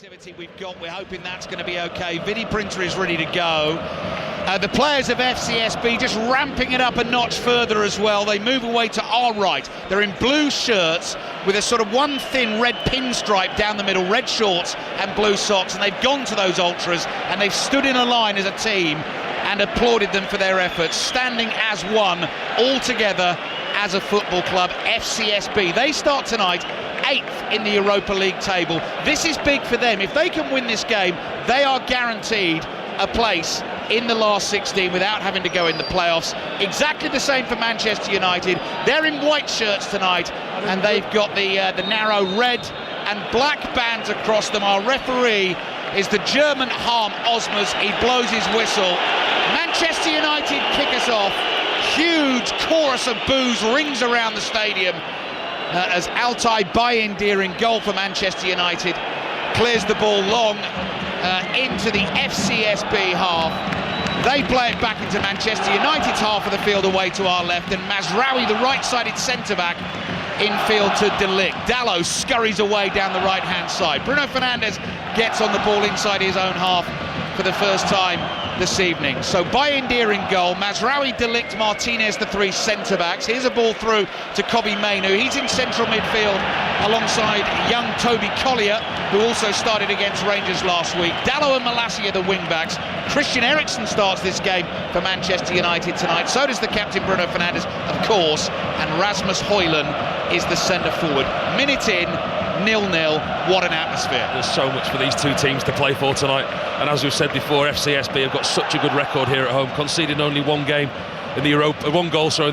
activity we've got. We're hoping that's going to be okay. Vinnie Printer is ready to go. The players of FCSB just ramping it up a notch further as well. They move away to our right. They're in blue shirts with a sort of one thin red pinstripe down the middle, red shorts and blue socks, and they've gone to those ultras and they've stood in a line as a team and applauded them for their efforts, standing as one, all together as a football club. FCSB, they start tonight 8th in the Europa League table. This is big for them. If they can win this game, they are guaranteed a place in the last 16 without having to go in the playoffs. Exactly the same for Manchester United. They're in white shirts tonight and they've got the narrow red and black bands across them. Our referee is the German Harm Osmers. He blows his whistle. Manchester United kick us off. Huge chorus of boos rings around the stadium as Altay Bayindir in goal for Manchester United clears the ball long into the FCSB half. They play it back into Manchester United's half of the field away to our left, and Mazraoui, the right-sided centre-back, infield to De Ligt. Dalot scurries away down the right-hand side. Bruno Fernandes gets on the ball inside his own half for the first time this evening. So Bayindir in goal, Mazraoui, De Ligt, Martinez, the three centre-backs. Here's a ball through to Kobbie Mainoo. He's in central midfield alongside young Toby Collier, who also started against Rangers last week. Dalot and Malacia, the wing-backs. Christian Eriksen starts this game for Manchester United tonight. So does the captain, Bruno Fernandes, of course. And Rasmus Højlund is the centre-forward. Minute in, 0-0. What an atmosphere. There's so much for these two teams to play for tonight, and as we've said before, FCSB have got such a good record here at home, conceding only one goal in the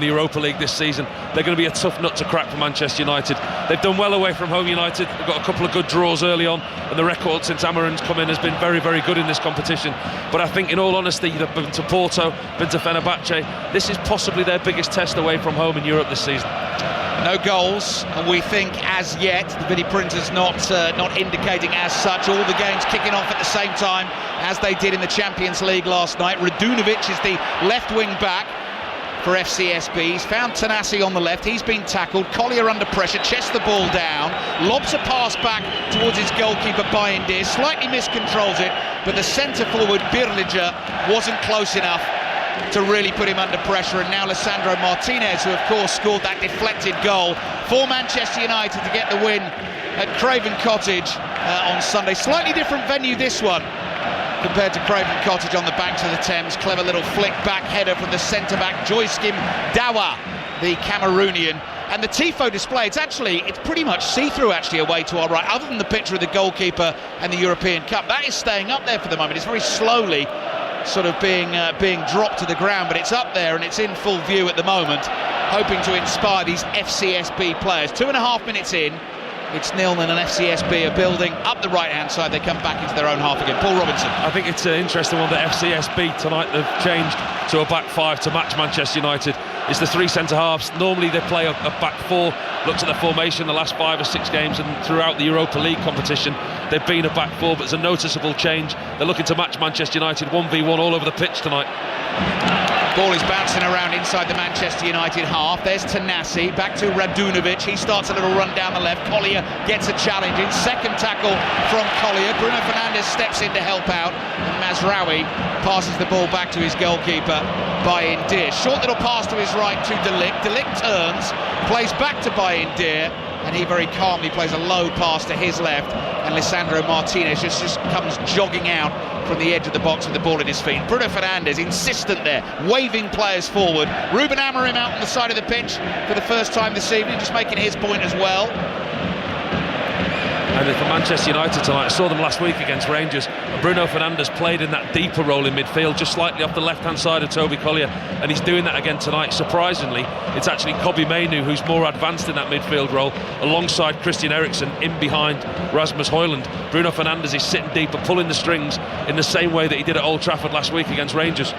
Europa League this season. They're going to be a tough nut to crack for Manchester United. They've done well away from home, United. They've got a couple of good draws early on, and the record since Amarin's come in has been very, very good in this competition. But I think, in all honesty, they've been to Porto, been to Fenerbahce. This is possibly their biggest test away from home in Europe this season. No goals, and we think as yet. The Vinnie Printer's not indicating as such. All the games kicking off at the same time as they did in the Champions League last night. Radunovic is the left wing back for FCSB. He's found Tanasi on the left. He's been tackled. Collier under pressure, chests the ball down, lobs a pass back towards his goalkeeper Bayindir, slightly miscontrols it, but the centre forward Birliger wasn't close enough to really put him under pressure. And now Lisandro Martinez, who of course scored that deflected goal for Manchester United to get the win at Craven Cottage on Sunday. Slightly different venue, this one, compared to Craven Cottage on the banks of the Thames. Clever little flick back header from the centre-back Joyskim Dawa, the Cameroonian. And the Tifo display, it's pretty much see-through actually away to our right, other than the picture of the goalkeeper and the European Cup. That is staying up there for the moment. It's very slowly sort of being dropped to the ground, but it's up there and it's in full view at the moment, hoping to inspire these FCSB players. 2.5 minutes in, it's 0-0, and FCSB are building up the right-hand side. They come back into their own half again. Paul Robinson. I think it's an interesting one that FCSB tonight they've changed to a back five to match Manchester United. It's the three centre-halves. Normally they play a back four. Looked at the formation the last 5 or 6 games, and throughout the Europa League competition they've been a back four, but it's a noticeable change. They're looking to match Manchester United 1v1 all over the pitch tonight. Ball is bouncing around inside the Manchester United half. There's Tanasi, back to Radunovic. He starts a little run down the left. Collier gets a challenge in. Second tackle from Collier. Bruno Fernandes steps in to help out, and Mazraoui passes the ball back to his goalkeeper Bayindir. Short little pass to his right to De Ligt. De Ligt turns, plays back to Bayindir, and he very calmly plays a low pass to his left, and Lisandro Martinez just comes jogging out from the edge of the box with the ball at his feet. Bruno Fernandes insistent there, waving players forward. Ruben Amorim out on the side of the pitch for the first time this evening, just making his point as well. And for Manchester United tonight, I saw them last week against Rangers. Bruno Fernandes played in that deeper role in midfield, just slightly off the left-hand side of Toby Collier, and he's doing that again tonight. Surprisingly, it's actually Kobbie Mainoo who's more advanced in that midfield role, alongside Christian Eriksen in behind Rasmus Højlund. Bruno Fernandes is sitting deeper, pulling the strings in the same way that he did at Old Trafford last week against Rangers.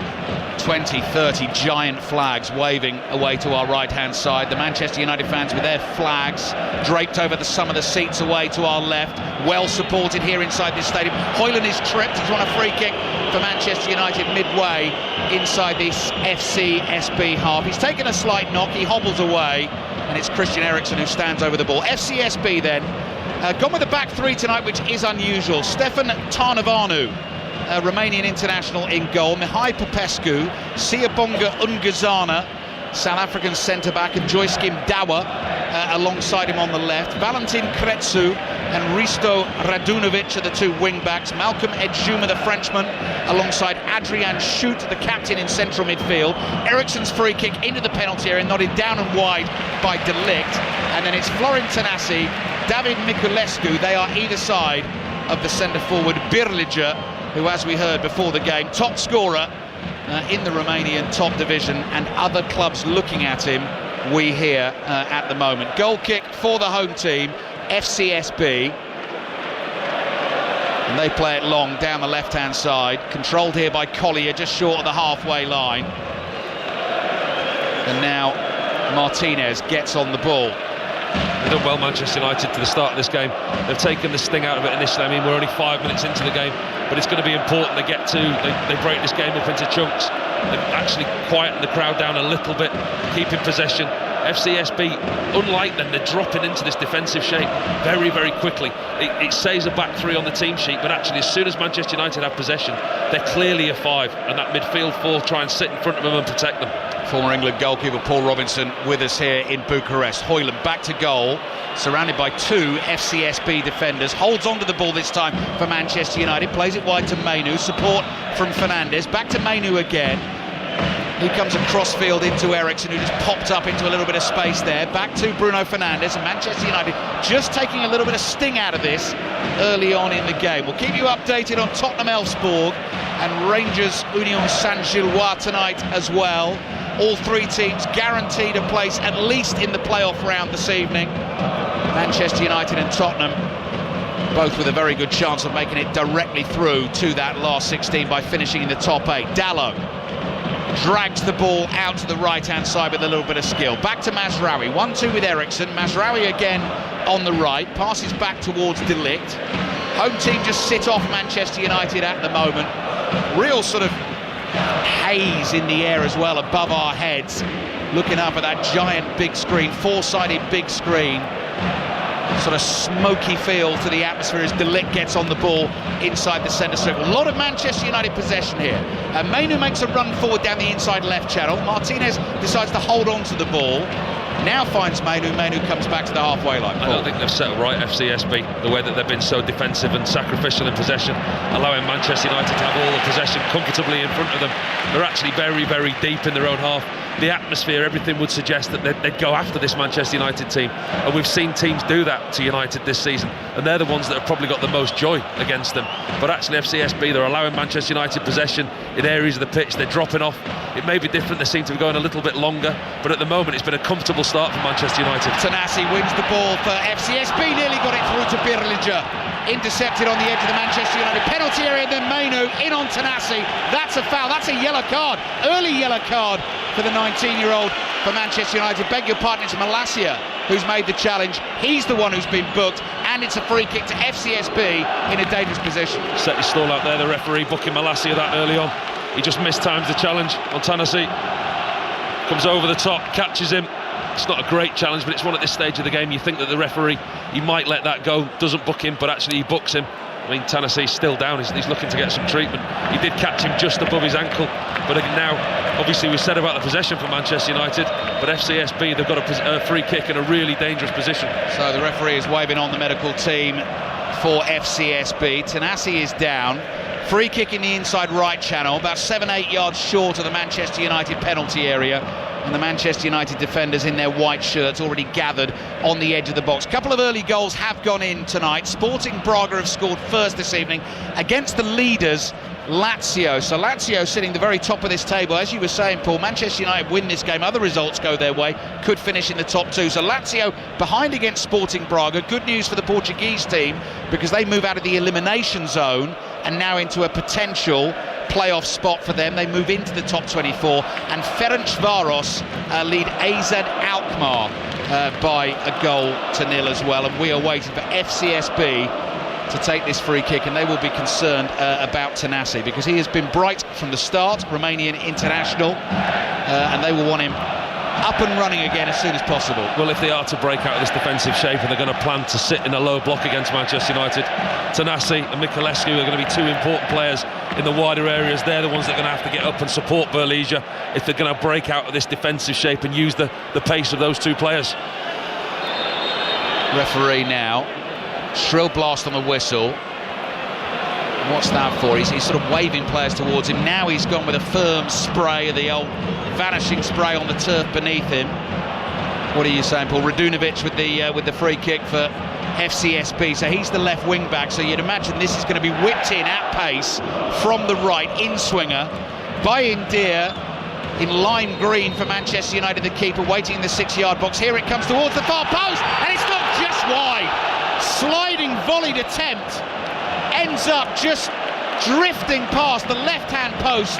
20, 30 giant flags waving away to our right-hand side. The Manchester United fans with their flags draped over some of the seats away to our left. Well supported here inside this stadium. Højlund is tripped. He's won a free kick for Manchester United midway inside this FCSB half. He's taken a slight knock. He hobbles away, and it's Christian Eriksen who stands over the ball. FCSB then Gone with the back three tonight, which is unusual. Stefan Tarnavanu, Romanian international, in goal. Mihai Popescu, Siabonga Ungazana, South African centre-back, and Joiskim Dawa alongside him on the left. Valentin Kretsu and Risto Radunovic are the two wing-backs. Malcolm Edjuma, the Frenchman, alongside Adrian Schut, the captain, in central midfield. Eriksen's free kick into the penalty area, nodded down and wide by De Ligt. And then it's Florin Tanasi, David Miculescu. They are either side of the centre-forward Birliger, who, as we heard before the game, top scorer in the Romanian top division, and other clubs looking at him, we hear, at the moment. Goal kick for the home team, FCSB. And they play it long down the left-hand side, controlled here by Collier, just short of the halfway line. And now Martinez gets on the ball. They've done well, Manchester United, to the start of this game. They've taken the sting out of it initially. I mean, we're only 5 minutes into the game, but it's going to be important they get to, they break this game up into chunks. They've actually quietened the crowd down a little bit, keeping possession. FCSB, unlike them, they're dropping into this defensive shape very, very quickly. It says a back three on the team sheet, but actually as soon as Manchester United have possession, they're clearly a five, and that midfield four try and sit in front of them and protect them. Former England goalkeeper Paul Robinson with us here in Bucharest. Højlund back to goal, surrounded by two FCSB defenders, holds on to the ball this time for Manchester United, plays it wide to Mainu, support from Fernandes, back to Mainu again. He comes across field into Eriksen, who just popped up into a little bit of space there. Back to Bruno Fernandes, and Manchester United just taking a little bit of sting out of this early on in the game. We'll keep you updated on Tottenham Elfsborg and Rangers Union Saint-Gilloise tonight as well. All three teams guaranteed a place at least in the playoff round this evening. Manchester United and Tottenham both with a very good chance of making it directly through to that last 16 by finishing in the top 8. Dalot drags the ball out to the right-hand side with a little bit of skill. Back to Mazraoui, 1-2 with Eriksen. Mazraoui again on the right, passes back towards De Ligt. Home team just sit off Manchester United at the moment. Real sort of haze in the air as well above our heads. Looking up at that giant big screen, four-sided big screen. Sort of smoky feel to the atmosphere as De Ligt gets on the ball inside the centre circle. A lot of Manchester United possession here. Mainu makes a run forward down the inside left channel. Martinez decides to hold on to the ball. Now finds Mainu. Mainu comes back to the halfway line. I don't think they've settled right, FCSB, the way that they've been so defensive and sacrificial in possession, allowing Manchester United to have all the possession comfortably in front of them. They're actually very, very deep in their own half. The atmosphere, everything would suggest that they'd go after this Manchester United team, and we've seen teams do that to United this season, and they're the ones that have probably got the most joy against them. But actually FCSB, they're allowing Manchester United possession in areas of the pitch. They're dropping off. It may be different, they seem to be going a little bit longer, but at the moment it's been a comfortable start for Manchester United. Tanasi wins the ball for FCSB, nearly got it through to Birliger. Intercepted on the edge of the Manchester United penalty area, then Mainu in on Tanasi. That's a foul, that's a yellow card, early yellow card for the 19-year-old for Manchester United. Beg your pardon, it's Malacia who's made the challenge. He's the one who's been booked, and it's a free kick to FCSB in a dangerous position. Set his stall out there, the referee booking Malacia that early on. He just mistimes the challenge on Tanasi. Comes over the top, catches him. It's not a great challenge, but it's one at this stage of the game. You think that the referee, he might let that go, doesn't book him, but actually he books him. I mean, Tanasi's still down, he's looking to get some treatment. He did catch him just above his ankle, but now, obviously we said about the possession for Manchester United, but FCSB, they've got a free kick in a really dangerous position. So the referee is waving on the medical team for FCSB. Tanasi is down. Free kick in the inside right channel, about 7-8 yards short of the Manchester United penalty area. And the Manchester United defenders in their white shirts already gathered on the edge of the box. A couple of early goals have gone in tonight. Sporting Braga have scored first this evening against the leaders, Lazio. So Lazio sitting the very top of this table. As you were saying, Paul, Manchester United win this game, other results go their way, could finish in the top two. So Lazio behind against Sporting Braga. Good news for the Portuguese team, because they move out of the elimination zone and now into a potential playoff spot for them. They move into the top 24, and Ferencváros lead AZ Alkmaar by a goal to nil as well. And we are waiting for FCSB to take this free kick, and they will be concerned about Tanasi, because he has been bright from the start, Romanian international, and they will want him up and running again as soon as possible. Well, if they are to break out of this defensive shape and they're going to plan to sit in a low block against Manchester United, Tanasi and Mikulescu are going to be two important players in the wider areas. They're the ones that are going to have to get up and support Berlesia if they're going to break out of this defensive shape and use the pace of those two players. Referee now, shrill blast on the whistle. What's that for? He's sort of waving players towards him. Now he's gone with a firm spray, the old vanishing spray on the turf beneath him. What are you saying, Paul? Radunovic with the free kick for FCSB. So he's the left wing back. So you'd imagine this is going to be whipped in at pace from the right, in swinger by India in lime green for Manchester United. The keeper waiting in the 6-yard box. Here it comes towards the far post, and it's not just wide. Sliding volleyed attempt. Ends up just drifting past the left-hand post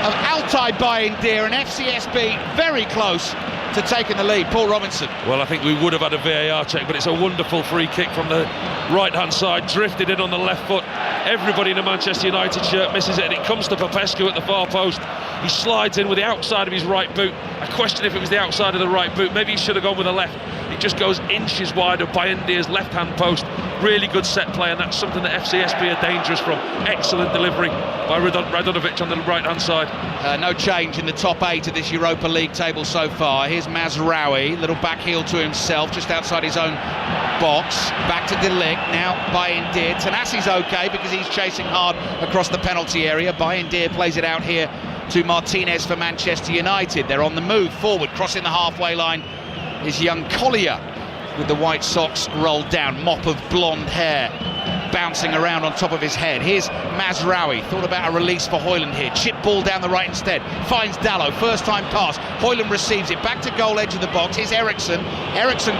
of Altay Bayindir, and FCSB very close to taking the lead. Paul Robinson. Well, I think we would have had a VAR check, but it's a wonderful free kick from the right-hand side, drifted in on the left foot. Everybody in a Manchester United shirt misses it, and it comes to Popescu at the far post. He slides in with the outside of his right boot. I question if it was the outside of the right boot. Maybe he should have gone with the left. It just goes inches wide of Bayindir's left-hand post. Really good set play, and that's something that FCSB are dangerous from. Excellent delivery by Radunovic on the right-hand side. No change in the top 8 of this Europa League table so far. Here's Mazraoui, little back heel to himself, just outside his own box. Back to De Ligt, now Bayindir. Tanasi's okay because he's chasing hard across the penalty area. Bayindir plays it out here to Martinez for Manchester United. They're on the move forward, crossing the halfway line is young Collier with the white socks rolled down, mop of blonde hair bouncing around on top of his head. Here's Mazraoui, thought about a release for Højlund here. Chip ball down the right instead, finds Dalot, first time pass. Højlund receives it, back to goal edge of the box. Here's Eriksson,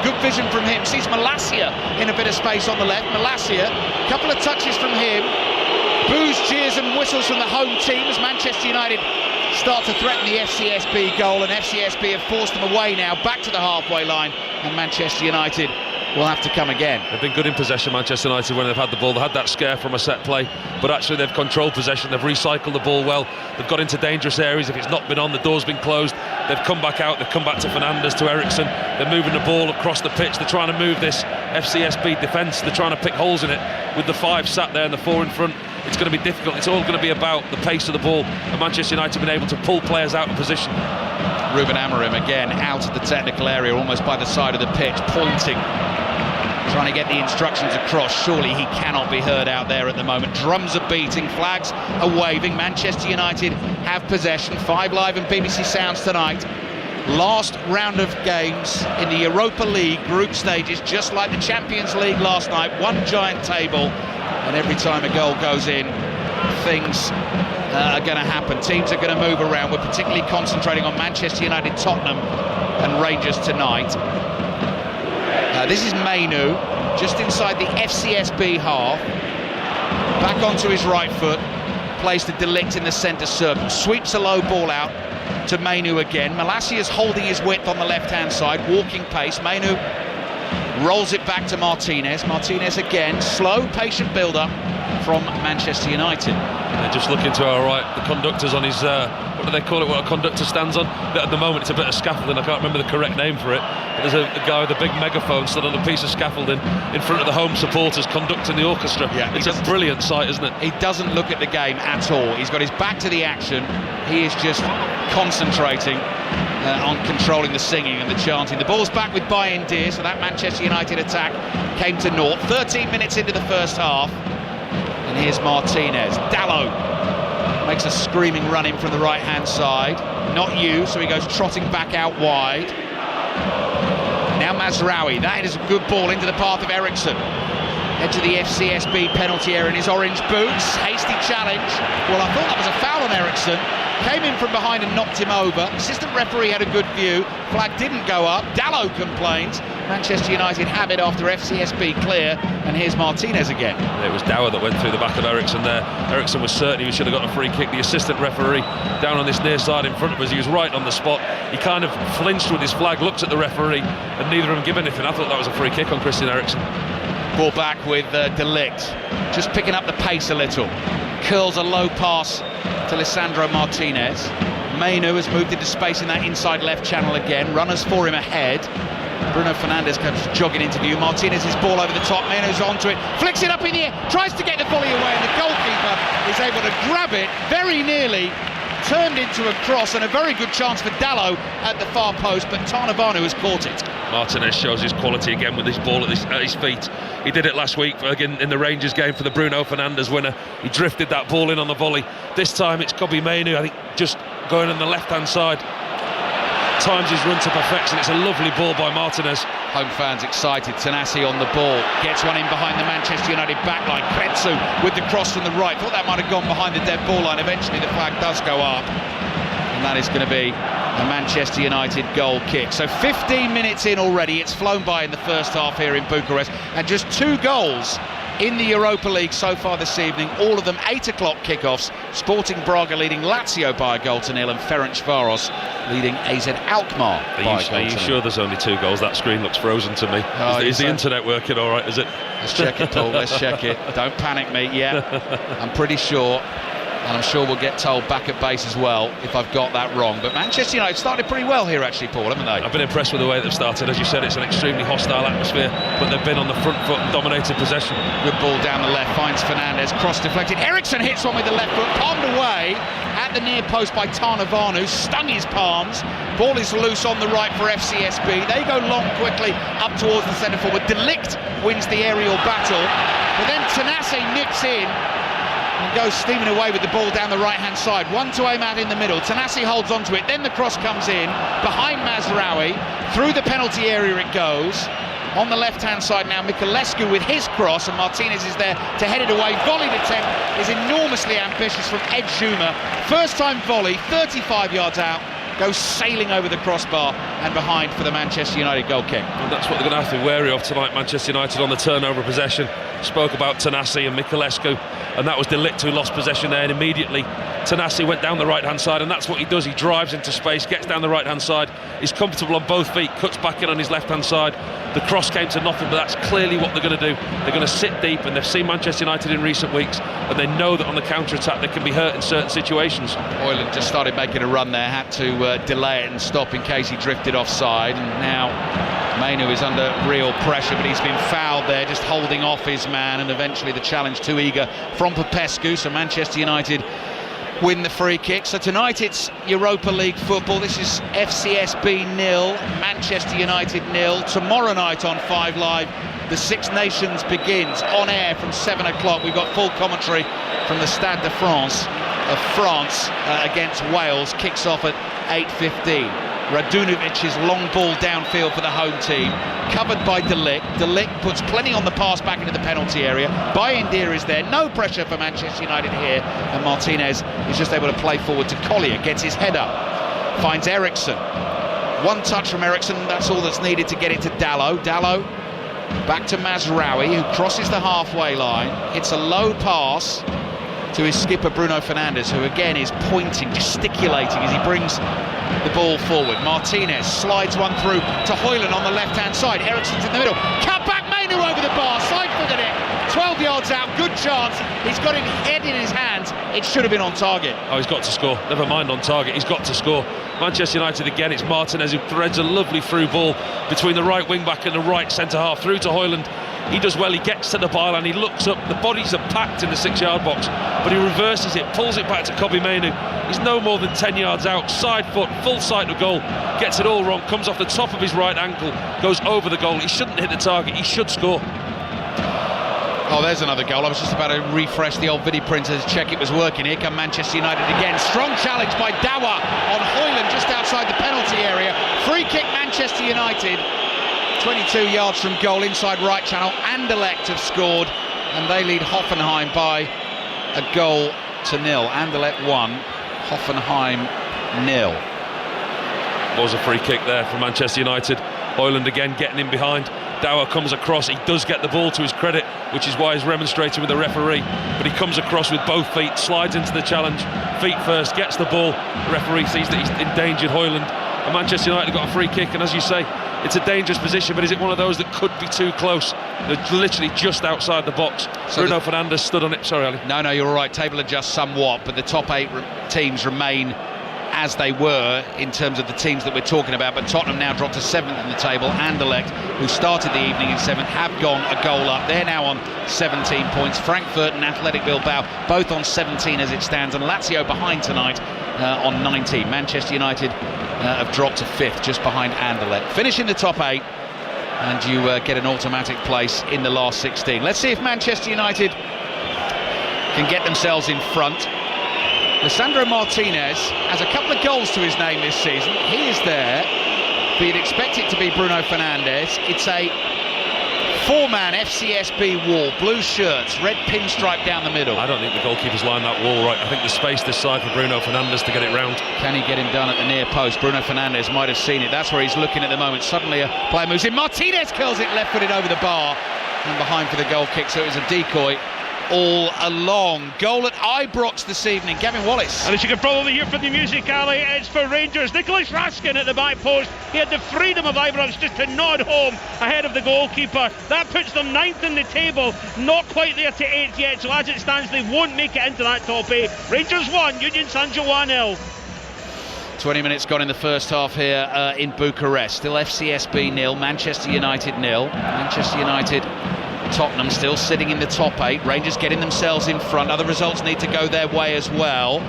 good vision from him, sees Malacia in a bit of space on the left. Malacia, couple of touches from him. Boos, cheers and whistles from the home team as Manchester United start to threaten the FCSB goal, and FCSB have forced them away now, back to the halfway line, and Manchester United will have to come again. They've been good in possession, Manchester United, when they've had the ball. They had that scare from a set play, but actually they've controlled possession, they've recycled the ball well, they've got into dangerous areas. If it's not been on, the door's been closed, they've come back out, they've come back to Fernandes, to Eriksson. They're moving the ball across the pitch, they're trying to move this FCSB defence, they're trying to pick holes in it. With the 5 sat there and the 4 in front, it's going to be difficult. It's all going to be about the pace of the ball, and Manchester United have been able to pull players out of position. Ruben Amorim again out of the technical area, almost by the side of the pitch, pointing, trying to get the instructions across. Surely he cannot be heard out there at the moment. Drums are beating, flags are waving. Manchester United have possession. 5 Live and BBC Sounds tonight. Last round of games in the Europa League group stages, just like the Champions League last night. One giant table, and every time a goal goes in, things are going to happen. Teams are going to move around. We're particularly concentrating on Manchester United, Tottenham and Rangers tonight. This is Mainu, just inside the FCSB half. Back onto his right foot, plays to De Ligt in the centre circle. Sweeps a low ball out to Mainu again. Malacia is holding his width on the left-hand side, walking pace. Mainu rolls it back to Martinez. Martinez again, slow, patient build-up from Manchester United. They're just looking to our right. The conductor's on his, what do they call it, what a conductor stands on? At the moment it's a bit of scaffolding, I can't remember the correct name for it. But there's a guy with a big megaphone stood on a piece of scaffolding in front of the home supporters conducting the orchestra. Yeah, it's a brilliant sight, isn't it? He doesn't look at the game at all. He's got his back to the action. He is just concentrating on controlling the singing and the chanting. The ball's back with Bayindir, so that Manchester United attack came to naught. 13 minutes into the first half. And here's Martinez. Dalot makes a screaming run in from the right-hand side. Not you, so he goes trotting back out wide. Now Mazraoui. That is a good ball into the path of Eriksson. Edge of the FCSB penalty area in his orange boots. Hasty challenge. Well, I thought that was a foul on Eriksson. Came in from behind and knocked him over. Assistant referee had a good view. Flag didn't go up. Dalot complains. Manchester United have it after FCSB clear. And here's Martinez again. It was Dower that went through the back of Eriksson there. Eriksson was certain he should have got a free kick. The assistant referee down on this near side in front of us, he was right on the spot. He kind of flinched with his flag, looked at the referee, and neither of them give anything. I thought that was a free kick on Christian Eriksen. Ball back with De Ligt, just picking up the pace a little. Curls a low pass to Lisandro Martinez. Mainu has moved into space in that inside left channel again. Runners for him ahead. Bruno Fernandes comes jogging into view. Martinez's ball over the top. Mainu's onto it, flicks it up in the air, tries to get the volley away, and the goalkeeper is able to grab it very nearly. Turned into a cross, and a very good chance for Dalot at the far post, but Tarnavanu has caught it. Martinez shows his quality again with his ball at his feet. He did it last week again in the Rangers game for the Bruno Fernandes winner. He drifted that ball in on the volley. This time it's Kobbie Mainoo, I think, just going on the left-hand side. Times his run to perfection. It's a lovely ball by Martinez. Home fans excited. Tanasi on the ball, gets one in behind the Manchester United backline. Kretsu with the cross from the right. Thought that might have gone behind the dead ball line. Eventually the flag does go up, and that is going to be a Manchester United goal kick. So 15 minutes in already. It's flown by in the first half here in Bucharest, and just 2 goals in the Europa League so far this evening, all of them 8 o'clock kickoffs. Sporting Braga leading Lazio by 1-0, and Ferencváros leading AZ Alkmaar by 1-0. Are you sure there's only 2 goals? That screen looks frozen to me. Is the internet working all right, is it? Let's check it, Paul, let's check it. Don't panic me, yeah, I'm pretty sure. And I'm sure we'll get told back at base as well if I've got that wrong. But Manchester United started pretty well here actually, Paul, haven't they? I've been impressed with the way they've started. As you said, it's an extremely hostile atmosphere, but they've been on the front foot and dominated possession. Good ball down the left, finds Fernandes, cross deflected. Eriksson hits one with the left foot, palmed away at the near post by Tarnavanu, stung his palms. Ball is loose on the right for FCSB. They go long quickly up towards the centre forward. De Ligt wins the aerial battle, but then Tanasi nips in and goes steaming away with the ball down the right-hand side. One to aim at in the middle. Tanasi holds onto it. Then the cross comes in behind Mazraoui. Through the penalty area it goes. On the left-hand side now, Miculescu with his cross, and Martinez is there to head it away. Volleyed attempt is enormously ambitious from Ed Zuma. First-time volley, 35 yards out. Goes sailing over the crossbar and behind for the Manchester United goal kick. And that's what they're going to have to be wary of tonight, Manchester United, on the turnover possession. Spoke about Tanasi and Miculescu, and that was De Ligt who lost possession there, and immediately Tanasi went down the right-hand side, and that's what he does. He drives into space, gets down the right-hand side, he's comfortable on both feet, cuts back in on his left-hand side. The cross came to nothing, but that's clearly what they're going to do. They're going to sit deep, and they've seen Manchester United in recent weeks, and they know that on the counter-attack they can be hurt in certain situations. Højlund just started making a run there, had to delay it and stop in case he drifted offside, and now Mainoo is under real pressure, but he's been fouled there, just holding off his man, and eventually the challenge too eager from Popescu, so Manchester United win the free kick. So tonight it's Europa League football. This is FCSB 0, Manchester United 0. Tomorrow night on 5 Live, the Six Nations begins on air from 7 o'clock. We've got full commentary from the Stade de France of France against Wales. Kicks off at 8:15. Radunovic's long ball downfield for the home team, covered by De Ligt. De Ligt puts plenty on the pass back into the penalty area. Bayindir is there, no pressure for Manchester United here, and Martinez is just able to play forward to Collier, gets his head up, finds Eriksson. One touch from Eriksson, that's all that's needed to get it to Dalot. Dalot back to Mazraoui, who crosses the halfway line, hits a low pass to his skipper Bruno Fernandes, who again is pointing, gesticulating as he brings the ball forward. Martinez slides one through to Højlund on the left-hand side. Eriksson's in the middle. Cut back, Mainoo over the bar, side-footed it. 12 yards out, good chance. He's got his head in his hands. It should have been on target. Oh, he's got to score. Never mind on target, he's got to score. Manchester United again, it's Martinez who threads a lovely through ball between the right wing-back and the right centre-half through to Højlund. He does well, he gets to the byline, he looks up, the bodies are packed in the 6-yard box, but he reverses it, pulls it back to Kobbie Mainoo. He's no more than 10 yards out, side foot, full sight of goal, gets it all wrong, comes off the top of his right ankle, goes over the goal. He shouldn't hit the target, he should score. Oh, there's another goal. I was just about to refresh the old video printer to check it was working. Here come Manchester United again. Strong challenge by Dawa on Højlund just outside the penalty area. Free kick Manchester United. 22 yards from goal, inside right channel. Anderlecht have scored, and they lead Hoffenheim by 1-0. Anderlecht 1, Hoffenheim 0. Was a free kick there for Manchester United. Højlund again getting in behind. Dawa comes across, he does get the ball to his credit, which is why he's remonstrating with the referee, but he comes across with both feet, slides into the challenge, feet first, gets the ball. The referee sees that he's endangered Højlund, and Manchester United got a free kick, and as you say, it's a dangerous position, but is it one of those that could be too close? They're literally just outside the box. So Bruno Fernandes stood on it. Sorry, Ali. No, you're all right. Table adjusts somewhat, but the top 8 teams remain as they were in terms of the teams that we're talking about, but Tottenham now dropped to 7th in the table. Anderlecht, who started the evening in 7th, have gone a goal up. They're now on 17 points. Frankfurt and Athletic Bilbao both on 17 as it stands, and Lazio behind tonight on 19. Manchester United have dropped to 5th, just behind Anderlecht. Finish in the top 8 and you get an automatic place in the last 16. Let's see if Manchester United can get themselves in front. Lisandro Martinez has a couple of goals to his name this season. He is there, but you'd expect it to be Bruno Fernandes. It's a 4-man FCSB wall, blue shirts, red pinstripe down the middle. I don't think the goalkeeper's lined that wall right. I think the space this side for Bruno Fernandes to get it round. Can he get him done at the near post? Bruno Fernandes might have seen it. That's where he's looking at the moment. Suddenly a player moves in. Martinez curls it left-footed over the bar and behind for the goal kick, so it was a decoy all along. Goal at Ibrox this evening. Gavin Wallace. And as you can probably hear from the music, Ali, it's for Rangers. Nicholas Raskin at the back post. He had the freedom of Ibrox just to nod home ahead of the goalkeeper. That puts them 9th in the table, not quite there to 8th yet, so as it stands they won't make it into that top 8. Rangers 1, Union Saint-Gilloise 0. 20 minutes gone in the first half here in Bucharest. Still FCSB 0, Manchester United 0. Manchester United, Tottenham still sitting in the top 8. Rangers getting themselves in front. Other results need to go their way as well,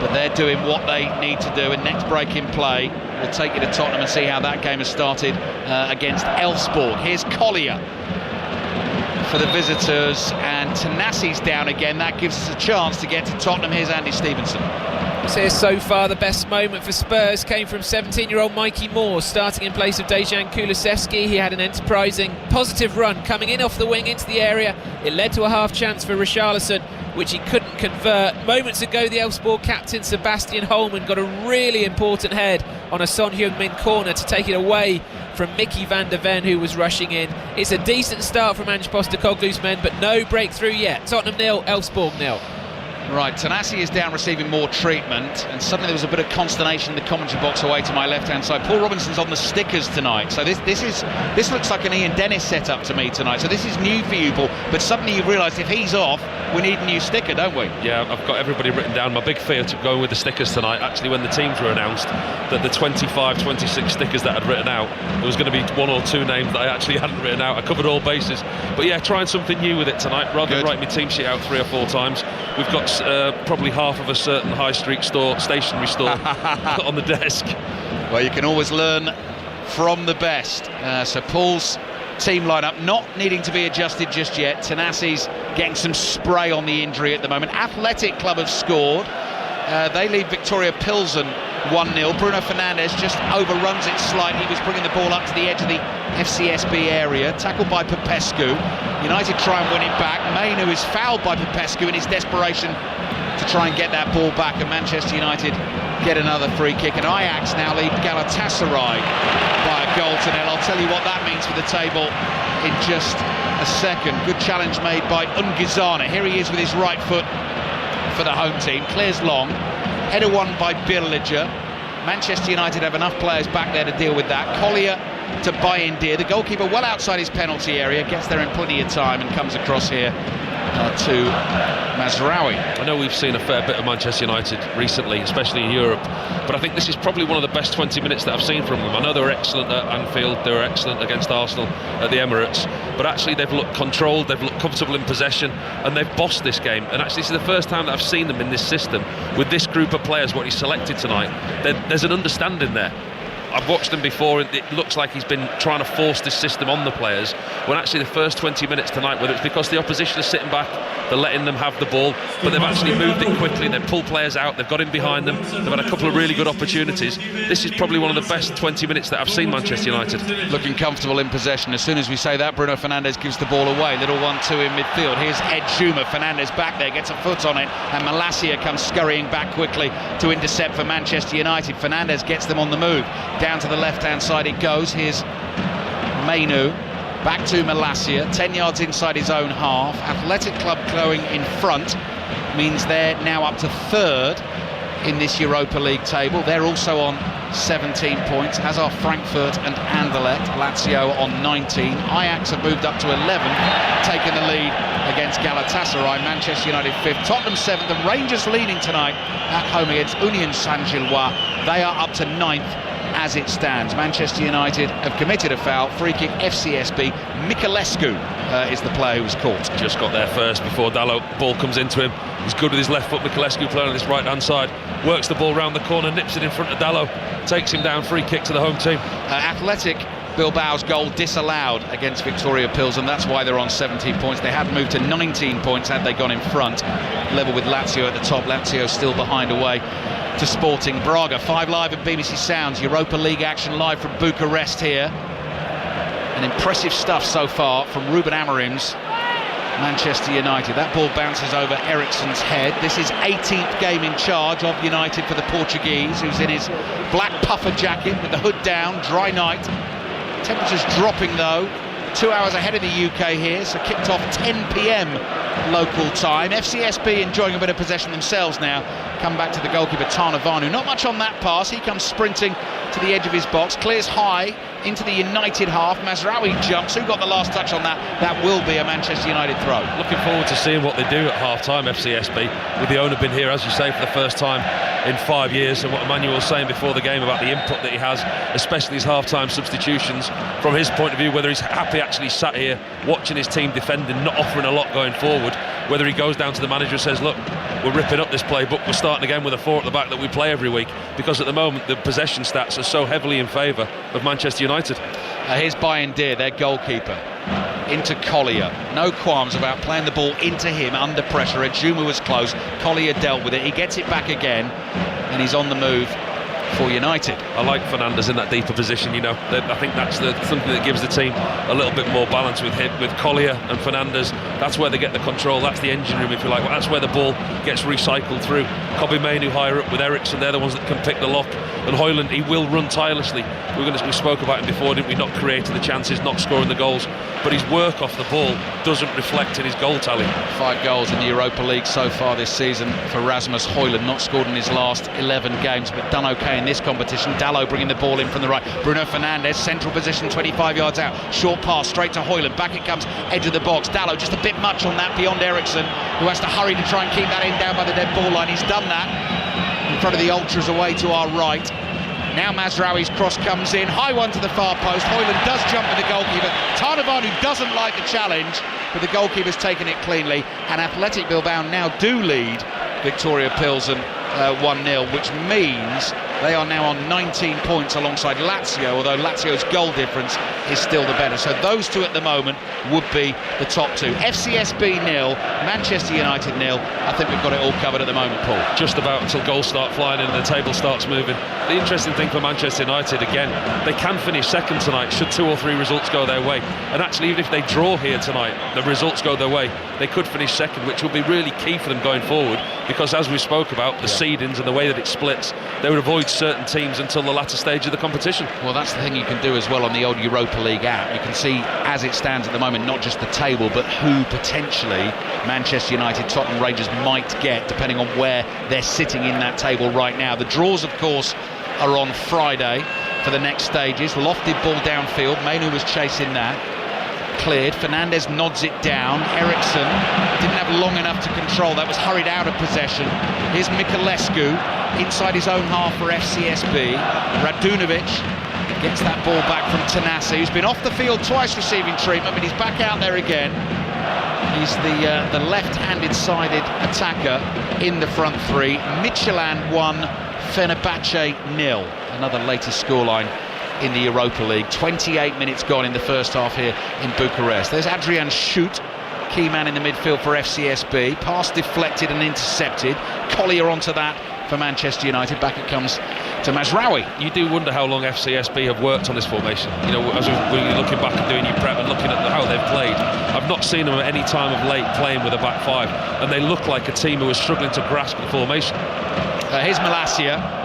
but they're doing what they need to do. And next break in play, we'll take you to Tottenham and see how that game has started against Elfsborg. Here's Collier for the visitors, and Tenassi's down again. That gives us a chance to get to Tottenham. Here's Andy Stevenson. So far the best moment for Spurs came from 17-year-old Mikey Moore, starting in place of Dejan Kulusevski. He had an enterprising, positive run coming in off the wing into the area. It led to a half chance for Richarlison, which he couldn't convert. Moments ago, the Elfsborg captain Sebastian Holman got a really important head on a Son Heung-min corner to take it away from Mickey van der Ven, who was rushing in. It's a decent start from Ange Postecoglou's men, but no breakthrough yet. Tottenham 0, Elfsborg 0. Right, Tanasi is down receiving more treatment, and suddenly there was a bit of consternation in the commentary box away to my left-hand side. Paul Robinson's on the stickers tonight, so this looks like an Ian Dennis setup to me tonight. So this is new for you, Paul, but suddenly you realise if he's off, we need a new sticker, don't we? Yeah, I've got everybody written down. My big fear to going with the stickers tonight, actually, when the teams were announced, that the 25, 26 stickers that I'd written out, there was going to be 1 or 2 names that I actually hadn't written out. I covered all bases, but yeah, trying something new with it tonight, rather than write my team sheet out 3 or 4 times. We've got probably half of a certain high street store, stationery store on the desk. Well, you can always learn from the best. So Paul's team lineup not needing to be adjusted just yet. Tenassi's getting some spray on the injury at the moment. Athletic Club have scored. They lead Victoria Pilsen 1-0. Bruno Fernandes just overruns it slightly. He was bringing the ball up to the edge of the FCSB area. Tackled by Popescu. United try and win it back. Mainu is fouled by Popescu in his desperation to try and get that ball back, and Manchester United get another free kick, and Ajax now lead Galatasaray by a goal to 0. I'll tell you what that means for the table in just a second. Good challenge made by Ungizana. Here he is with his right foot for the home team. Clears long. Header won by Birliger. Manchester United have enough players back there to deal with that. Collier to Bayindir. The goalkeeper well outside his penalty area, gets there in plenty of time and comes across here to Mazraoui. I know we've seen a fair bit of Manchester United recently, especially in Europe, but I think this is probably one of the best 20 minutes that I've seen from them. I know they were excellent at Anfield, they were excellent against Arsenal at the Emirates, but actually they've looked controlled, they've looked comfortable in possession, and they've bossed this game. And actually this is the first time that I've seen them in this system with this group of players, what he's selected tonight. There's an understanding there. I've watched him before, and it looks like he's been trying to force this system on the players, when actually the first 20 minutes tonight, whether it's because the opposition is sitting back, they're letting them have the ball, but they've actually moved it quickly, they've pulled players out, they've got in behind them, they've had a couple of really good opportunities. This is probably one of the best 20 minutes that I've seen Manchester United. Looking comfortable in possession. As soon as we say that, Bruno Fernandes gives the ball away. Little 1-2 in midfield. Here's Ed Schumer. Fernandes back there, gets a foot on it, and Malacia comes scurrying back quickly to intercept for Manchester United. Fernandes gets them on the move. Down to the left-hand side it goes. Here's Mainu. Back to Malacia, 10 yards inside his own half. Athletic Club going in front means they're now up to 3rd in this Europa League table. They're also on 17 points, as are Frankfurt and Anderlecht. Lazio on 19. Ajax have moved up to 11, taking the lead against Galatasaray. Manchester United 5th, Tottenham 7th, and Rangers leading tonight at home against Union Saint-Gilloise. They are up to 9th as it stands. Manchester United have committed a foul. Free kick, FCSB. Miculescu is the player who was caught. Just got there first before Dalot. Ball comes into him. He's good with his left foot. Miculescu playing on his right hand side. Works the ball round the corner, nips it in front of Dalot. Takes him down. Free kick to the home team. Athletic Bilbao's goal disallowed against Victoria Pilsen. That's why they're on 17 points. They had moved to 19 points had they gone in front. Level with Lazio at the top. Lazio still behind away to Sporting Braga. 5 Live at BBC Sounds. Europa League action live from Bucharest here. And impressive stuff so far from Ruben Amorim's Manchester United. That ball bounces over Eriksen's head. This is 18th game in charge of United for the Portuguese, who's in his black puffer jacket with the hood down. Dry night. Temperatures dropping though. 2 hours ahead of the UK here, so kicked off 10 p.m. local time. FCSB enjoying a bit of possession themselves now. Come back to the goalkeeper Tarnavanu. Not much on that pass. He comes sprinting to the edge of his box, clears high into the United half. Mazraoui jumps. Who got the last touch on that? That will be a Manchester United throw. Looking forward to seeing what they do at half-time, FCSB, with the owner been here, as you say, for the first time in 5 years, and what Emmanuel was saying before the game about the input that he has, especially his half-time substitutions. From his point of view, whether he's happy actually sat here watching his team defending, not offering a lot going forward, whether he goes down to the manager and says, look, we're ripping up this playbook, we're starting again with a 4 at the back that we play every week, because at the moment the possession stats are so heavily in favour of Manchester United. Here's Bayern Deer, their goalkeeper, into Collier. No qualms about playing the ball into him under pressure. Ejuma was close, Collier dealt with it, he gets it back again, and he's on the move for United. I like Fernandes in that deeper position, you know. I think that's something that gives the team a little bit more balance with him, with Collier and Fernandes. That's where they get the control, that's the engine room, if you like. That's where the ball gets recycled through. Kobbie Mainoo higher up with Eriksen, they're the ones that can pick the lock. And Højlund, he will run tirelessly. We spoke about him before, didn't we? Not creating the chances, not scoring the goals, but his work off the ball doesn't reflect in his goal tally. 5 goals in the Europa League so far this season for Rasmus Højlund. Not scored in his last 11 games, but done okay in this competition. Dalot bringing the ball in from the right. Bruno Fernandes, central position, 25 yards out. Short pass straight to Højlund. Back it comes, edge of the box. Dalot just a bit much on that beyond Eriksen, who has to hurry to try and keep that in down by the dead ball line. He's done that in front of the ultras away to our right. Now Mazraoui's cross comes in, high one to the far post. Højlund does jump with the goalkeeper. Tarnavanu doesn't like the challenge, but the goalkeeper's taken it cleanly. And Athletic Bilbao now do lead Victoria Pilsen 1-0, which means they are now on 19 points alongside Lazio, although Lazio's goal difference is still the better. So those two at the moment would be the top two. FCSB 0, Manchester United 0. I think we've got it all covered at the moment, Paul. Just about until goals start flying and the table starts moving. The interesting thing for Manchester United, again, they can finish second tonight should 2 or 3 results go their way. And actually, even if they draw here tonight, the results go their way, they could finish second, which will be really key for them going forward, because as we spoke about, the seedings and the way that it splits, they would avoid certain teams until the latter stage of the competition. Well, that's the thing you can do as well on the old Europa League app. You can see, as it stands at the moment, not just the table, but who potentially Manchester United, Tottenham, Rangers might get, depending on where they're sitting in that table right now. The draws, of course, are on Friday for the next stages. Lofted ball downfield, Mainoo was chasing that. Cleared, Fernandes nods it down. Eriksen didn't have long enough to control that, was hurried out of possession. Here's Miculescu inside his own half for FCSB. Radunovic gets that ball back from Tanasi, who's been off the field twice receiving treatment, but he's back out there again. He's the left-handed sided attacker in the front three. Midtjylland 1, Fenerbahce 0. Another latest scoreline in the Europa League. 28 minutes gone in the first half here in Bucharest. There's Adrian Schutt, key man in the midfield for FCSB. Pass deflected and intercepted. Collier onto that for Manchester United. Back it comes to Mazraoui. You do wonder how long FCSB have worked on this formation. You know, as we're looking back and doing your prep and looking at how they've played, I've not seen them at any time of late playing with a back 5, and they look like a team who is struggling to grasp the formation. Here's Malacia.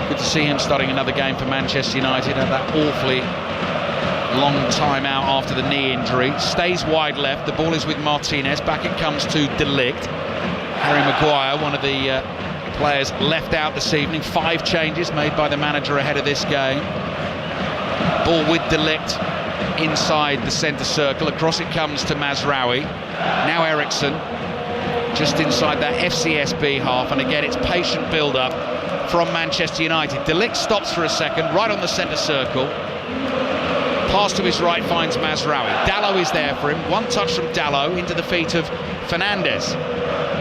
Good to see him starting another game for Manchester United. Had that awfully long time out after the knee injury. Stays wide left. The ball is with Martinez. Back it comes to De Ligt. Harry Maguire, one of the players left out this evening. 5 changes made by the manager ahead of this game. Ball with De Ligt inside the centre circle. Across it comes to Mazraoui. Now Eriksson just inside that FCSB half, and again it's patient build-up from Manchester United. De Ligt stops for a second, right on the centre circle. Pass to his right finds Mazraoui. Dalot is there for him. One touch from Dalot into the feet of Fernandes.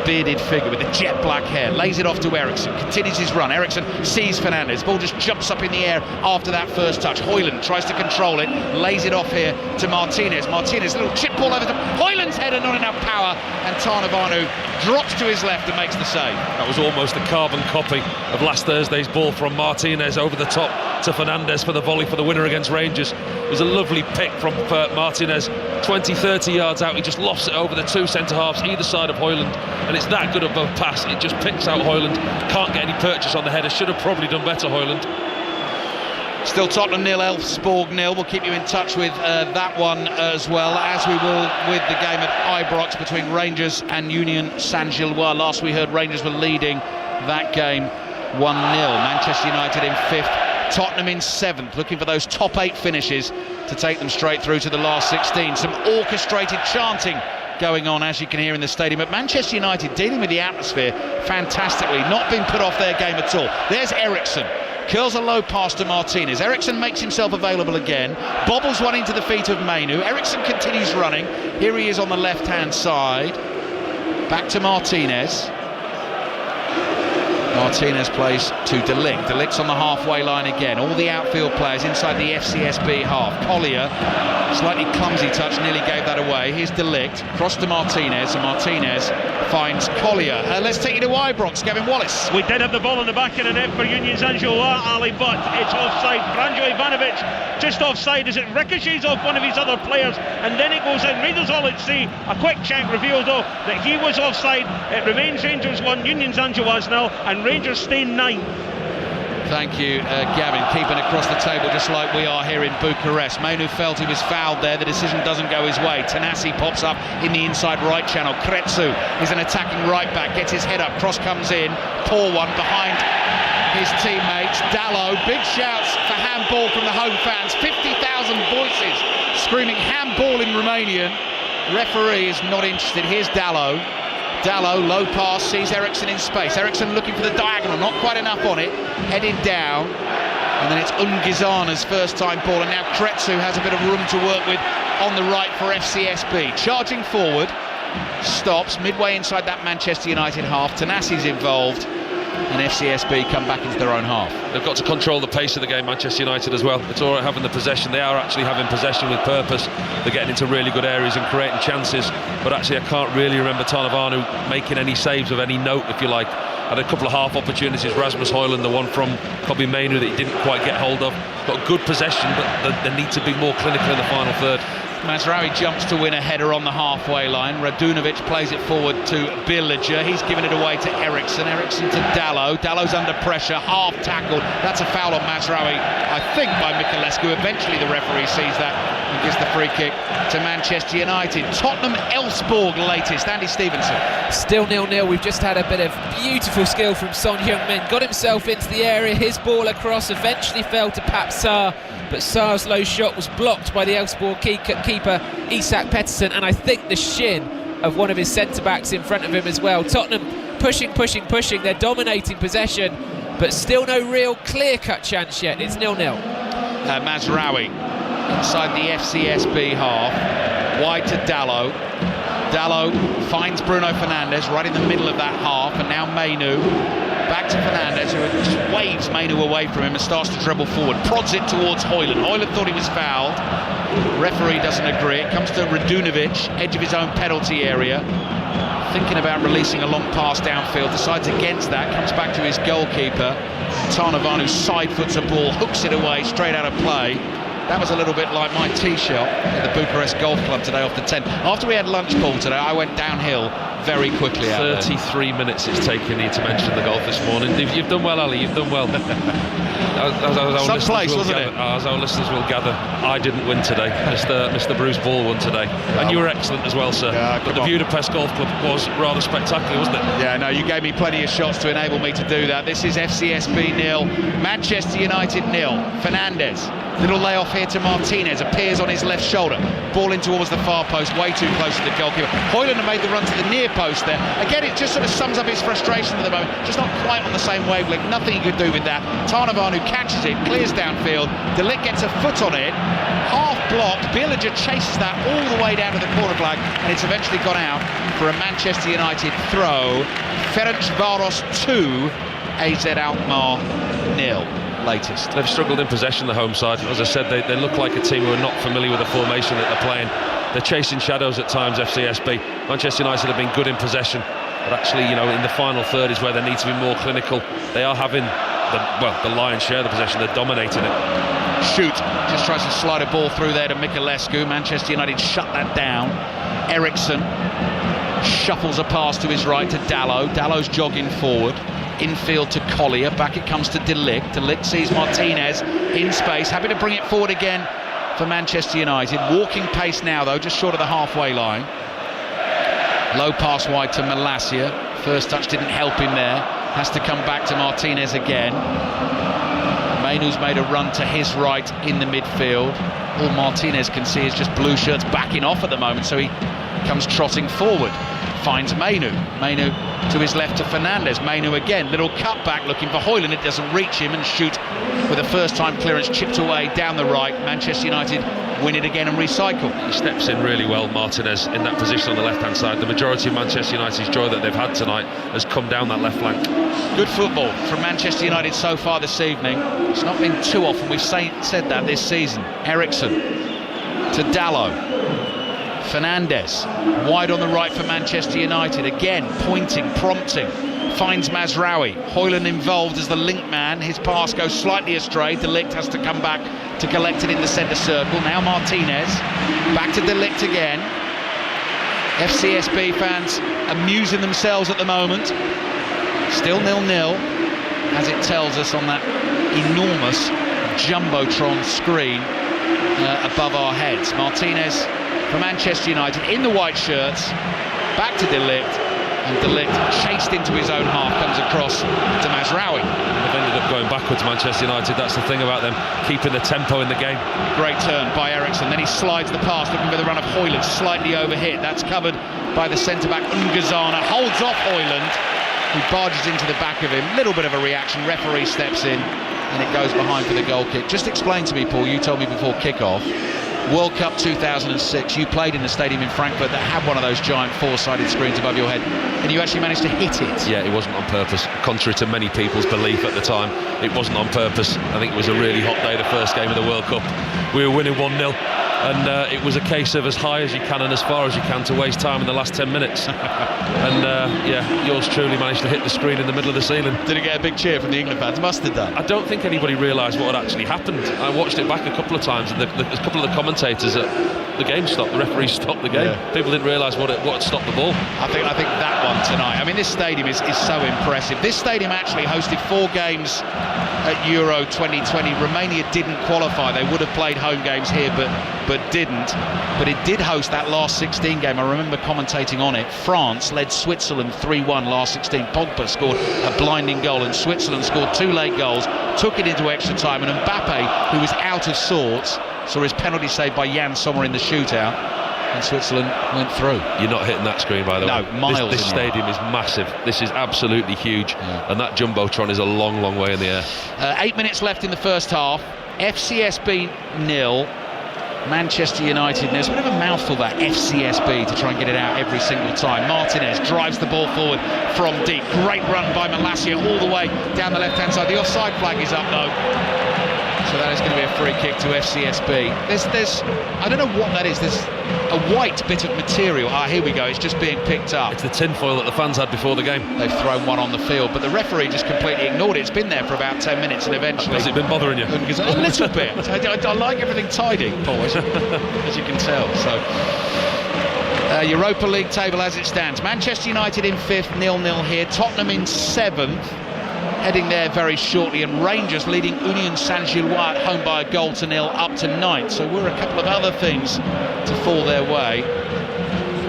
Bearded figure with the jet black hair, lays it off to Eriksson, continues his run. Eriksson sees Fernandes, ball just jumps up in the air after that first touch. Højlund tries to control it, lays it off here to Martinez. Martinez, a little chip ball over to Højlund's header, not enough power, and Tarnavanu drops to his left and makes the save. That was almost a carbon copy of last Thursday's ball from Martinez over the top to Fernandes for the volley for the winner against Rangers. It was a lovely pick from Martinez, 20-30 yards out. He just lofts it over the 2 centre-halves either side of Højlund, and it's that good of a pass. It just picks out Højlund, can't get any purchase on the header. Should have probably done better, Højlund. Still Tottenham 0, Elfsborg 0. We'll keep you in touch with that one as well, as we will with the game at Ibrox between Rangers and Union Saint-Gilloise. Last we heard, Rangers were leading that game 1-0. Manchester United in 5th, Tottenham in 7th, looking for those top 8 finishes to take them straight through to the last 16. Some orchestrated chanting going on, as you can hear in the stadium, but Manchester United dealing with the atmosphere fantastically, not being put off their game at all. There's Eriksson, curls a low pass to Martinez. Eriksson makes himself available again, bobbles one into the feet of Mainoo. Eriksson continues running. Here he is on the left hand side, back to Martinez. Martinez plays to De Ligt. De Ligt's on the halfway line again. All the outfield players inside the FCSB half. Collier, slightly clumsy touch, nearly gave that away. Here's De Ligt, cross to Martinez, and Martinez finds Collier. Let's take you to Ibrox, Gavin Wallace. We did have the ball in the back of the net for Union Saint-Gilloise, Ali, but it's offside. Branko Ivanovic just offside as it ricochets off one of his other players, and then it goes in. Rangers all at sea. A quick check revealed though that he was offside. It remains Rangers 1, Union Saint-Gilloise 0, and Rangers stay 9th. Thank you, Gavin, keeping across the table just like we are here in Bucharest. Mainoo felt he was fouled there. The decision doesn't go his way. Tanasi pops up in the inside right channel. Kretsu is an attacking right back, gets his head up, cross comes in, poor one behind his teammates. Dalot, big shouts for handball from the home fans. 50,000 voices screaming handball in Romanian. Referee is not interested. Here's Dalot. Dalot, low pass, sees Eriksson in space. Eriksson looking for the diagonal, not quite enough on it. Headed down, and then it's Ungizana's first time ball, and now Kretsu has a bit of room to work with on the right for FCSB. Charging forward, stops midway inside that Manchester United half. Tanasi's involved, and FCSB come back into their own half. They've got to control the pace of the game, Manchester United as well. It's all right having the possession. They are actually having possession with purpose. They're getting into really good areas and creating chances, but actually I can't really remember Tarnavanu making any saves of any note, if you like. Had a couple of half opportunities. Rasmus Højlund, the one from Kobe Mainoo that he didn't quite get hold of. Got good possession, but they need to be more clinical in the final third. Mazraoui jumps to win a header on the halfway line. Radunovic plays it forward to Biliger. He's given it away to Eriksson. Eriksson to Dalot. Dalot's under pressure, half tackled. That's a foul on Mazraoui, I think, by Miculescu. Eventually the referee sees that and gives the free kick to Manchester United. Tottenham Elfsborg latest. Andy Stevenson. Still 0-0. We've just had a bit of beautiful skill from Son Heung-min. Got himself into the area, his ball across, eventually fell to Pap Sarr, but Sarr's low shot was blocked by the Elfsborg keeper Isak Pettersson, and I think the shin of one of his centre-backs in front of him as well. Tottenham pushing, they're dominating possession, but still no real clear-cut chance yet. It's 0-0. Mazraoui inside the FCSB half, wide to Dalot. Dalot finds Bruno Fernandes right in the middle of that half, and now Mainoo back to Fernandes, who just waves Mainoo away from him and starts to dribble forward, prods it towards Højlund. Højlund thought he was fouled. Referee doesn't agree. It comes to Radunovic, edge of his own penalty area, thinking about releasing a long pass downfield, decides against that, comes back to his goalkeeper. Tarnavanu side foots a ball, hooks it away straight out of play. That was a little bit like my tee shot at the Bucharest Golf Club today off the 10. After we had lunch, Paul, today, I went downhill very quickly. 33 minutes it's taken you to mention the golf this morning. You've done well, Ali, you've done well. Some place, wasn't it? As our listeners will gather, I didn't win today. Mr. Bruce Ball won today. And you were excellent as well, sir. But the Budapest Golf Club was rather spectacular, wasn't it? Yeah, no, you gave me plenty of shots to enable me to do that. This is FCSB 0, Manchester United 0. Fernandes. Little layoff here to Martinez, appears on his left shoulder. Ball in towards the far post, way too close to the goalkeeper. Højlund made the run to the near post there. Again, it just sort of sums up his frustration at the moment. Just not quite on the same wavelength. Nothing he could do with that. Tarnavanu catches it, clears downfield. De Ligt gets a foot on it. Half blocked. Bielager chases that all the way down to the corner flag, and it's eventually gone out for a Manchester United throw. Ferencváros 2, AZ Alkmaar 0. Latest. They've struggled in possession, the home side. As I said, they look like a team who are not familiar with the formation that they're playing. They're chasing shadows at times, FCSB. Manchester United have been good in possession, but actually, you know, in the final third is where they need to be more clinical. They are having the lion's share of the possession. They're dominating it. Shoot, just tries to slide a ball through there to Mikulescu. Manchester United shut that down. Eriksson shuffles a pass to his right to Dalot. Dallow's jogging forward. Infield to Collier, back it comes to De Ligt. De Ligt sees Martinez in space, happy to bring it forward again for Manchester United. Walking pace now though, just short of the halfway line. Low pass wide to Malacia. First touch didn't help him there. Has to come back to Martinez again. Mainoo's made a run to his right in the midfield. All Martinez can see is just blue shirts backing off at the moment, so he comes trotting forward. Finds Mainoo. Mainoo to his left to Fernandes. Mainoo again, little cutback looking for Højlund. It doesn't reach him, and Shoot with a first time clearance chipped away down the right. Manchester United win it again and recycle. He steps in really well, Martinez, in that position on the left hand side. The majority of Manchester United's joy that they've had tonight has come down that left flank. Good football from Manchester United so far this evening. It's not been too often we've said that this season. Eriksson to Dalot. Fernandes wide on the right for Manchester United, again pointing, prompting, finds Mazraoui. Højlund involved as the link man. His pass goes slightly astray. De Ligt has to come back to collect it in the centre circle. Now Martinez back to De Ligt again. FCSB fans amusing themselves at the moment. Still 0-0, as it tells us on that enormous jumbotron screen above our heads. Martinez for Manchester United in the white shirts, back to De Ligt, and De Ligt chased into his own half, comes across to Mazraoui. They've ended up going backwards, Manchester United. That's the thing about them, keeping the tempo in the game. Great turn by Eriksson, then he slides the pass, looking for the run of Højlund, slightly overhit. That's covered by the centre-back Ungazana, holds off Højlund, who barges into the back of him. Little bit of a reaction, referee steps in, and it goes behind for the goal kick. Just explain to me, Paul, you told me before kick-off, World Cup 2006, you played in the stadium in Frankfurt that had one of those giant four-sided screens above your head, and you actually managed to hit it. Yeah, it wasn't on purpose. Contrary to many people's belief at the time, it wasn't on purpose. I think it was a really hot day, the first game of the World Cup. We were winning 1-0, and it was a case of as high as you can and as far as you can to waste time in the last 10 minutes. And yeah, yours truly managed to hit the screen in the middle of the ceiling. Did it get a big cheer from the England fans? Must have done. I don't think anybody realised what had actually happened. I watched it back a couple of times, and a couple of the commentators the game stopped, the referee stopped the game. Yeah. People didn't realise what had stopped the ball. I think that one tonight, I mean, this stadium is so impressive. This stadium actually hosted 4 games at Euro 2020. Romania didn't qualify. They would have played home games here, but didn't. But it did host that last 16 game. I remember commentating on it. France led Switzerland 3-1 last 16. Pogba scored a blinding goal, and Switzerland scored 2 late goals, took it into extra time, and Mbappe, who was out of sorts, saw his penalty saved by Jan Sommer in the shootout, and Switzerland went through. You're not hitting that screen, by the way. No, miles. This stadium is massive. This is absolutely huge, and that jumbotron is a long, long way in the air. 8 minutes left in the first half. FCSB 0, Manchester United 0. It's a bit of a mouthful, that FCSB, to try and get it out every single time. Martinez drives the ball forward from deep. Great run by Malacia all the way down the left-hand side. The offside flag is up, though. So that is going to be a free kick to FCSB. There's I don't know what that is. There's a white bit of material. Here we go. It's just being picked up. It's the tinfoil that the fans had before the game. They've thrown one on the field, but the referee just completely ignored it. It's been there for about 10 minutes, and eventually... Has it been bothering you? A little bit. I like everything tidy, Paul, as you can tell. So, Europa League table as it stands. Manchester United in 5th, 0-0 here. Tottenham in 7th. Heading there very shortly, and Rangers leading Union Saint-Gilloise at home by a 0-0 up to 9th. So we're a couple of other things to fall their way.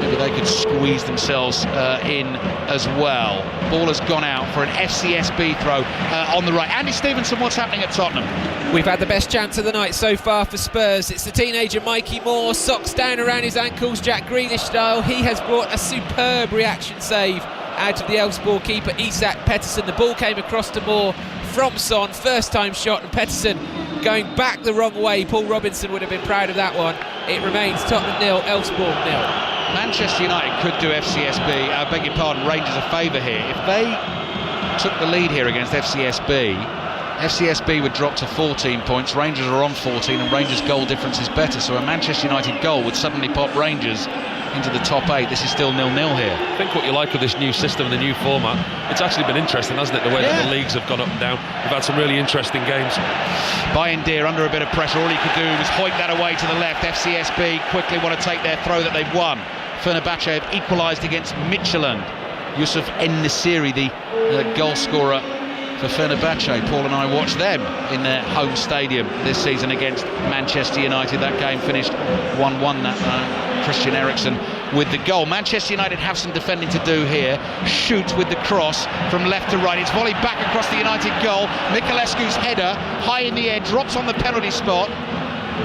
Maybe they could squeeze themselves in as well. Ball has gone out for an FCSB throw on the right. Andy Stevenson, what's happening at Tottenham? We've had the best chance of the night so far for Spurs. It's the teenager Mikey Moore, socks down around his ankles, Jack Grealish style. He has brought a superb reaction save out of the Elfsborg keeper Isak Pettersson. The ball came across to Moore from Son, first time shot, and Pettersson going back the wrong way. Paul Robinson would have been proud of that one. It remains Tottenham 0, Elfsborg 0. Manchester United could do FCSB, I beg your pardon, Rangers a favour here. If they took the lead here against FCSB, FCSB would drop to 14 points, Rangers are on 14, and Rangers' goal difference is better, so a Manchester United goal would suddenly pop Rangers into the top 8. This is still 0-0 here. I think what you like of this new system, the new format, it's actually been interesting, hasn't it, the way that the leagues have gone up and down. We've had some really interesting games. Bayindir under a bit of pressure, all he could do was hoik that away to the left. FCSB quickly want to take their throw that they've won. Fenerbahce have equalised against Midtjylland. Yusuf En-Nesyri, the goal scorer for Fenerbahce. Paul and I watched them in their home stadium this season against Manchester United. That game finished 1-1 that Christian Eriksen with the goal. Manchester United have some defending to do here. Shoot with the cross from left to right. It's volleyed back across the United goal. Mikulescu's header high in the air, drops on the penalty spot.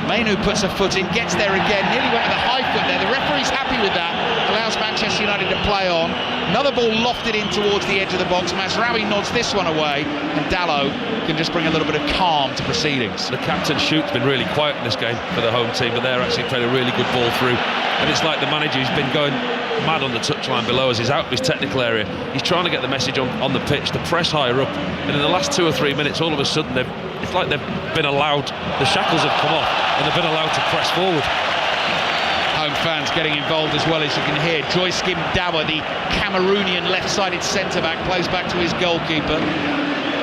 Mainu puts a foot in, gets there again, nearly went with a high foot there. The referee's happy with that, allows Manchester United to play on. Another ball lofted in towards the edge of the box. Mazraoui nods this one away, and Dalot can just bring a little bit of calm to proceedings. The captain Shoot's been really quiet in this game for the home team, but they're actually playing a really good ball through. And it's like the manager who's been going mad on the touchline below as he's out of his technical area. He's trying to get the message on the pitch, to press higher up, and in the last 2 or 3 minutes, all of a sudden, it's like they've been allowed, the shackles have come off, and they've been allowed to press forward. Home fans getting involved as well, as you can hear. Joyce-Kim Dawa, the Cameroonian left-sided centre-back, plays back to his goalkeeper.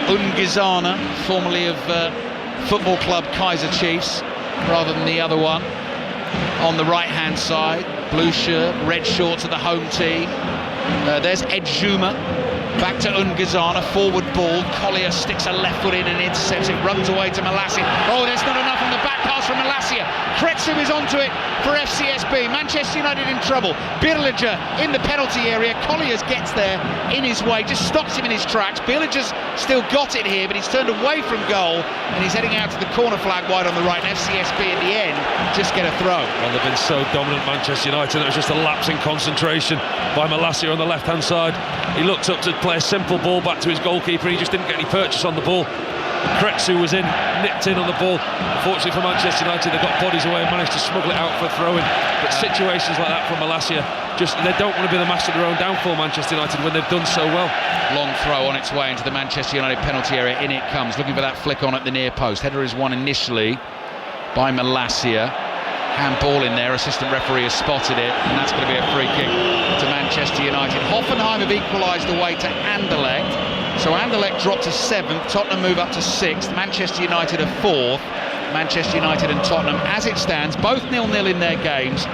Ungizana, formerly of football club Kaiser Chiefs, rather than the other one. On the right-hand side, blue shirt, red shorts of the home team. There's Ed Juma, back to Ungizana, forward ball. Collier sticks a left foot in and intercepts it, runs away to Malacia. Oh, there's not enough on the back pass from Malacia. Kretsu is onto it for FCSB. Manchester United in trouble. Birliger in the penalty area. Collier gets there in his way, just stops him in his tracks. Birliger's still got it here, but he's turned away from goal and he's heading out to the corner flag wide on the right. And FCSB at the end just get a throw. Well, they've been so dominant, Manchester United. It was just a lapse in concentration by Malacia on the left-hand side. He looked up to play a simple ball back to his goalkeeper. He just didn't get any purchase on the ball. Kretsu was in, nipped in on the ball. Unfortunately for Manchester United, they got bodies away and managed to smuggle it out for a throw-in. But situations like that from Malacia, they don't want to be the master of their own downfall, Manchester United, when they've done so well. Long throw on its way into the Manchester United penalty area. In it comes, looking for that flick on at the near post. Header is won initially by Malacia. Handball in there, assistant referee has spotted it, and that's going to be a free kick to Manchester United. Hoffenheim have equalised away to Anderlecht. So Anderlecht drop to 7th, Tottenham move up to 6th, Manchester United are 4th. Manchester United and Tottenham, as it stands, both 0-0 in their games,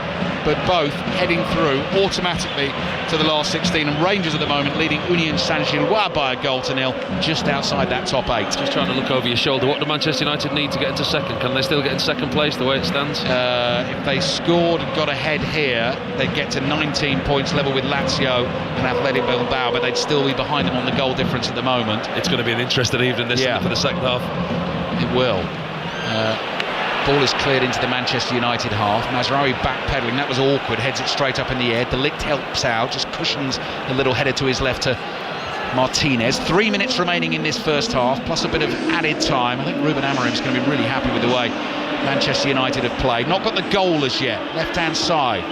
but both heading through automatically to the last 16. And Rangers at the moment leading Union Saint-Gilloise by 1-0, just outside that top 8. Just trying to look over your shoulder. What do Manchester United need to get into second? Can they still get in second place the way it stands? If they scored and got ahead here, they'd get to 19 points, level with Lazio and Athletic Bilbao, but they'd still be behind them on the goal difference at the moment. It's going to be an interesting evening this for the second half. It will. Ball is cleared into the Manchester United half. Mazraoui backpedaling, that was awkward, heads it straight up in the air. De Ligt helps out, just cushions a little header to his left to Martinez. 3 minutes remaining in this first half, plus a bit of added time. I think Ruben Amorim's going to be really happy with the way Manchester United have played. Not got the goal as yet, left-hand side.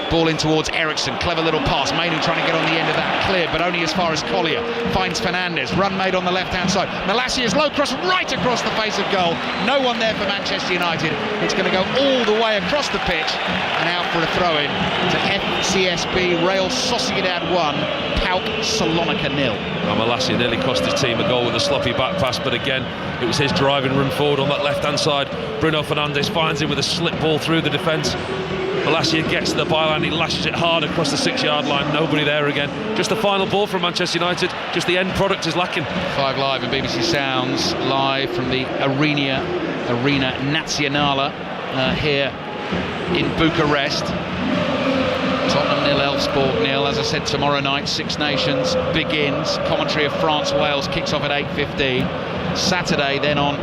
Ball in towards Ericsson, clever little pass. Mainu trying to get on the end of that, cleared, but only as far as Collier. Finds Fernandez, run made on the left-hand side. Malasia's low cross right across the face of goal. No one there for Manchester United. It's going to go all the way across the pitch and out for a throw-in to FCSB Real Sociedad 1, PAOK Salonika 0. Malacia nearly cost his team a goal with a sloppy back pass, but again, it was his driving run forward on that left-hand side. Bruno Fernandes finds him with a slip ball through the defence. Malacia gets to the byline, he lashes it hard across the 6-yard line, nobody there again. Just the final ball from Manchester United, just the end product is lacking. 5 Live and BBC Sounds live from the Arena Nazionale here in Bucharest. Tottenham 0, Elfsborg 0. As I said, tomorrow night, Six Nations begins. Commentary of France-Wales kicks off at 8:15. Saturday, then on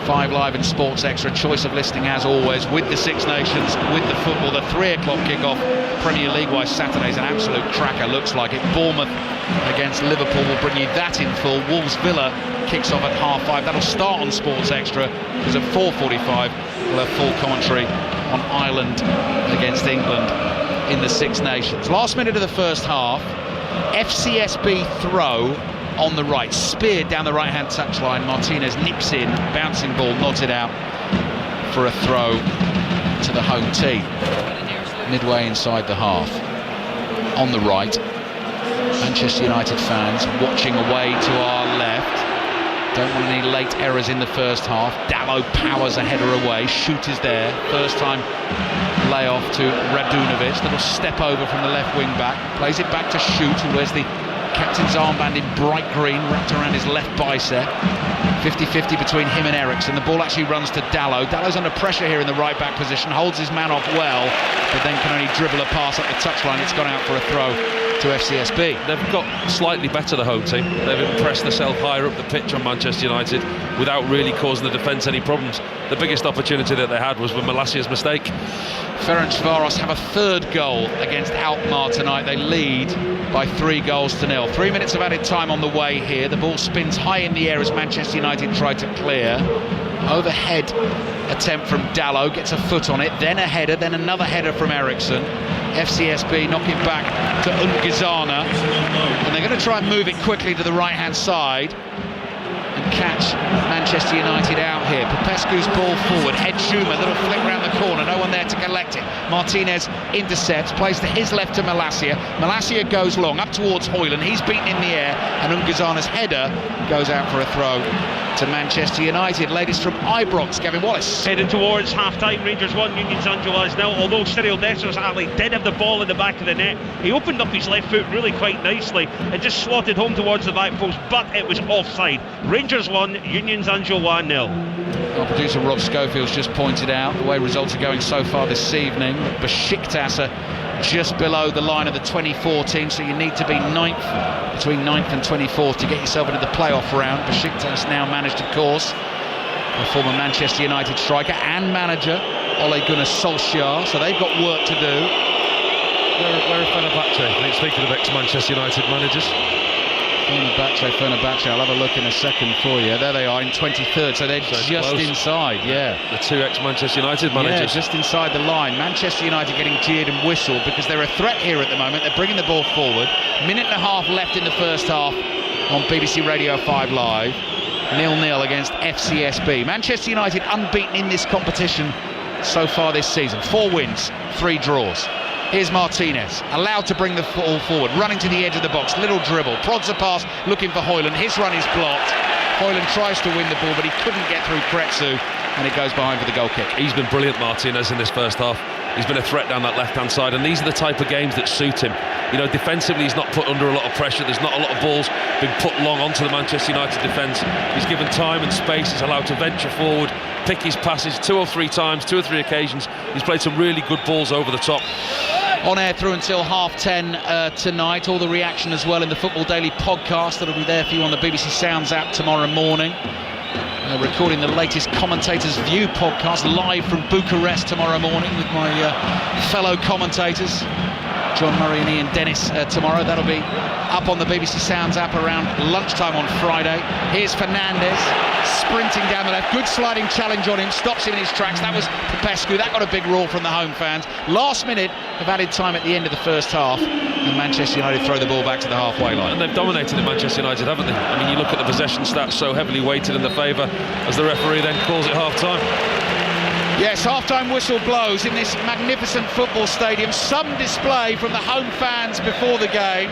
5 Live and Sports Extra. Choice of listing, as always, with the Six Nations, with the football. The 3 o'clock kickoff, Premier League-wise, Saturday's an absolute cracker, looks like it. Bournemouth against Liverpool will bring you that in full. Wolves-Villa kicks off at 5:30. That'll start on Sports Extra, because at 4:45 we'll have full commentary on Ireland against England in the Six Nations. Last minute of the first half, FCSB throw on the right, speared down the right-hand touchline. Martinez nips in, bouncing ball, nods it out for a throw to the home team. Midway inside the half, on the right, Manchester United fans watching away to our left. Don't want any late errors in the first half. Dalot powers a header away. Shoot is there. First time layoff to Radunovic. Little step over from the left wing back. Plays it back to Shoot, who wears the captain's armband in bright green wrapped around his left bicep. 50-50 between him and Ericsson. The ball actually runs to Dalot. Dalot's under pressure here in the right back position. Holds his man off well, but then can only dribble a pass up the touchline. It's gone out for a throw to FCSB. They've got slightly better, the home team. They've impressed themselves higher up the pitch on Manchester United without really causing the defence any problems. The biggest opportunity that they had was with Malacia's mistake. Ferencváros have a 3rd goal against Alkmaar tonight. They lead by 3 goals to 0. 3 minutes of added time on the way here. The ball spins high in the air as Manchester United try to clear. Overhead attempt from Dalot, gets a foot on it, then a header, then another header from Ericsson. FCSB knock it back to Ungizana, and they're going to try and move it quickly to the right-hand side and catch Manchester United out here. Popescu's ball forward, Ed Schumer, little flick round the corner, no one there to collect it. Martinez intercepts, plays to his left to Malacia. Malacia goes long, up towards Højlund, he's beaten in the air, and Ungizana's header goes out for a throw to Manchester United. Latest from Ibrox, Gavin Wallace. Heading towards half-time, Rangers 1, Union Saint-Gilloise 0. Although Cyril Dessers actually did have the ball in the back of the net, he opened up his left foot really quite nicely and just slotted home towards the back post, but it was offside. Rangers 1, Union Saint-Gilloise 0. Our producer Rob Schofield's just pointed out the way results are going so far this evening. Besiktas are just below the line of the 24th team, so you need to be 9th, between 9th and 24th to get yourself into the playoff round. Besiktas now managed, of course, by former Manchester United striker and manager Ole Gunnar Solskjaer, so they've got work to do. Where are Fenerbahce? Speaking of ex-Manchester United managers. Fenerbahce, I'll have a look in a second for you. There they are in 23rd, so they're just close. Inside, yeah. The 2 ex-Manchester United managers. Yeah, just inside the line. Manchester United getting jeered and whistled because they're a threat here at the moment. They're bringing the ball forward. Minute and a half left in the first half on BBC Radio 5 Live. 0-0 against FCSB. Manchester United unbeaten in this competition so far this season. 4 wins, 3 draws. Here's Martinez, allowed to bring the ball forward, running to the edge of the box, little dribble, prods a pass, looking for Højlund. His run is blocked. Højlund tries to win the ball, but he couldn't get through Kretsu, and it goes behind for the goal kick. He's been brilliant, Martinez, in this first half. He's been a threat down that left-hand side, and these are the type of games that suit him. You know, defensively, he's not put under a lot of pressure. There's not a lot of balls being put long onto the Manchester United defence. He's given time and space. He's allowed to venture forward, pick his passes 2 or 3 times, 2 or 3 occasions. He's played some really good balls over the top. On air through until 10:30 tonight. All the reaction as well in the Football Daily podcast that'll be there for you on the BBC Sounds app tomorrow morning. Recording the latest Commentators View podcast live from Bucharest tomorrow morning with my fellow commentators John Murray and Ian Dennis tomorrow. That'll be up on the BBC Sounds app around lunchtime on Friday. Here's Fernandes sprinting down the left. Good sliding challenge on him, stops him in his tracks. That was Popescu. That got a big roar from the home fans. Last minute of added time at the end of the first half, and Manchester United throw the ball back to the halfway line. And they've dominated at Manchester United, haven't they? I mean, you look at the possession stats, so heavily weighted in the favour as the referee then calls it half-time. Yes, half-time whistle blows in this magnificent football stadium. Some display from the home fans before the game,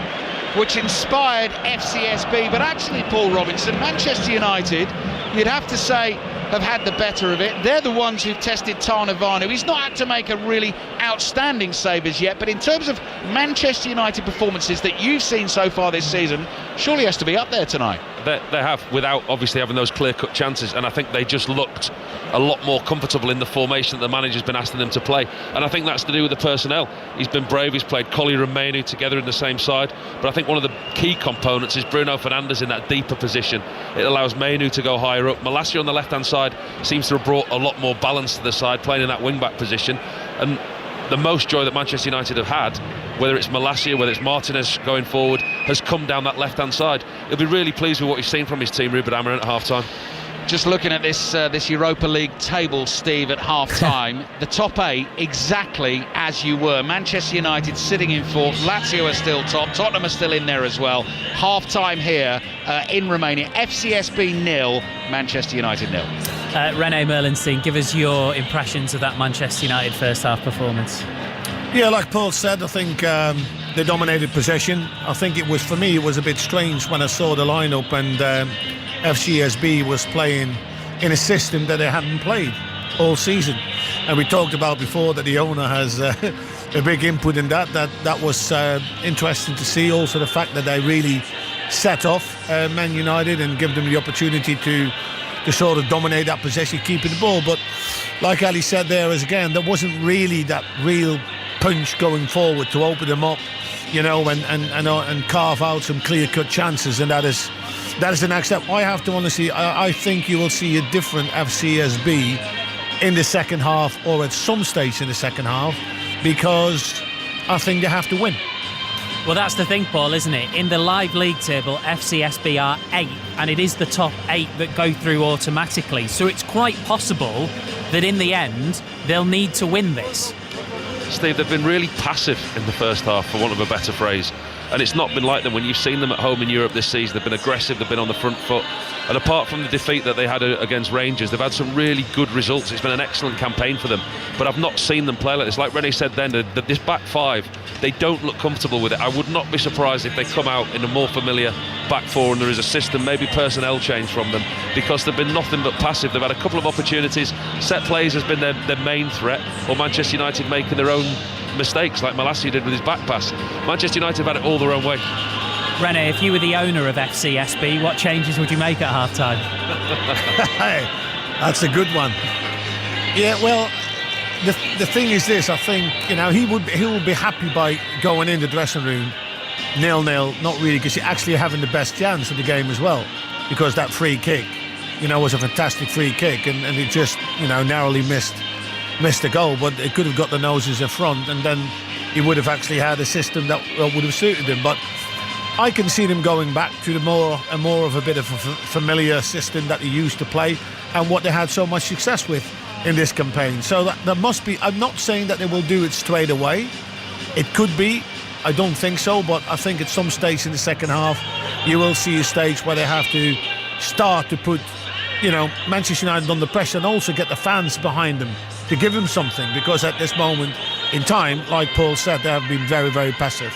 which inspired FCSB. But actually, Paul Robinson, Manchester United, you'd have to say, have had the better of it. They're the ones who've tested Tarnavanu. He's not had to make a really outstanding save as yet, but in terms of Manchester United performances that you've seen so far this season, surely has to be up there tonight. They have, without obviously having those clear-cut chances, and I think they just looked a lot more comfortable in the formation that the manager's been asking them to play, and I think that's to do with the personnel. He's been brave, he's played Collier and Mainu together in the same side, but I think one of the key components is Bruno Fernandes in that deeper position. It allows Mainu to go higher up. Malacia on the left-hand side seems to have brought a lot more balance to the side, playing in that wing-back position, and the most joy that Manchester United have had, whether it's Malacia, whether it's Martinez going forward, has come down that left-hand side. He'll be really pleased with what he's seen from his team, Ruben Amorim, at half-time. Just looking at this Europa League table, Steve, at half-time, the top 8 exactly as you were. Manchester United sitting in 4th, Lazio are still top, Tottenham are still in there as well. Half-time here in Romania, FCSB 0, Manchester United 0. Rene Merlinstein, give us your impressions of that Manchester United first half performance. Yeah, like Paul said, I think they dominated possession. I think it was a bit strange when I saw the lineup and FCSB was playing in a system that they hadn't played all season. And we talked about before that the owner has a big input in that. That was interesting to see. Also the fact that they really set off Man United and give them the opportunity to sort of dominate that possession, keeping the ball. But like Ali said there there wasn't really that real punch going forward to open them up, you know, and carve out some clear-cut chances, and that is the next step. I have to honestly, I think you will see a different FCSB in the second half, or at some stage in the second half, because I think they have to win. Well, that's the thing, Paul, isn't it? In the live league table, FCSB are 8th, and it is the top 8 that go through automatically. So it's quite possible that in the end, they'll need to win this. Steve, they've been really passive in the first half, for want of a better phrase. And it's not been like them when you've seen them at home in Europe this season. They've been aggressive, they've been on the front foot. And apart from the defeat that they had against Rangers, they've had some really good results. It's been an excellent campaign for them. But I've not seen them play like this. Like Rene said then, this back 5, they don't look comfortable with it. I would not be surprised if they come out in a more familiar back 4 and there is a system, maybe personnel change from them, because they've been nothing but passive. They've had a couple of opportunities. Set plays has been their main threat, or Manchester United making their own mistakes like Malacia did with his back pass. Manchester United have had it all their own way. Rene, if you were the owner of FCSB, what changes would you make at half-time? Hey, that's a good one. Yeah, well, the thing is this, I think, you know, he will be happy by going in the dressing room 0-0, not really, because you're actually having the best chance of the game as well, because that free kick, you know, was a fantastic free kick, and it just, you know, narrowly missed the goal, but it could have got the noses in front, and then he would have actually had a system that would have suited him. But I can see them going back to the more of a bit of a familiar system that they used to play, and what they had so much success with in this campaign. So that must be, I'm not saying that they will do it straight away. It could be, I don't think so, but I think at some stage in the second half you will see a stage where they have to start to put, you know, Manchester United under pressure, and also get the fans behind them to give them something, because at this moment in time, like Paul said, they have been very, very passive.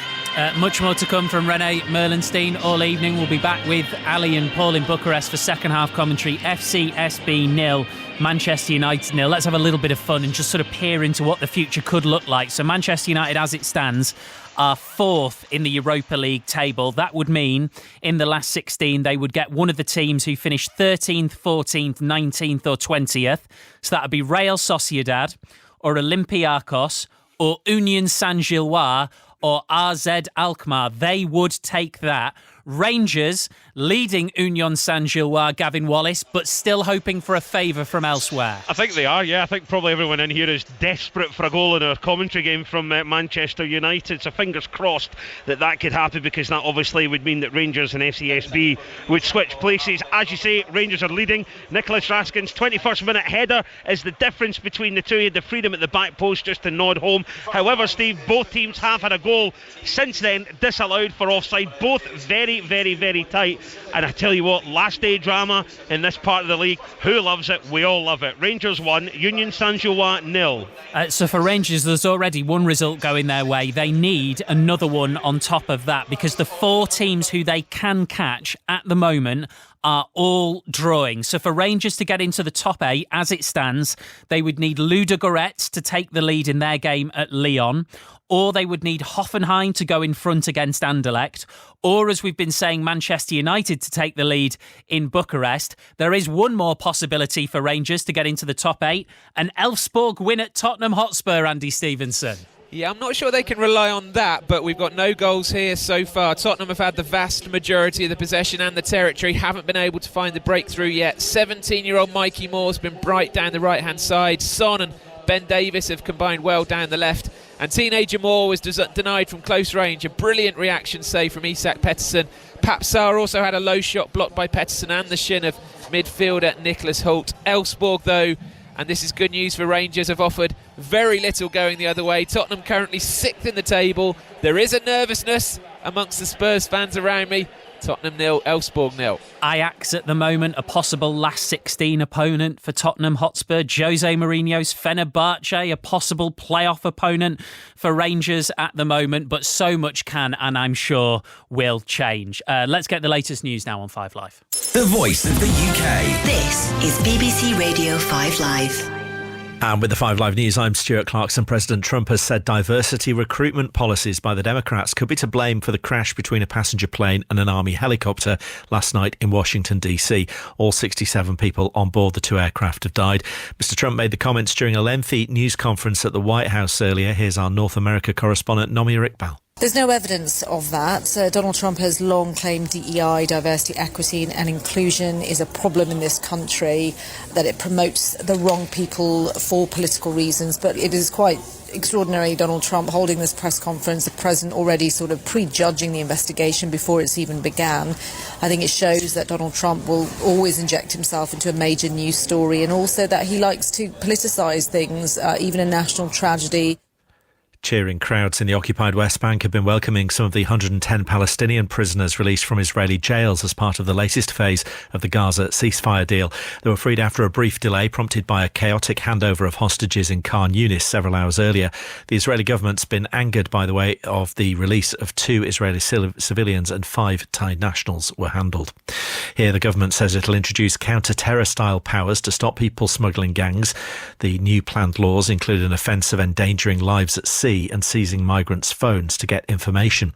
Much more to come from Rene Merlinstein all evening. We'll be back with Ali and Paul in Bucharest for second half commentary. FCSB 0, Manchester United 0. Let's have a little bit of fun and just sort of peer into what the future could look like. So Manchester United, as it stands, are 4th in the Europa League table. That would mean in the last 16 they would get one of the teams who finished 13th, 14th, 19th or 20th. So that would be Real Sociedad or Olympiacos or Union Saint-Gilloise or AZ Alkmaar. They would take that Rangers leading Union Saint-Gilloise, Gavin Wallace, but still hoping for a favour from elsewhere. I think they are, yeah. I think probably everyone in here is desperate for a goal in our commentary game from Manchester United. So fingers crossed that could happen, because that obviously would mean that Rangers and FCSB would switch places. As you say, Rangers are leading. Nicholas Raskin's 21st minute header is the difference between the two. He had the freedom at the back post just to nod home. However, Steve, both teams have had a goal since then disallowed for offside. Both very, very, very tight. And I tell you what, last day drama in this part of the league. Who loves it? We all love it. Rangers 1, Union Saint-Gilloise 0. So for Rangers, there's already one result going their way. They need another one on top of that, because the 4 teams who they can catch at the moment are all drawing. So for Rangers to get into the top 8, as it stands, they would need Ludogorets to take the lead in their game at Lyon, or they would need Hoffenheim to go in front against Anderlecht, or, as we've been saying, Manchester United to take the lead in Bucharest. There is one more possibility for Rangers to get into the top 8, an Elfsborg win at Tottenham Hotspur, Andy Stevenson. Yeah, I'm not sure they can rely on that, but we've got no goals here so far. Tottenham have had the vast majority of the possession and the territory, haven't been able to find the breakthrough yet. 17-year-old Mikey Moore's been bright down the right-hand side. Son and Ben Davis have combined well down the left. And teenager Moore was denied from close range. A brilliant reaction save from Isak Pettersson. Papsar also had a low shot blocked by Pettersson and the shin of midfielder Nicholas Hoult. Elfsborg, though, and this is good news for Rangers, have offered very little going the other way. Tottenham currently 6th in the table. There is a nervousness amongst the Spurs fans around me. Tottenham 0, Elfsborg 0. Ajax at the moment, a possible last 16 opponent for Tottenham Hotspur. Jose Mourinho's Fenerbahce, a possible playoff opponent for Rangers at the moment. But so much can, and I'm sure will, change. Let's get the latest news now on 5 Live. The voice of the UK. This is BBC Radio 5 Live. And with the 5 Live News, I'm Stuart Clarkson. President Trump has said diversity recruitment policies by the Democrats could be to blame for the crash between a passenger plane and an army helicopter last night in Washington, D.C. All 67 people on board the 2 aircraft have died. Mr. Trump made the comments during a lengthy news conference at the White House earlier. Here's our North America correspondent, Nomia Iqbal. There's no evidence of that. Donald Trump has long claimed DEI, diversity, equity and inclusion, is a problem in this country, that it promotes the wrong people for political reasons. But it is quite extraordinary, Donald Trump holding this press conference, the president already sort of prejudging the investigation before it's even began. I think it shows that Donald Trump will always inject himself into a major news story, and also that he likes to politicise things, even a national tragedy. Cheering crowds in the occupied West Bank have been welcoming some of the 110 Palestinian prisoners released from Israeli jails as part of the latest phase of the Gaza ceasefire deal. They were freed after a brief delay prompted by a chaotic handover of hostages in Khan Yunis several hours earlier. The Israeli government's been angered by the way of the release of 2 Israeli civilians and 5 Thai nationals were handled. Here the government says it'll introduce counter-terror style powers to stop people smuggling gangs. The new planned laws include an offence of endangering lives at sea and seizing migrants' phones to get information.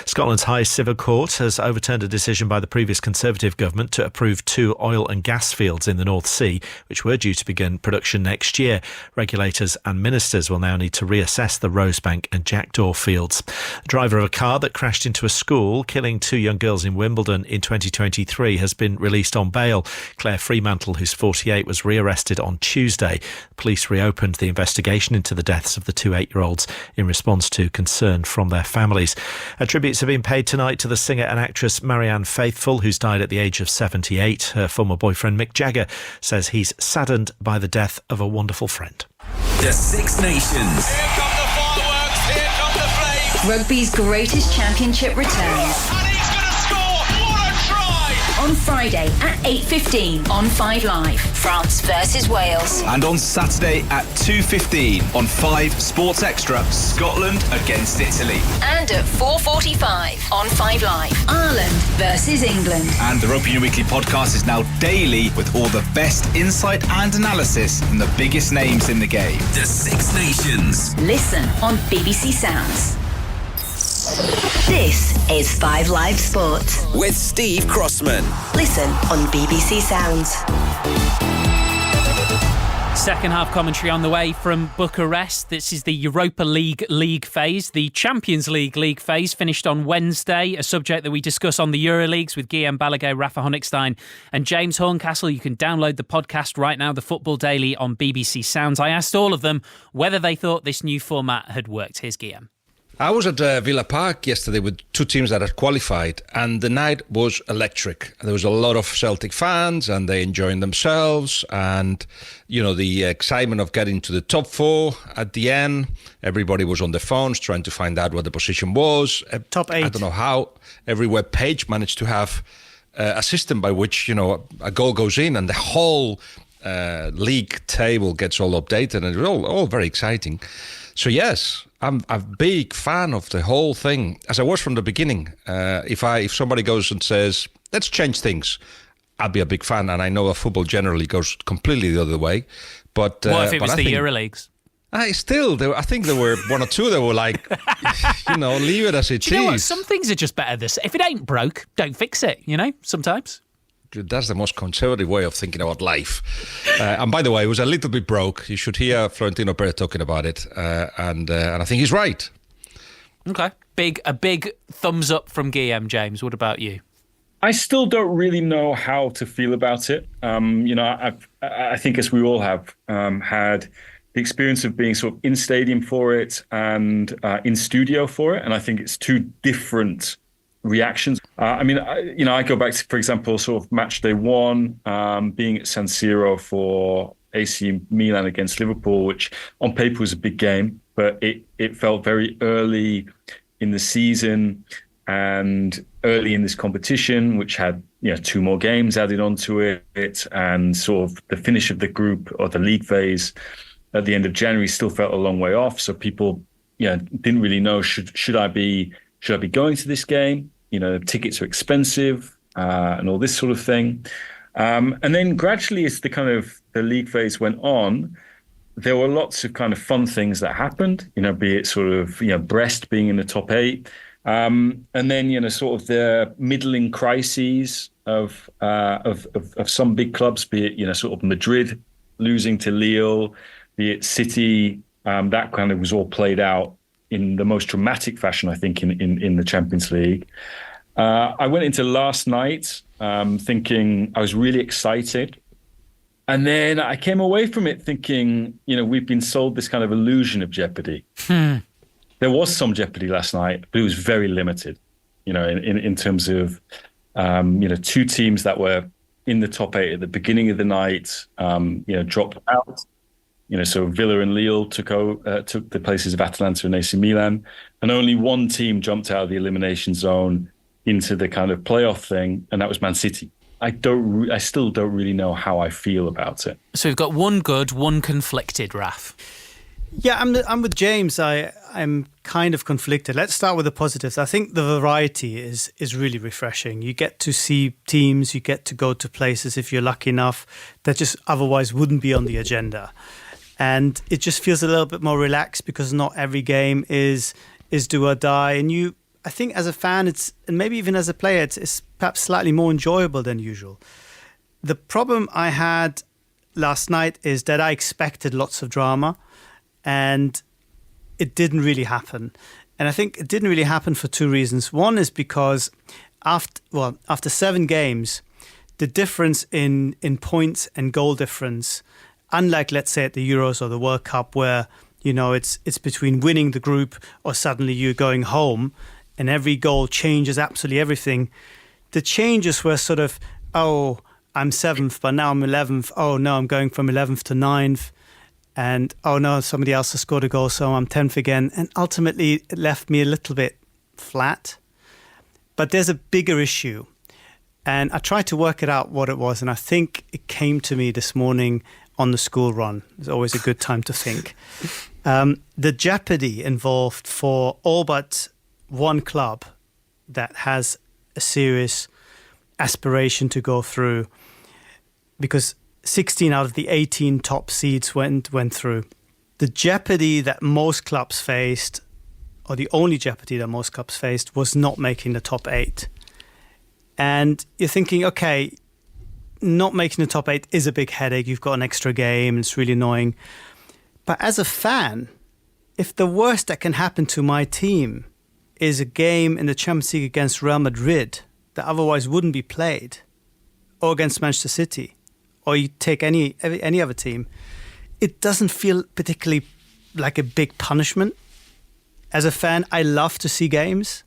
Scotland's highest civil court has overturned a decision by the previous Conservative government to approve 2 oil and gas fields in the North Sea, which were due to begin production next year. Regulators and ministers will now need to reassess the Rosebank and Jackdaw fields. The driver of a car that crashed into a school, killing 2 young girls in Wimbledon in 2023, has been released on bail. Claire Fremantle, who's 48, was rearrested on Tuesday. Police reopened the investigation into the deaths of the 2 8-year-olds in response to concern from their families. Tributes have been paid tonight to the singer and actress Marianne Faithfull, who's died at the age of 78. Her former boyfriend Mick Jagger says he's saddened by the death of a wonderful friend. The Six Nations. Here come the fireworks, here come the flames. Rugby's greatest championship returns. And he's going to score. What a try! On Friday at 8:15 on 5 Live. France versus Wales. And on Saturday at 2:15 on 5 Sports Extra, Scotland against Italy. And at 4:45 on 5 Live. Ireland versus England. And the Rugby Union Weekly podcast is now daily with all the best insight and analysis from the biggest names in the game. The Six Nations. Listen on BBC Sounds. This is 5 Live Sport with Steve Crossman. Listen on BBC Sounds. Second half commentary on the way from Bucharest. This is the Europa League phase. The Champions League phase finished on Wednesday, a subject that we discuss on the Euroleagues with Guillaume Balaguer, Rafa Honigstein and James Horncastle. You can download the podcast right now, The Football Daily on BBC Sounds. I asked all of them whether they thought this new format had worked. Here's Guillaume. I was at Villa Park yesterday with two teams that had qualified, and the night was electric. There was a lot of Celtic fans, and they enjoying themselves, and the excitement of getting to the top four at the end. Everybody was on their phones trying to find out what the position was. Top 8. I don't know how every web page managed to have a system by which a goal goes in, and the whole league table gets all updated, and it's all very exciting. So yes, I'm a big fan of the whole thing, as I was from the beginning. If somebody goes and says, let's change things, I'd be a big fan. And I know football generally goes completely the other way. But what if it was the Euroleagues? I think there were one or two that were like, leave it as it is. Do you know what? Some things are just better this. If it ain't broke, don't fix it, sometimes. That's the most conservative way of thinking about life. And by the way, it was a little bit broke. You should hear Florentino Perez talking about it. And I think he's right. Okay. A big thumbs up from Guillaume. James, what about you? I still don't really know how to feel about it. I think, as we all have, had the experience of being sort of in stadium for it and in studio for it. And I think it's two different reactions. I go back to, for example, sort of match day one, being at San Siro for AC Milan against Liverpool, which on paper was a big game, but it felt very early in the season and early in this competition, which had two more games added onto it, and sort of the finish of the group or the league phase at the end of January still felt a long way off. So people didn't really know, should I be going to this game? Tickets are expensive and all this sort of thing. And then gradually, as the league phase went on, there were lots of kind of fun things that happened, be it sort of, Brest being in the top 8. And then, sort of the middling crises of some big clubs, be it, sort of Madrid losing to Lille, be it City, that kind of was all played out in the most dramatic fashion, I think, in the Champions League. I went into last night thinking I was really excited. And then I came away from it thinking, we've been sold this kind of illusion of jeopardy. There was some jeopardy last night, but it was very limited, in terms of, two teams that were in the top 8 at the beginning of the night, dropped out. So Villa and Lille took the places of Atalanta and AC Milan, and only one team jumped out of the elimination zone into the kind of playoff thing, and that was Man City. I still don't really know how I feel about it. So we've got one good, one conflicted, Raf. Yeah, I'm with James. I'm kind of conflicted. Let's start with the positives. I think the variety is really refreshing. You get to see teams, you get to go to places, if you're lucky enough, that just otherwise wouldn't be on the agenda. And it just feels a little bit more relaxed because not every game is do or die. And I think as a fan, and maybe even as a player, it's perhaps slightly more enjoyable than usual. The problem I had last night is that I expected lots of drama, and it didn't really happen. And I think it didn't really happen for two reasons. One is because after 7 games, the difference in points and goal difference, unlike, let's say, at the Euros or the World Cup, where it's between winning the group or suddenly you're going home, and every goal changes absolutely everything. The changes were sort of, oh, I'm 7th, but now I'm 11th. Oh no, I'm going from 11th to 9th. And oh no, somebody else has scored a goal, so I'm 10th again. And ultimately, it left me a little bit flat. But there's a bigger issue. And I tried to work it out what it was. And I think it came to me this morning on the school run. It's always a good time to think. The jeopardy involved for all but one club that has a serious aspiration to go through, because 16 out of the 18 top seeds went through. The jeopardy that most clubs faced, or the only jeopardy that most clubs faced, was not making the top 8. And you're thinking, okay, not making the top 8 is a big headache. You've got an extra game. It's really annoying. But as a fan, if the worst that can happen to my team is a game in the Champions League against Real Madrid that otherwise wouldn't be played, or against Manchester City, or you take any other team, it doesn't feel particularly like a big punishment. As a fan, I love to see games.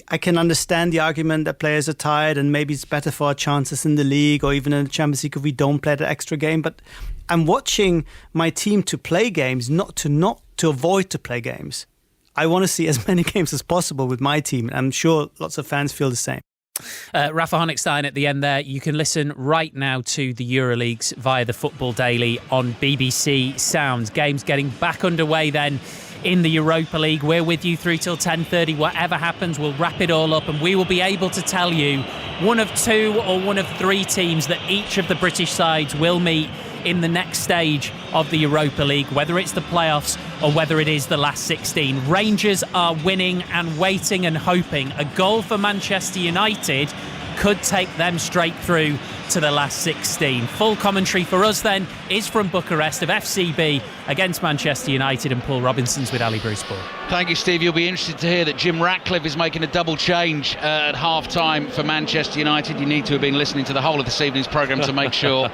I can understand the argument that players are tired and maybe it's better for our chances in the league or even in the Champions League if we don't play that extra game. But I'm watching my team to play games, not to avoid to play games. I want to see as many games as possible with my team. I'm sure lots of fans feel the same. Rafa Honigstein at the end there. You can listen right now to the Euroleagues via the Football Daily on BBC Sounds. Games getting back underway then in the Europa League. We're with you through till 10:30. Whatever happens, we'll wrap it all up and we will be able to tell you one of 2 or one of 3 teams that each of the British sides will meet in the next stage of the Europa League, whether it's the playoffs or whether it is the last 16. Rangers are winning and waiting and hoping. A goal for Manchester United could take them straight through to the last 16. Full commentary for us then is from Bucharest of FCB against Manchester United, and Paul Robinson's with Ali Bruceport. Thank you, Steve. You'll be interested to hear that Jim Ratcliffe is making a double change at half-time for Manchester United. You need to have been listening to the whole of this evening's programme to make sure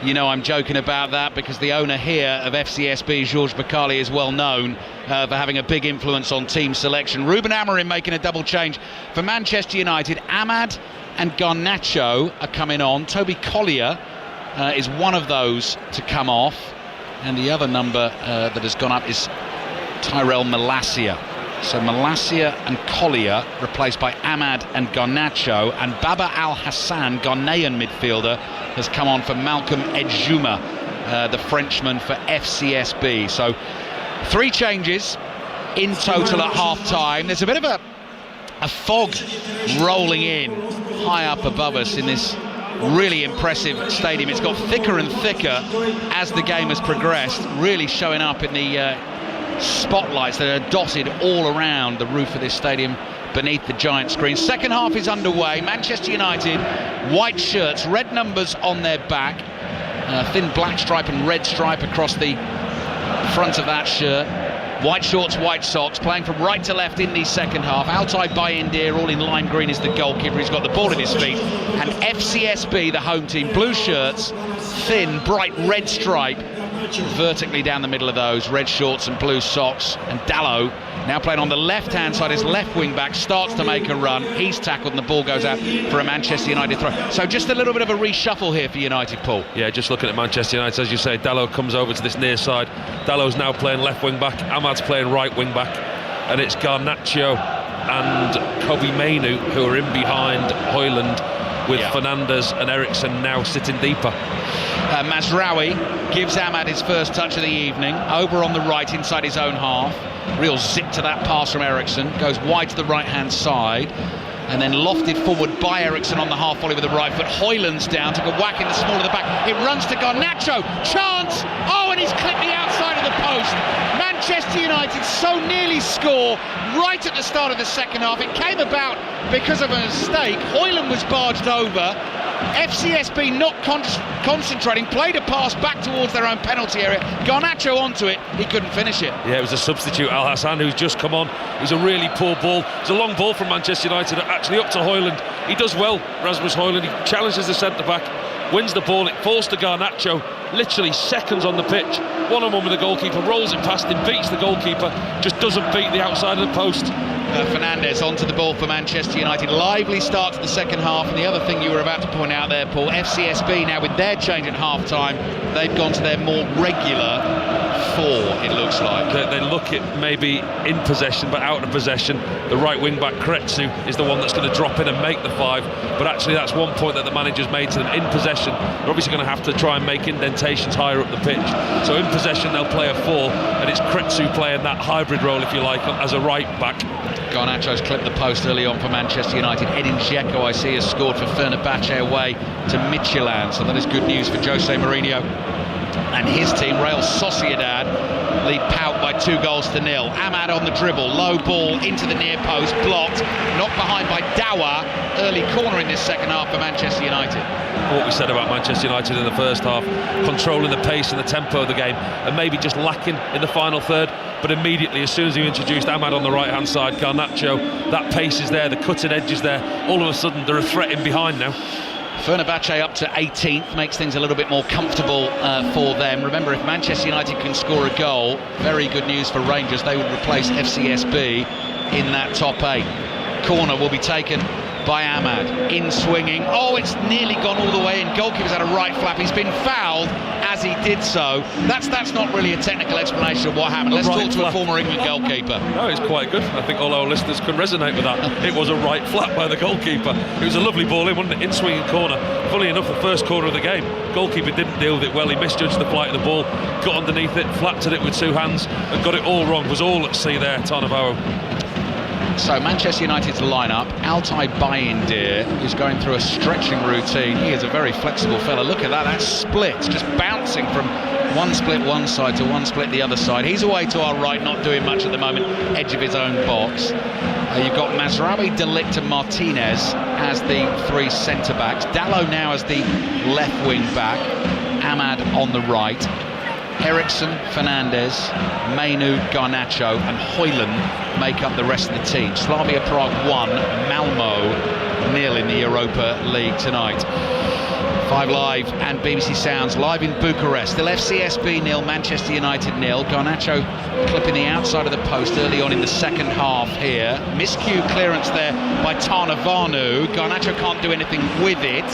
you know I'm joking about that, because the owner here of FCSB, Georges Bacali, is well known for having a big influence on team selection. Ruben Amorim making a double change for Manchester United. Ahmad and Garnacho are coming on. Toby Collier is one of those to come off, and the other number that has gone up is Tyrell Malacia. So Malacia and Collier replaced by Ahmad and Garnacho, and Baba Al Hassan, Ghanaian midfielder, has come on for Malcolm Edjouma, the Frenchman for FCSB. So 3 changes in total at half-time. There's a bit of a fog rolling in high up above us in this really impressive stadium. It's got thicker and thicker as the game has progressed, really showing up in the spotlights that are dotted all around the roof of this stadium beneath the giant screen. Second half is underway. Manchester United, white shirts, red numbers on their back, thin black stripe and red stripe across the front of that shirt. White shorts, white socks, playing from right to left in the second half. Altay Bayindir, all in lime green, is the goalkeeper. He's got the ball at his feet. And FCSB, the home team, blue shirts, thin, bright red stripe, vertically down the middle of those, red shorts and blue socks. And Dalot, now playing on the left-hand side, his left wing-back, starts to make a run. He's tackled and the ball goes out for a Manchester United throw. So just a little bit of a reshuffle here for United, Paul. Yeah, just looking at Manchester United, as you say, Dalot comes over to this near side. Dalot's now playing left wing-back, Ahmad's playing right wing-back, and it's Garnacho and Kobe Mainu who are in behind Højlund, with Fernandes and Eriksson now sitting deeper. Mazraoui gives Ahmad his first touch of the evening, over on the right inside his own half. Real zip to that pass from Eriksson, goes wide to the right hand side and then lofted forward by Eriksson on the half volley with the right foot. Højlund's down, took a whack in the small of the back. It runs to Garnacho, chance! Oh, and he's clipped the outside of the post. Manchester United so nearly score right at the start of the second half. It came about because of a mistake. Højlund was barged over. FCSB not concentrating, played a pass back towards their own penalty area. Garnacho onto it, he couldn't finish it. Yeah, it was a substitute, Al Hassan, who's just come on. It was a really poor ball. It was a long ball from Manchester United, actually up to Højlund. He does well, Rasmus Højlund. He challenges the centre-back, wins the ball, it falls to Garnacho, literally seconds on the pitch. One-on-one with the goalkeeper, rolls it past him, beats the goalkeeper, just doesn't beat the outside of the post. Fernandes onto the ball for Manchester United. Lively start to the second half. And the other thing you were about to point out there, Paul, FCSB now with their change at half-time, they've gone to their more regular 4, it looks like. They look it maybe in possession, but out of possession. The right wing-back, Kretsu, is the one that's going to drop in and make the 5. But actually that's one point that the manager's made to them. In possession, they're obviously going to have to try and make indentations higher up the pitch. So in possession, they'll play a 4, and it's Kretsu playing that hybrid role, if you like, as a right-back. Garnacho's clipped the post early on for Manchester United. Edin Dzeko, I see, has scored for Fenerbahce away to Midtjylland. So that is good news for Jose Mourinho and his team. Real Sociedad lead PAOK by 2-0. Ahmad on the dribble, low ball into the near post, blocked, knocked behind by Dawa. Early corner in this second half for Manchester United. What we said about Manchester United in the first half, controlling the pace and the tempo of the game, and maybe just lacking in the final third. But immediately, as soon as you introduced Ahmad on the right-hand side, Garnacho, that pace is there, the cutting edge is there. All of a sudden, they're a threat in behind now. Fenerbahce up to 18th makes things a little bit more comfortable for them. Remember, if Manchester United can score a goal, very good news for Rangers. They would replace FCSB in that top 8. Corner will be taken by Ahmad, in swinging. Oh, it's nearly gone all the way in. Goalkeeper's had a right flap. He's been fouled as he did so. That's not really a technical explanation of what happened. Let's talk to a former England goalkeeper. No, it's quite good. I think all our listeners can resonate with that. It was a right flap by the goalkeeper. It was a lovely ball in, wasn't it? In swinging corner. Funny enough, the first corner of the game, goalkeeper didn't deal with it well. He misjudged the flight of the ball, got underneath it, flapped at it with 2 hands and got it all wrong. Was all at sea there, Tarnavaro. So Manchester United's lineup, Altay Bayindir is going through a stretching routine. He is a very flexible fella. Look at that, that split, just bouncing from one split one side to one split the other side. He's away to our right, not doing much at the moment, edge of his own box. You've got Mazraoui, De Ligt and Martinez as the 3 centre-backs. Dalot now as the left wing-back. Ahmad on the right. Eriksson, Fernandes, Mainu, Garnacho and Højlund make up the rest of the team. Slavia Prague 1, Malmo 0 in the Europa League tonight. 5 Live and BBC Sounds live in Bucharest. Still FCSB 0, Manchester United 0. Garnacho clipping the outside of the post early on in the second half here. Miscue clearance there by Tarnavanu. Garnacho can't do anything with it.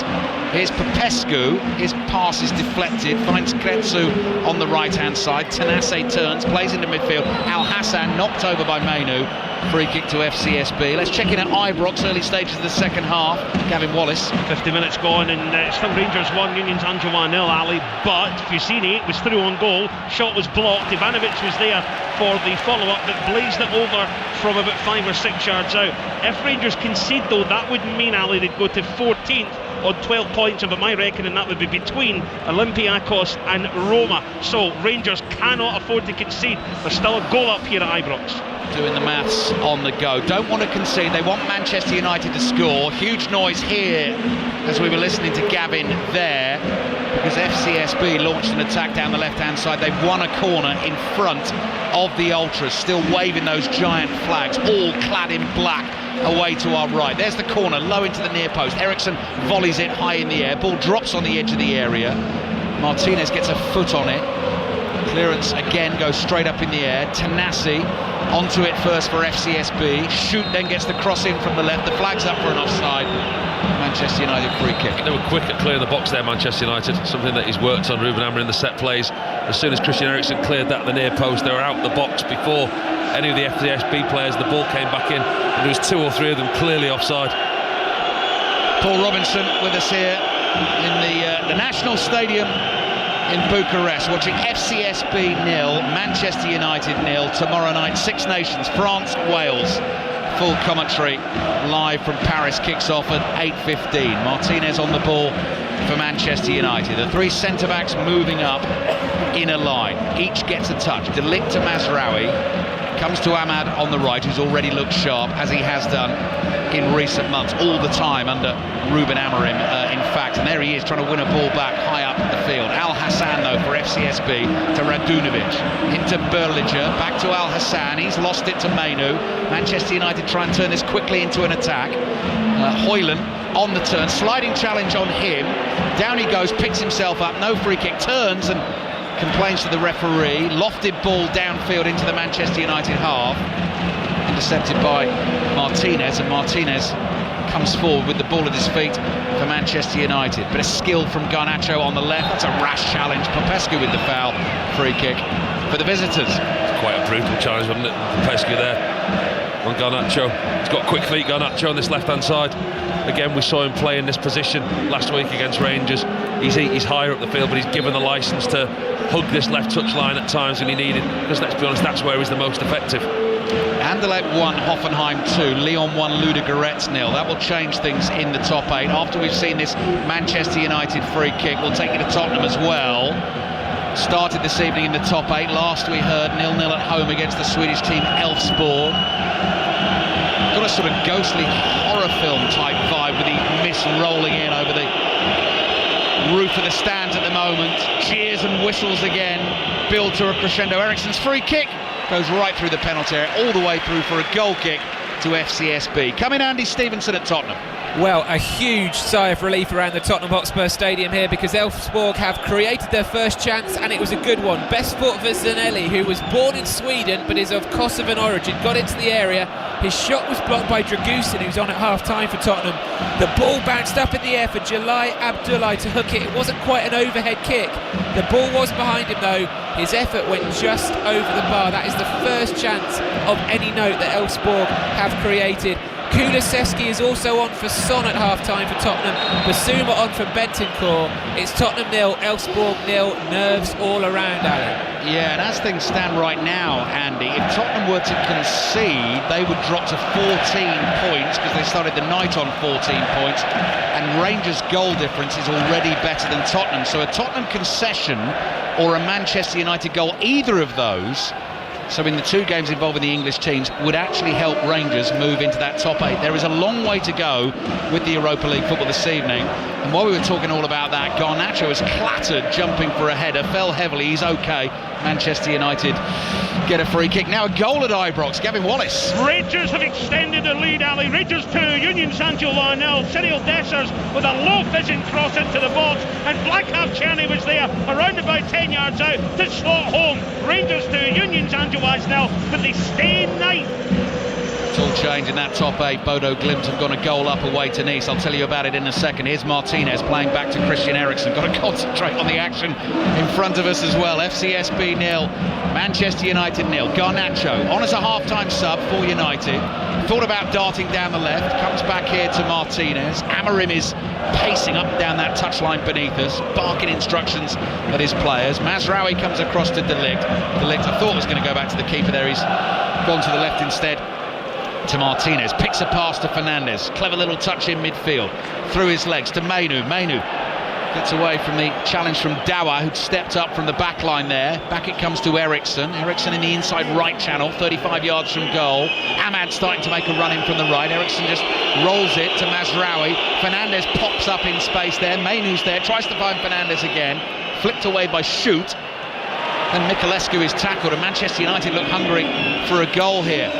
Here's Popescu. His pass is deflected. Finds Kretsu on the right-hand side. Tanase turns, plays into midfield. Al Hassan knocked over by Mainu. Free kick to FCSB. Let's check in at Ibrox, early stages of the second half. Gavin Wallace. 50 minutes gone and still Rangers 1, Union Saint-Gilloise 0, Ali. But Fusini was through on goal. Shot was blocked. Ivanovic was there for the follow-up that blazed it over from about 5 or 6 yards out. If Rangers concede, though, that would mean, Ali, they'd go to 14th on 12 points, and by my reckoning that would be between Olympiacos and Roma. So Rangers cannot afford to concede. There's still a goal up here at Ibrox. Doing the maths on the go. Don't want to concede. They want Manchester United to score. Huge noise here as we were listening to Gavin there, because FCSB launched an attack down the left-hand side. They've won a corner in front of the Ultras, still waving those giant flags, all clad in black, away to our right. There's the corner, low into the near post. Eriksson volleys it high in the air. Ball drops on the edge of the area. Martinez gets a foot on it. Clearance again goes straight up in the air. Tanasi onto it first for FCSB. Shoot then gets the cross in from the left. The flag's up for an offside. Manchester United free kick. They were quick at clearing the box there, Manchester United. Something that he's worked on, Ruben Amorim, in the set plays. As soon as Christian Eriksen cleared that, the near post, they were out the box before any of the FCSB players. The ball came back in, and there was 2 or 3 of them clearly offside. Paul Robinson with us here in the National Stadium in Bucharest, watching FCSB 0, Manchester United 0. Tomorrow night, 6 Nations, France, Wales. Full commentary live from Paris kicks off at 8:15. Martinez on the ball for Manchester United. The 3 centre-backs moving up in a line. Each gets a touch. De Ligt to Mazraoui. Comes to Ahmad on the right, who's already looked sharp, as he has done in recent months, all the time under Ruben Amorim, in fact. And there he is, trying to win a ball back high up the field. Al Hassan, though, for FCSB, to Radunovic. Into Berlinger, back to Al Hassan. He's lost it to Mainu. Manchester United try and turn this quickly into an attack. Højlund on the turn, sliding challenge on him. Down he goes, picks himself up, no free kick, turns and complains to the referee. Lofted ball downfield into the Manchester United half, intercepted by Martinez, and Martinez comes forward with the ball at his feet for Manchester United. Bit of skill from Garnacho on the left. That's a rash challenge. Popescu with the foul. Free kick for the visitors. It's quite a brutal challenge, wasn't it? Popescu there on Garnacho. He's got quick feet, Garnacho, on this left-hand side. Again, we saw him play in this position last week against Rangers. He's higher up the field, but he's given the licence to hug this left touch line at times when he needed, because let's be honest, that's where he's the most effective. Anderlecht 1, Hoffenheim 2, Lyon 1, Ludogorets 0. That will change things in the top 8. After we've seen this Manchester United free kick, we'll take you to Tottenham as well. started this evening in the top 8. Last we heard 0-0 at home against the Swedish team Elfsborg. Got a sort of ghostly horror film type vibe with the mist rolling in over the roof of the stands at the moment. Cheers and whistles again, build to a crescendo. Eriksen's free kick goes right through the penalty area, all the way through for a goal kick to FCSB. Come in, Andy Stevenson at Tottenham. Well, a huge sigh of relief around the Tottenham Hotspur Stadium here, because Elfsborg have created their first chance, and it was a good one. Best foot for Zanelli, who was born in Sweden but is of Kosovan origin, got into the area. His shot was blocked by Dragusin, who's on at half-time for Tottenham. The ball bounced up in the air for Jalai Abdullah to hook it. It wasn't quite an overhead kick. The ball was behind him, though. His effort went just over the bar. That is the first chance of any note that Elfsborg have created. Kulusevski is also on for Son at half-time for Tottenham. Basuma on for Bentancur. It's Tottenham 0, Elfsborg 0. Nerves all around, Alan. Yeah, and as things stand right now, Andy, if Tottenham were to concede, they would drop to 14 points because they started the night on 14 points, and Rangers' goal difference is already better than Tottenham. So a Tottenham concession or a Manchester United goal, either of those, so in the two games involving the English teams, would actually help Rangers move into that top 8. There is a long way to go with the Europa League football this evening. And while we were talking all about that, Garnacho was clattered jumping for a header, fell heavily, he's okay. Manchester United get a free kick. Now a goal at Ibrox, Gavin Wallace. Rangers have extended their lead, Ali. Rangers 2, Union Saint-Gilloise 0. Cyril Dessers with a low fizzing cross into the box, and Blackhawk Czerny was there around about 10 yards out to slot home. Rangers 2, Union Saint-Gilloise 0, but they stay ninth. It's all changed in that top 8. Bodo Glimt have gone a goal up away to Nice. I'll tell you about it in a second. Here's Martinez playing back to Christian Eriksen. Got to concentrate on the action in front of us as well. FCSB 0, Manchester United 0. Garnacho on as a half-time sub for United. Thought about darting down the left. Comes back here to Martinez. Amorim is pacing up and down that touchline beneath us, barking instructions at his players. Mazraoui comes across to De Ligt. De Ligt, I thought was going to go back to the keeper there. He's gone to the left instead. To Martinez, picks a pass to Fernandes, clever little touch in midfield, through his legs to Mainu. Gets away from the challenge from Dawa, who'd stepped up from the back line there. Back it comes to Eriksen. Eriksen in the inside right channel, 35 yards from goal. Ahmad starting to make a run in from the right. Eriksen just rolls it to Mazraoui. Fernandes pops up in space there. Mainu's there, tries to find Fernandes again. Flicked away by Shoot. And Mikulescu is tackled, and Manchester United look hungry for a goal here.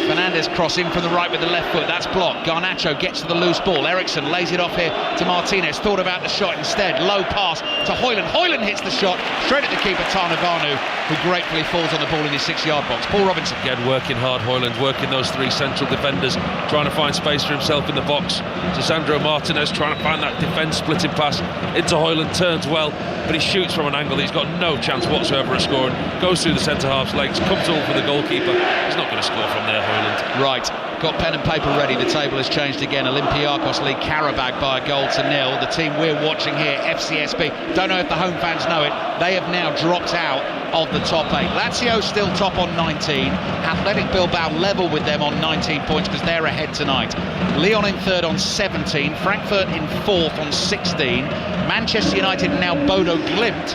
Fernandes cross in from the right with the left foot, that's blocked. Garnacho gets to the loose ball. Eriksen lays it off here to Martinez. Thought about the shot instead. Low pass to Højlund. Højlund hits the shot straight at the keeper, Tarnavanu, who gratefully falls on the ball in his 6-yard box. Paul Robinson. Again, working hard, Højlund, working those three central defenders, trying to find space for himself in the box. To Sandro Martinez, trying to find that defence splitting pass into Højlund, turns well, but he shoots from an angle he's got no chance whatsoever of scoring. Goes through the centre-half's legs, comes all for the goalkeeper. He's not going to score from there, Højlund. Right, got pen and paper ready. The table has changed again. Olympiacos lead Karabag by a goal to 0. The team we're watching here, FCSB, don't know if the home fans know it, they have now dropped out of the top 8. Lazio still top on 19. Athletic Bilbao level with them on 19 points because they're ahead tonight. Lyon in 3rd on 17. Frankfurt in 4th on 16. Manchester United and now Bodo Glimt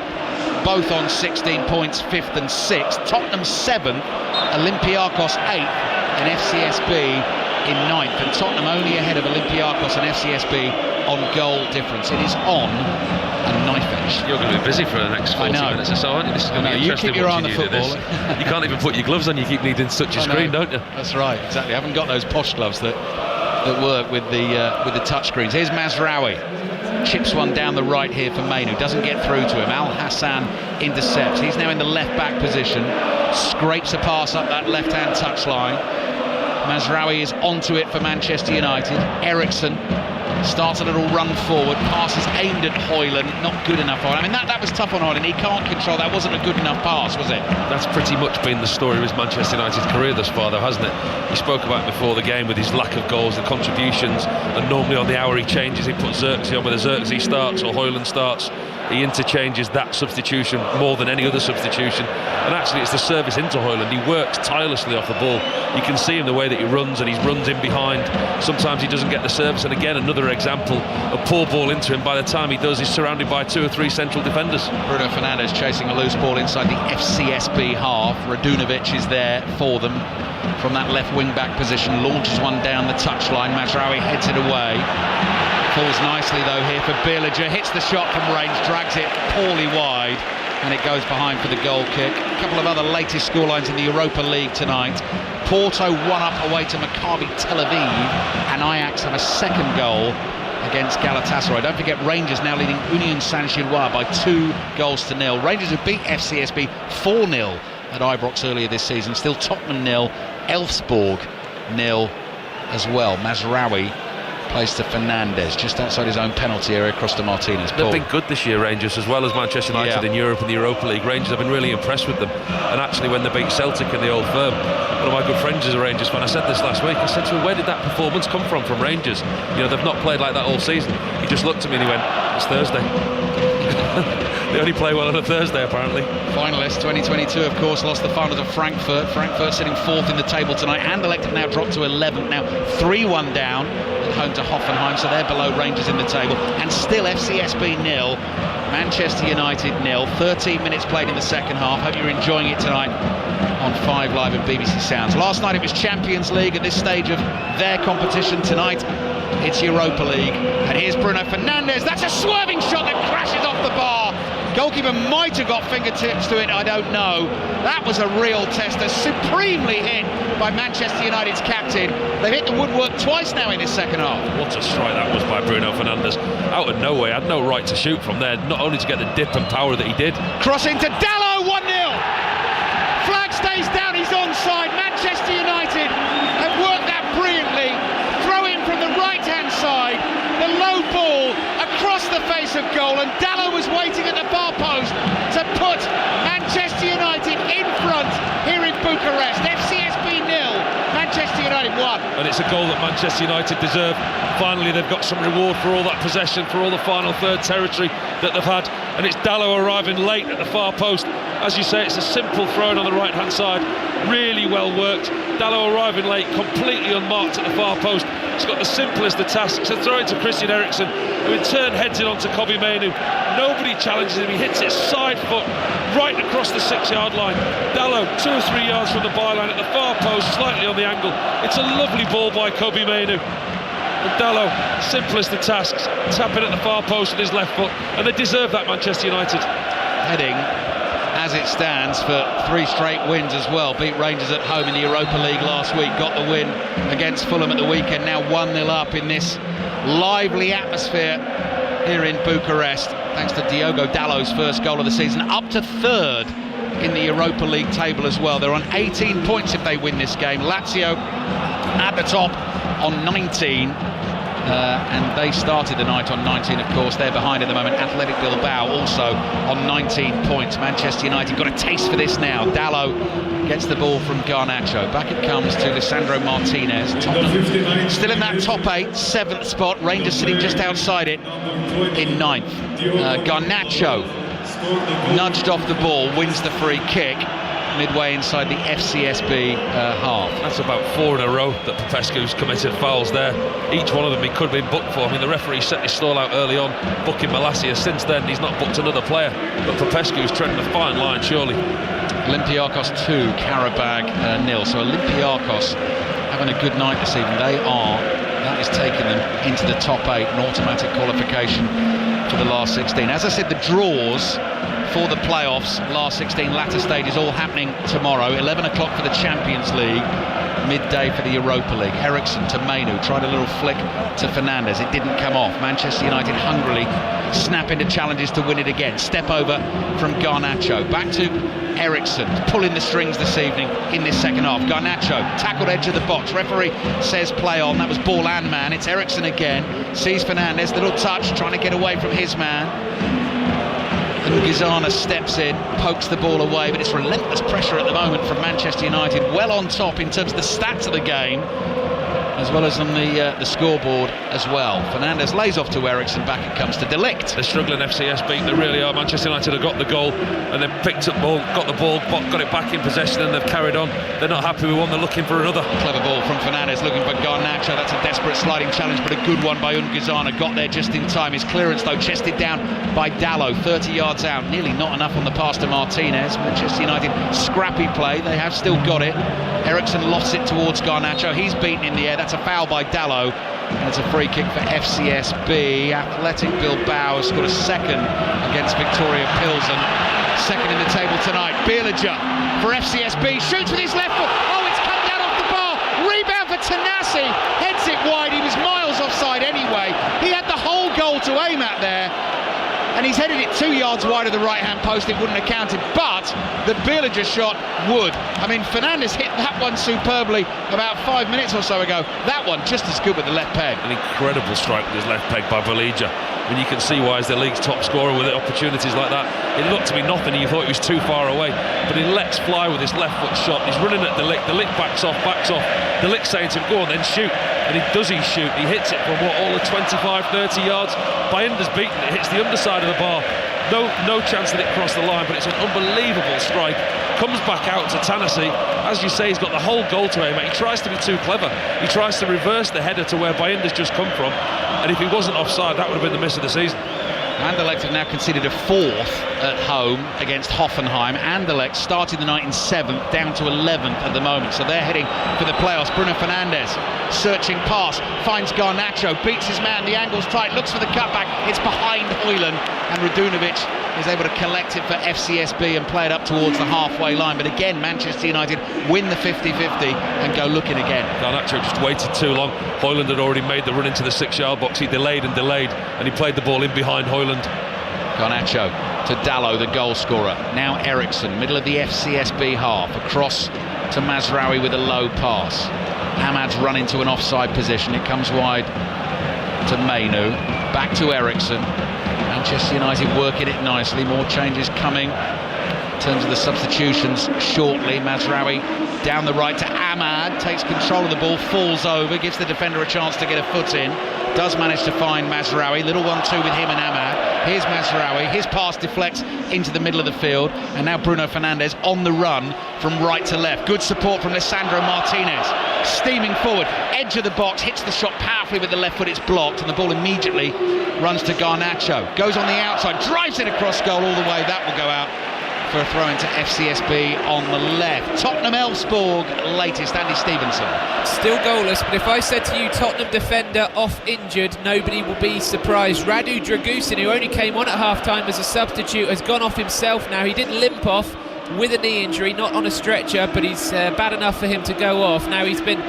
both on 16 points, 5th and 6th. Tottenham 7th, Olympiacos 8th, and FCSB in 9th. And Tottenham only ahead of Olympiacos and FCSB on goal difference. It is on a knife edge. You're going to be busy for the next 40 minutes or so, aren't you? This is going to be interesting. You keep your eye on the football. You can't even put your gloves on, you keep needing to touch your screen, don't you? That's right, exactly. I haven't got those posh gloves that work with the touch screens. Here's Mazraoui. Chips one down the right here for Mainu. Doesn't get through to him. Al Hassan intercepts. He's now in the left back position. Scrapes a pass up that left-hand touchline. Mazraoui is onto it for Manchester United. Eriksen starts a little run forward. Passes aimed at Højlund. Not good enough. I mean, that was tough on Højlund. He can't control. That wasn't a good enough pass, was it? That's pretty much been the story of his Manchester United career thus far, though, hasn't it? He spoke about before the game with his lack of goals and contributions, and normally on the hour he changes, he puts Xerxes on, whether Xerxes starts or Højlund starts. he interchanges that substitution more than any other substitution. And actually, it's the service into Højlund. He works tirelessly off the ball. You can see him the way that he runs, and he runs in behind. Sometimes he doesn't get the service, and again, another example, a poor ball into him. By the time he does, he's surrounded by 2 or 3 central defenders. Bruno Fernandes chasing a loose ball inside the FCSB half. Radunovic is there for them from that left wing-back position, launches one down the touchline. Mazraoui heads it away. Falls nicely though here for Bielager, hits the shot from range, drags it poorly wide, and it goes behind for the goal kick. A couple of other latest scorelines in the Europa League tonight. Porto 1-up away to Maccabi Tel Aviv, and Ajax have a second goal against Galatasaray. Don't forget, Rangers now leading Union Saint-Gilloise by 2-0. Rangers have beat FCSB 4-0 at Ibrox earlier this season. Still Tottenham 0, Elfsborg 0 as well. Mazraoui plays to Fernandes just outside his own penalty area, across to Martinez. They've been good this year, Rangers, as well as Manchester United in Europe and the Europa League. Rangers have been really impressed with them, and actually when they beat Celtic in the Old Firm, one of my good friends is a Rangers fan. I said this last week, I said to him, where did that performance come from Rangers? You know, they've not played like that all season. He just looked at me and he went, it's Thursday. They only play well on a Thursday, apparently. Finalists 2022, of course, lost the final to Frankfurt. Frankfurt sitting 4th in the table tonight. Anderlecht have now dropped to 11th, now 3-1 down at home to Hoffenheim, so they're below Rangers in the table. And still FCSB 0, Manchester United 0. 13 minutes played in the second half. Hope you're enjoying it tonight on 5 Live and BBC Sounds. Last night it was Champions League. At this stage of their competition tonight, it's Europa League. And here's Bruno Fernandes. That's a swerving shot that crashes off the bar. Goalkeeper might have got fingertips to it, I don't know. That was a real tester, supremely hit by Manchester United's captain. They've hit the woodwork twice now in this second half. What a strike that was by Bruno Fernandes. Out of nowhere, had no right to shoot from there, not only to get the dip and power that he did. Cross into Dalot, 1-0. Flag stays down, he's onside. Manchester United have worked that brilliantly. Throw in from the right-hand side. The low ball across the face of goal, and Dalot was waiting at the far post to put Manchester United in front here in Bucharest. FCSB 0, Manchester United 1. And it's a goal that Manchester United deserve. Finally, they've got some reward for all that possession, for all the final third territory that they've had. And it's Dalot arriving late at the far post. As you say, it's a simple throw on the right-hand side. Really well worked. Dalot arriving late, completely unmarked at the far post. He's got the simplest of tasks to throw it to Christian Eriksen, who in turn heads it onto Kobbie Mainoo. Nobody challenges him. He hits it side foot right across the 6-yard line. Dalot 2 or 3 yards from the byline at the far post, slightly on the angle. It's a lovely ball by Kobbie Mainoo. And Dalot, simplest of tasks, tapping at the far post with his left foot, and they deserve that, Manchester United. Heading, as it stands, for 3 straight wins as well. Beat Rangers at home in the Europa League last week, got the win against Fulham at the weekend, now 1-0 up in this lively atmosphere here in Bucharest, thanks to Diogo Dalot's first goal of the season, up to 3rd in the Europa League table as well. They're on 18 points if they win this game. Lazio at the top on 19. And they started the night on 19, of course. They're behind at the moment. Athletic Bilbao also on 19 points. Manchester United got a taste for this now. Dalot gets the ball from Garnacho. Back it comes to Lisandro Martinez. Tottenham still in that top 8, 7th spot. Rangers sitting just outside it in 9th. Garnacho nudged off the ball, wins the free kick midway inside the FCSB half. That's about 4 in a row that Popescu's committed fouls there. Each one of them he could have been booked for. I mean, the referee set his stall out early on, booking Malacia. Since then, he's not booked another player. But Popescu's treading a fine line, surely. Olympiacos 2, Karabag 0. So Olympiacos having a good night this evening. That is taking them into the top 8, an automatic qualification for the last 16. As I said, the draws for the playoffs, last 16 latter stages, all happening tomorrow. 11 o'clock for the Champions League, midday for the Europa League. Eriksen to Mainoo, tried a little flick to Fernandes, it didn't come off. Manchester United hungrily snap into challenges to win it again. Step over from Garnacho, back to Eriksen, pulling the strings this evening in this second half. Garnacho tackled edge of the box, referee says play on. That was ball and man. It's Eriksen again, sees Fernandes, little touch, trying to get away from his man. And Gizana steps in, pokes the ball away, but it's relentless pressure at the moment from Manchester United, well on top in terms of the stats of the game. as well as on the scoreboard as well. Fernandes lays off to Ericsson, back it comes to De Ligt. They're struggling, FCSB, they really are. Manchester United have got the goal and they've picked up the ball, got it back in possession, and they've carried on. They're not happy with one, they're looking for another. Clever ball from Fernandes, looking for Garnacho. That's a desperate sliding challenge, but a good one by Unguzana. Got there just in time. His clearance, though, chested down by Dalot, 30 yards out. Nearly not enough on the pass to Martinez. Manchester United, scrappy play. They have still got it. Ericsson lofts it towards Garnacho. He's beaten in the air. That's a foul by Dalot. And it's a free kick for FCSB. Athletic Bilbao has scored a second against Victoria Pilsen. Second in the table tonight. Bielager for FCSB. Shoots with his left foot. Oh, it's come down off the bar. Rebound for Tanasi. Heads it wide. He was miles offside anyway. He had the whole goal to aim at there. And he's headed it 2 yards wide of the right-hand post. It wouldn't have counted, but the Bielager shot would. I mean, Fernandes hit that one superbly about 5 minutes or so ago. That one just as good with the left peg. An incredible strike with his left peg by Bielager. And you can see why he's the league's top scorer with opportunities like that. It looked to be nothing, you thought he was too far away, but he lets fly with his left foot shot. He's running at De Ligt. De Ligt backs off. De Ligt saying to him, go on then, shoot. And he shoot. He hits it from all the 25, 30 yards. Bayinder's beaten it, hits the underside of the bar. No chance that it crossed the line, but it's an unbelievable strike. Comes back out to Tanasi. As you say, he's got the whole goal to aim at. He tries to be too clever. He tries to reverse the header to where Bayinder's just come from. And if he wasn't offside, that would have been the miss of the season. Anderlecht have now conceded a fourth at home against Hoffenheim. Anderlecht started the night in 7th, down to 11th at the moment, so they're heading for the playoffs. Bruno Fernandes, searching pass, finds Garnacho, beats his man, the angle's tight, looks for the cutback, it's behind Højlund, and Radunovic is able to collect it for FCSB and play it up towards the halfway line. But again, Manchester United win the 50-50 and go looking again. Garnacho just waited too long. Højlund had already made the run into the 6-yard box. He delayed, and he played the ball in behind Højlund. Garnacho to Dalot, the goal scorer. Now Ericsson, middle of the FCSB half, across to Mazraoui with a low pass. Hamad's run into an offside position. It comes wide to Mainu. Back to Ericsson. Manchester United working it nicely. More changes coming in terms of the substitutions shortly. Mazraoui down the right to Ahmad, takes control of the ball, falls over, gives the defender a chance to get a foot in. Does manage to find Mazraoui. Little 1-2 with him and Ahmad. Here's Mazraoui. His pass deflects into the middle of the field. And now Bruno Fernandes on the run from right to left. Good support from Lisandro Martinez. Steaming forward, edge of the box, hits the shot powerfully with the left foot. It's blocked, and the ball immediately runs to Garnacho. Goes on the outside, drives it across goal all the way. That will go out for a throw into FCSB on the left. Tottenham Elfsborg latest, Andy Stevenson. Still goalless, but if I said to you Tottenham defender off injured, nobody will be surprised. Radu Dragusin, who only came on at half-time as a substitute, has gone off himself now. He didn't limp off with a knee injury, not on a stretcher, but he's bad enough for him to go off. Now he's been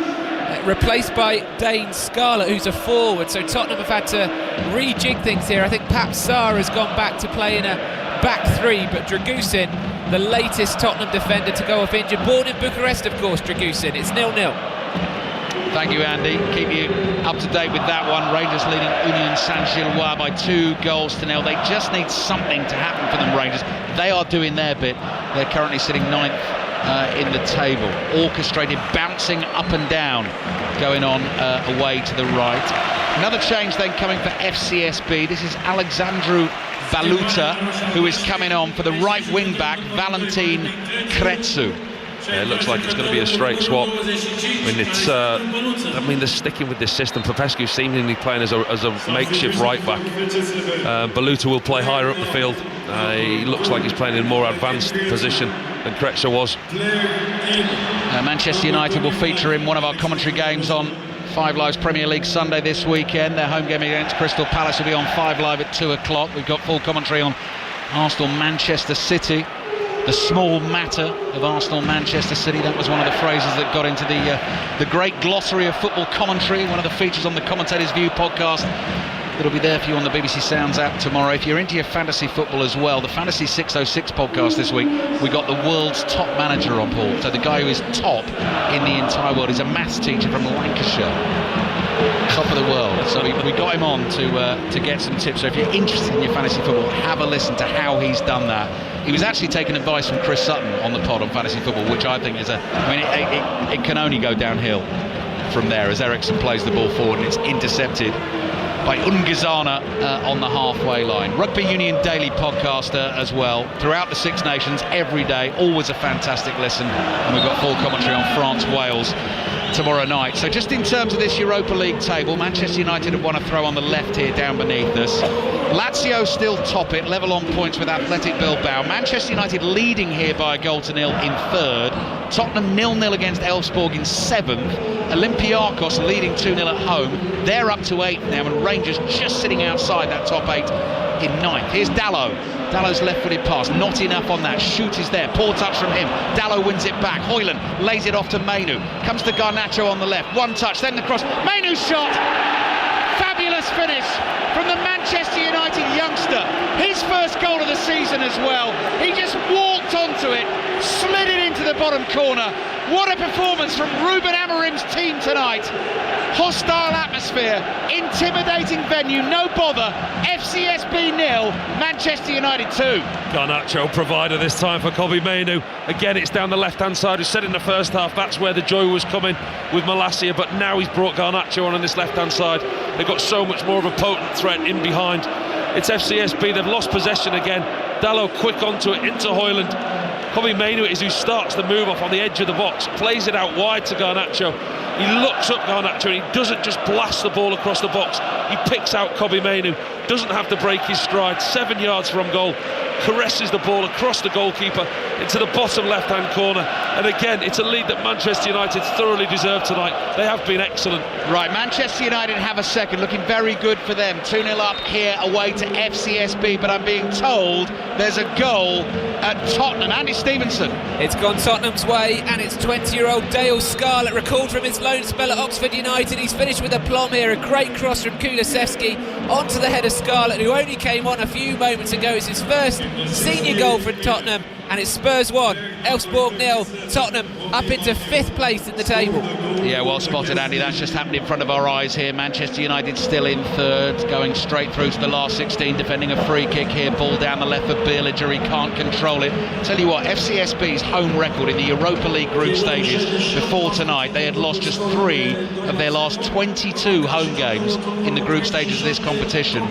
replaced by Dane Scarlett, who's a forward, so Tottenham have had to rejig things here. I think Pap Sarr has gone back to play in a back three, but Dragusin, the latest Tottenham defender to go off injured, born in Bucharest of course. Dragusin, it's 0-0. Thank you, Andy. Keep you up to date with that one. Rangers leading Union Saint-Gilloise by 2-0. They just need something to happen for them, Rangers. They are doing their bit. They're currently sitting 9th in the table. Orchestrated bouncing up and down going on away to the right. Another change then coming for FCSB. This is Alexandru Baluta, who is coming on for the right wing back, Valentin Crețu. Yeah, it looks like it's going to be a straight swap. I mean, they're sticking with this system. Popescu seemingly playing as a makeshift right back. Baluta will play higher up the field. He looks like he's playing in a more advanced position than Crețu was. Manchester United will feature in one of our commentary games on 5 Live's Premier League Sunday this weekend. Their home game against Crystal Palace will be on 5 Live at 2 o'clock. We've got full commentary on Arsenal-Manchester City. The small matter of Arsenal-Manchester City, that was one of the phrases that got into the great glossary of football commentary, one of the features on the Commentator's View podcast. It'll be there for you on the BBC Sounds app tomorrow. If you're into your fantasy football as well, the Fantasy 606 podcast this week, we got the world's top manager on board. So the guy who is top in the entire world is a maths teacher from Lancashire. Top of the world. So we got him on to get some tips. So if you're interested in your fantasy football, have a listen to how he's done that. He was actually taking advice from Chris Sutton on the pod on fantasy football, which I think is it can only go downhill from there as Eriksson plays the ball forward and it's intercepted by Ungizana on the halfway line. Rugby Union Daily podcaster as well, throughout the Six Nations, every day, always a fantastic listen. And we've got full commentary on France-Wales tomorrow night. So just in terms of this Europa League table, Manchester United have won a throw on the left here down beneath us. Lazio still top it, level on points with Athletic Bilbao. Manchester United leading here by 1-0 in third. Tottenham 0-0 against Elfsborg in seventh. Olympiacos leading 2-0 at home. They're up to 8th now, and Rangers just sitting outside that top 8 in 9th. Here's Dalot. Dallow's left-footed pass, not enough on that. Shoot is there, poor touch from him. Dalot wins it back. Højlund lays it off to Mainu. Comes to Garnacho on the left. One touch, then the cross. Mainu's shot. Fabulous finish from the Manchester United youngster. His first goal of the season as well. He just walked onto it, slid it into the bottom corner. What a performance from Ruben Amorim's team tonight. Hostile atmosphere, intimidating venue, no bother. FCSB 0, Manchester United 2. Garnacho provider this time for Kobbie Mainoo. Again, it's down the left-hand side. We said in the first half that's where the joy was coming with Malacia, but now he's brought Garnacho on this left-hand side. They've got so much more of a potent threat in behind. It's FCSB, they've lost possession again. Dalot quick onto it, into Højlund. Kobbie Mainoo is who starts the move off on the edge of the box, plays it out wide to Garnacho. He looks up Garnacho and he doesn't just blast the ball across the box. He picks out Kobbie Mainoo, doesn't have to break his stride, 7 yards from goal, caresses the ball across the goalkeeper into the bottom left-hand corner. And again, it's a lead that Manchester United thoroughly deserve tonight. They have been excellent. Right, Manchester United have a second, looking very good for them. 2-0 up here away to FCSB, but I'm being told there's a goal at Tottenham. Andy Stevenson. It's gone Tottenham's way, and it's 20-year-old Dale Scarlett, recalled from his loan spell at Oxford United. He's finished with aplomb here. A great cross from Kulusevski onto the head of Scarlett, who only came on a few moments ago. It's his first senior goal for Tottenham, and it's Spurs 1, Elfsborg 0. Tottenham up into 5th place in the table. Yeah, well spotted, Andy. That's just happened in front of our eyes here. Manchester United still in third, going straight through to the last 16, defending a free kick here. Ball down the left for Bieliger. He can't control it. Tell you what, FCSB's home record in the Europa League group stages before tonight, they had lost just 3 of their last 22 home games in the group stages of this competition.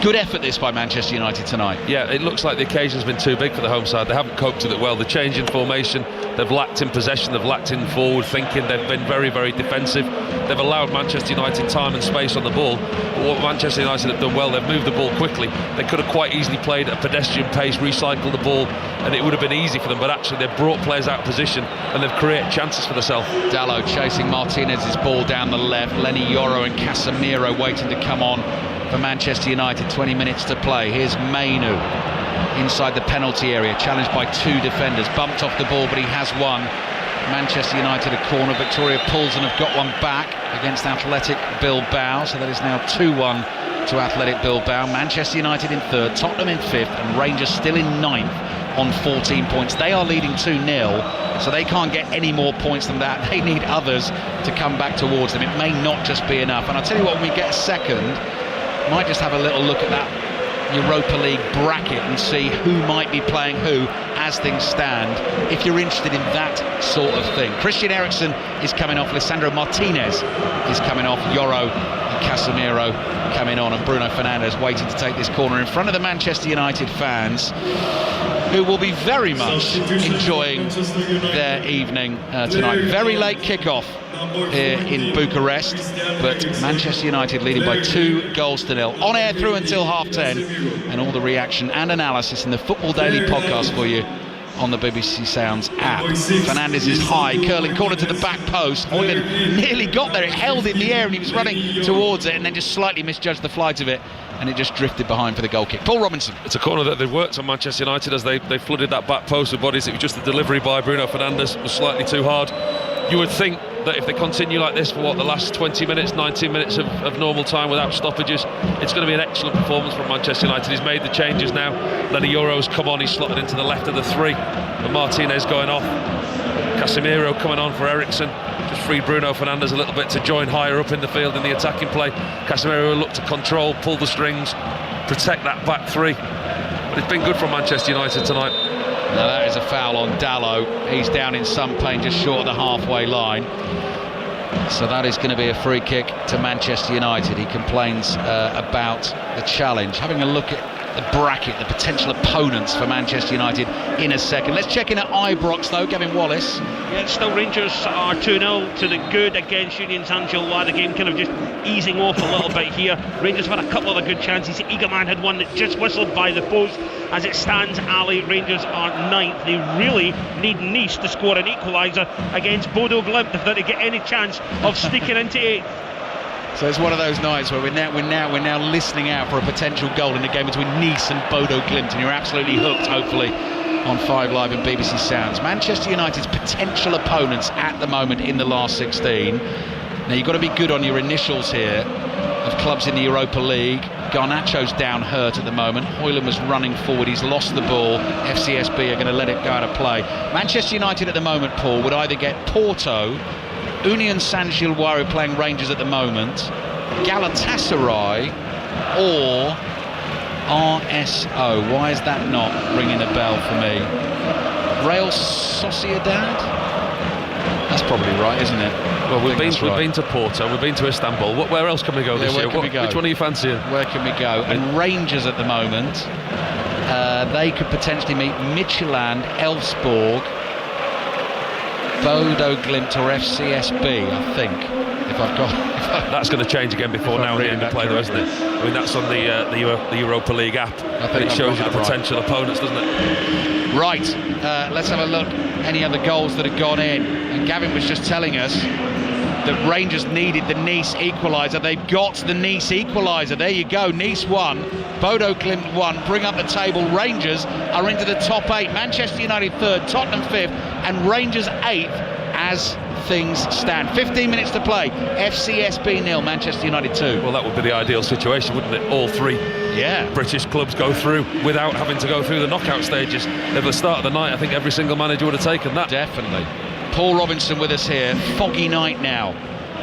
Good effort this by Manchester United tonight. Yeah, it looks like the occasion's been too big for the home side. They haven't coped with it well. The change in formation, they've lacked in possession, they've lacked in forward thinking, they've been very, very defensive. They've allowed Manchester United time and space on the ball. But what Manchester United have done well, they've moved the ball quickly. They could have quite easily played at a pedestrian pace, recycled the ball, and it would have been easy for them. But actually, they've brought players out of position and they've created chances for themselves. Dalot chasing Martinez's ball down the left. Lenny Yoro and Casemiro waiting to come on for Manchester United. 20 minutes to play. Here's Mainoo inside the penalty area, challenged by 2 defenders, bumped off the ball, but he has one. Manchester United a corner. Victoria pulls and have got one back against Athletic Bilbao, so that is now 2-1 to Athletic Bilbao. Manchester United in third, Tottenham in 5th, and Rangers still in 9th on 14 points. They are leading 2-0, so they can't get any more points than that. They need others to come back towards them. It may not just be enough. And I'll tell you what, when we get a second, might just have a little look at that Europa League bracket and see who might be playing who as things stand, if you're interested in that sort of thing. Christian Eriksen is coming off, Lisandro Martinez is coming off, Yoro and Casemiro coming on, and Bruno Fernandes waiting to take this corner in front of the Manchester United fans, who will be very much enjoying their evening tonight. Very late kickoff here in Bucharest, but Manchester United leading by 2-0. On air through until 10:30, and all the reaction and analysis in the Football Daily podcast for you on the BBC Sounds app. Fernandes is high, curling corner to the back post. Højlund nearly got there, it held in the air and he was running towards it and then just slightly misjudged the flight of it, and it just drifted behind for the goal kick. Paul Robinson. It's a corner that they've worked on, Manchester United, as they flooded that back post with bodies. It was just the delivery by Bruno Fernandes was slightly too hard. You would think that if they continue like this for the last 20 minutes, 19 minutes of normal time without stoppages, it's going to be an excellent performance from Manchester United. He's made the changes now. Lenny Yoro's come on, he's slotted into the left of the 3, and Martinez going off. Casemiro coming on for Eriksen, just freed Bruno Fernandes a little bit to join higher up in the field in the attacking play. Casemiro will look to control, pull the strings, protect that back 3. But it's been good from Manchester United tonight. Now that is a foul on Dalot. He's down in some pain, just short of the halfway line. So that is going to be a free kick to Manchester United. He complains about the challenge. Having a look at the bracket, the potential opponents for Manchester United in a second. Let's check in at Ibrox though, Gavin Wallace. Yeah, still Rangers are 2-0 to the good against Union Saint-Gilloise. The game kind of just easing off a little bit here. Rangers have had a couple of good chances. Eagleman had one that just whistled by the post. As it stands, Ali, Rangers are 9th. They really need Nice to score an equaliser against Bodo Glimt if they're to get any chance of sneaking into 8th. So it's one of those nights where we're now listening out for a potential goal in a game between Nice and Bodo Glimt, and you're absolutely hooked, hopefully, on 5 Live and BBC Sounds. Manchester United's potential opponents at the moment in the last 16. Now you've got to be good on your initials here of clubs in the Europa League. Garnacho's down hurt at the moment. Hoyland was running forward, he's lost the ball. FCSB are going to let it go out of play. Manchester United at the moment, Paul, would either get Porto, Union Saint-Gilloise are playing Rangers at the moment, Galatasaray or RSO. Why is that not ringing a bell for me? Real Sociedad? That's probably right, isn't it? Well, we've been to Porto, we've been to Istanbul. Where else can we go this year? Which one are you fancying? Where can we go? And Rangers at the moment, they could potentially meet Midtjylland, Elfsborg, Bodo Glimt or FCSB, I think. That's going to change again before now and the end of play, though, isn't it? I mean, that's on the Europa League app. I think it shows you the potential opponents, doesn't it? Right, let's have a look. Any other goals that have gone in? And Gavin was just telling us that Rangers needed the Nice equaliser. They've got the Nice equaliser. There you go. Nice 1, Bodo Glimt 1. Bring up the table. Rangers are into the top 8. Manchester United 3rd, Tottenham 5th, and Rangers 8th as things stand. 15 minutes to play. FCSB 0, Manchester United 2. Well, that would be the ideal situation, wouldn't it? All 3 British clubs go through without having to go through the knockout stages. At the start of the night, I think every single manager would have taken that. Definitely. Paul Robinson with us here. Foggy night now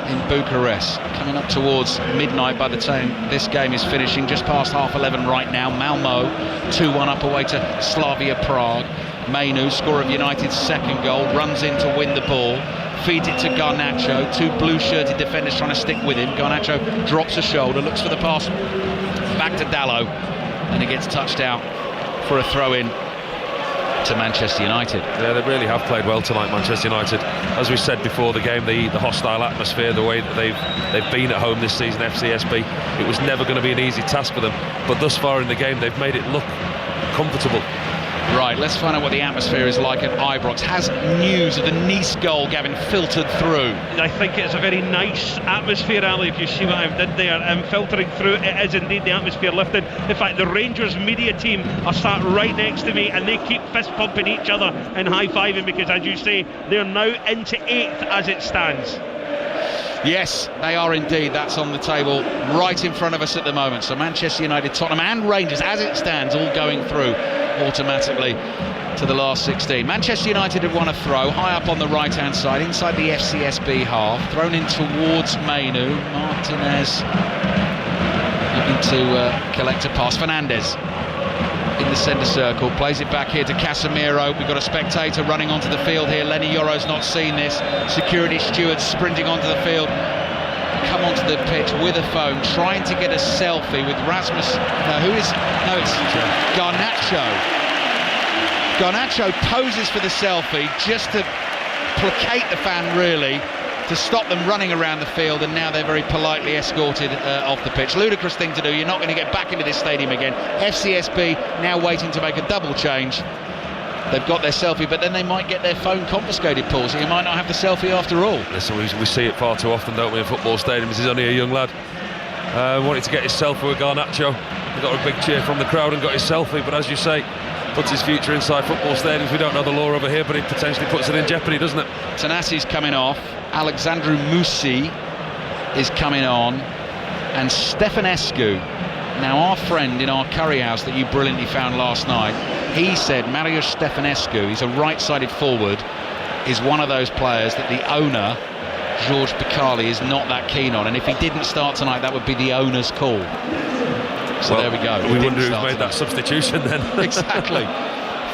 in Bucharest. Coming up towards midnight by the time this game is finishing. Just past 11:30 right now. Malmo 2-1 up away to Slavia Prague. Mainu, scorer of United's second goal, runs in to win the ball. Feeds it to Garnacho. 2 blue-shirted defenders trying to stick with him. Garnacho drops a shoulder, looks for the pass back to Dalot, and he gets touched out for a throw-in to Manchester United. Yeah, they really have played well tonight, Manchester United. As we said before the game, the hostile atmosphere, the way that they've been at home this season, FCSB, it was never going to be an easy task for them. But thus far in the game, they've made it look comfortable. Right, let's find out what the atmosphere is like at Ibrox. Has news of the Nice goal, Gavin, filtered through? I think it's a very nice atmosphere, Ali, if you see what I did there. Filtering through, it is indeed the atmosphere lifted. In fact, the Rangers media team are sat right next to me and they keep fist pumping each other and high-fiving because, as you say, they're now into 8th as it stands. Yes, they are indeed. That's on the table right in front of us at the moment. So Manchester United, Tottenham and Rangers, as it stands, all going through automatically to the last 16. Manchester United have won a throw high up on the right-hand side, inside the FCSB half, thrown in towards Mainu. Martinez looking to collect a pass. Fernandes in the centre circle, plays it back here to Casemiro. We've got a spectator running onto the field here. Lenny Yoro's not seen this. Security stewards sprinting onto the field, come onto the pitch with a phone, trying to get a selfie with Rasmus. It's Garnacho. Garnacho poses for the selfie just to placate the fan, really, to stop them running around the field, and now they're very politely escorted off the pitch. Ludicrous thing to do. You're not going to get back into this stadium again. FCSB now waiting to make a double change. They've got their selfie, but then they might get their phone confiscated, Paul, so you might not have the selfie after all. Listen, we see it far too often, don't we, in football stadiums. He's only a young lad. Wanted to get his selfie with Garnacho. He got a big cheer from the crowd and got his selfie, but as you say, puts his future inside football stadiums. We don't know the law over here, but it potentially puts it in jeopardy, doesn't it? Tanasi's coming off. Alexandru Musi is coming on, and Stefanescu. Now, our friend in our curry house that you brilliantly found last night, he said Mariusz Stefanescu, he's a right-sided forward, is one of those players that the owner, George Bicali, is not that keen on, and if he didn't start tonight, that would be the owner's call. So well, there we go. We wonder who's made that substitution then. Exactly.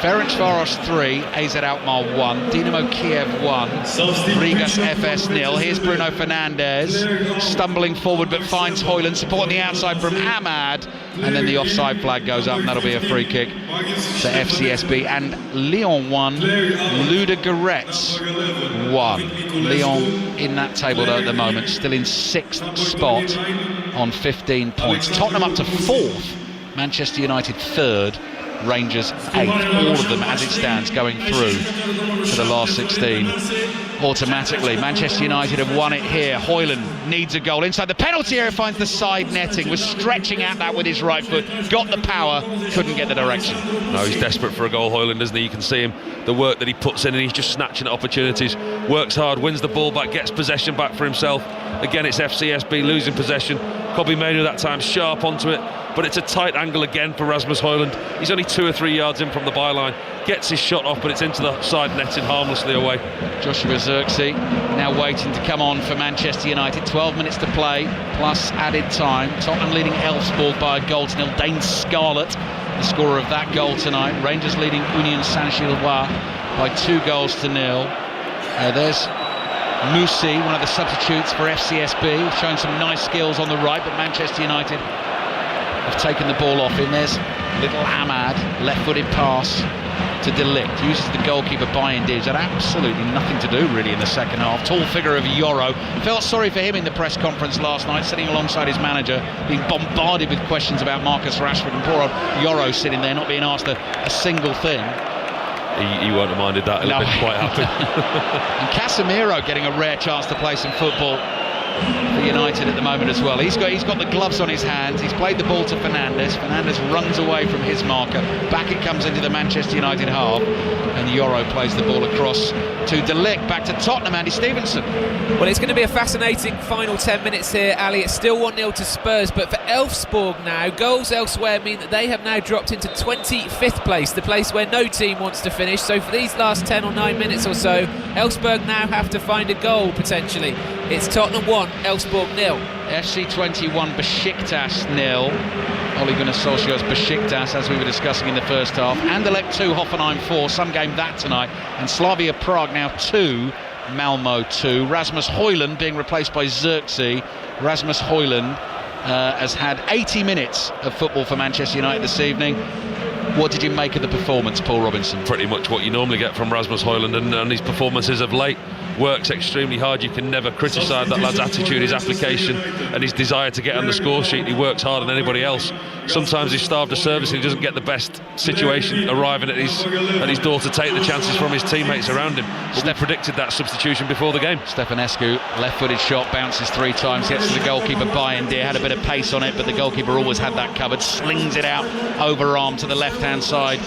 Ferencvaros 3, AZ Alkmaar 1, Dinamo Kiev 1, Rigas FS 0. Here's Bruno Fernandes stumbling forward but finds Højlund, supporting the outside from Ahmad, and then the offside flag goes up and that'll be a free kick to FCSB. And Lyon 1, Ludogorets 1. Lyon in that table though at the moment, still in 6th spot on 15 points. Tottenham up to 4th, Manchester United 3rd, Rangers 8th, all of them as it stands going through to the last 16 automatically. Manchester United have won it here. Højlund needs a goal inside the penalty area, finds the side netting, was stretching at that with his right foot, got the power, couldn't get the direction. No, he's desperate for a goal, Højlund, isn't he? You can see him, the work that he puts in, and he's just snatching at opportunities, works hard, wins the ball back, gets possession back for himself. Again, it's FCSB losing possession. Kobbie Mainoo that time sharp onto it, but it's a tight angle again for Rasmus Højlund. He's only 2 or 3 yards in from the byline, gets his shot off, but it's into the side netting harmlessly away. Joshua Zirkzee now waiting to come on for Manchester United. 12 minutes to play plus added time. Tottenham leading Elfsborg by a goal to nil. Dane Scarlett, the scorer of that goal tonight. Rangers leading Union Saint-Gilloise by 2 goals to nil. There's Moussi, one of the substitutes for FCSB, showing some nice skills on the right, but Manchester United have taken the ball off him. There's little Ahmad, left-footed pass to De Ligt, uses the goalkeeper buy-in deals. Had absolutely nothing to do really in the second half. Tall figure of Yoro. Felt sorry for him in the press conference last night, sitting alongside his manager, being bombarded with questions about Marcus Rashford, and poor old Yoro sitting there not being asked a single thing. He won't have minded that. He'll have been quite happy. And Casemiro getting a rare chance to play some football for United at the moment as well. He's got the gloves on his hands. He's played the ball to Fernandes. Fernandes runs away from his marker. Back it comes into the Manchester United half, and Yoro plays the ball across to De Ligt. Back to Tottenham, Andy Stevenson. Well, it's going to be a fascinating final 10 minutes here, Ali. It's still 1-0 to Spurs, but for Elfsborg now, goals elsewhere mean that they have now dropped into 25th place, the place where no team wants to finish. So for these last 10 or 9 minutes or so, Elfsborg now have to find a goal potentially. It's Tottenham 1, Elfsborg 0. FC 21, Besiktas 0. Ole Gunnar Solskjaer's Besiktas, as we were discussing in the first half. Anderlecht 2, Hoffenheim 4. Some game that tonight. And Slavia Prague now 2, Malmo 2. Rasmus Højlund being replaced by Zirkzee. Rasmus Højlund has had 80 minutes of football for Manchester United this evening. What did you make of the performance, Paul Robinson? Pretty much what you normally get from Rasmus Højlund, and his performances of late. Works extremely hard. You can never criticise that lad's attitude, his application and his desire to get on the score sheet. He works harder than anybody else. Sometimes he's starved of service and he doesn't get the best situation arriving at his door to take the chances from his teammates around him. But we predicted that substitution before the game. Stefanescu, left-footed shot, bounces 3 times, gets to the goalkeeper buy-in. Deer had a bit of pace on it, but the goalkeeper always had that covered. Slings it out overarm to the left-hand side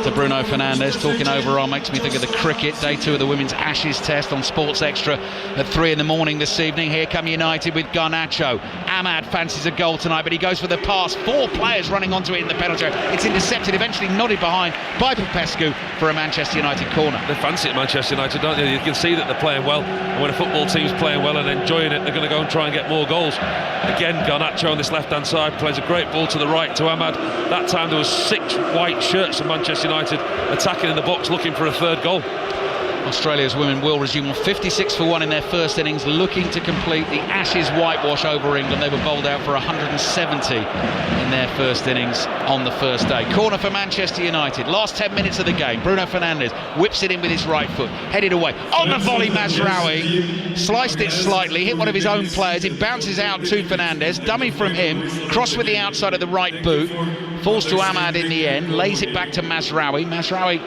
to Bruno Fernandes. Talking overarm makes me think of the cricket. Day 2 of the Women's Ashes Test on Sports Extra at 3 in the morning this evening. Here come United with Garnacho. Ahmad fancies a goal tonight, but he goes for the pass. 4 players running onto it in the penalty area. It's intercepted, eventually nodded behind by Popescu for a Manchester United corner. They fancy it, Manchester United, don't they? You can see that they're playing well, and when a football team's playing well and enjoying it, they're going to go and try and get more goals. Again, Garnacho on this left-hand side plays a great ball to the right to Ahmad. That time there was 6 white shirts of Manchester United attacking in the box looking for a 3rd goal. Australia's women will resume on 56-1 in their first innings, looking to complete the Ashes whitewash over England. They were bowled out for 170 in their first innings on the first day. Corner for Manchester United. Last 10 minutes of the game. Bruno Fernandes whips it in with his right foot, headed away. On the volley, Mazraoui sliced it slightly, hit one of his own players. It bounces out to Fernandes, dummy from him, cross with the outside of the right boot, falls to Ahmad in the end, lays it back to Mazraoui. Mazraoui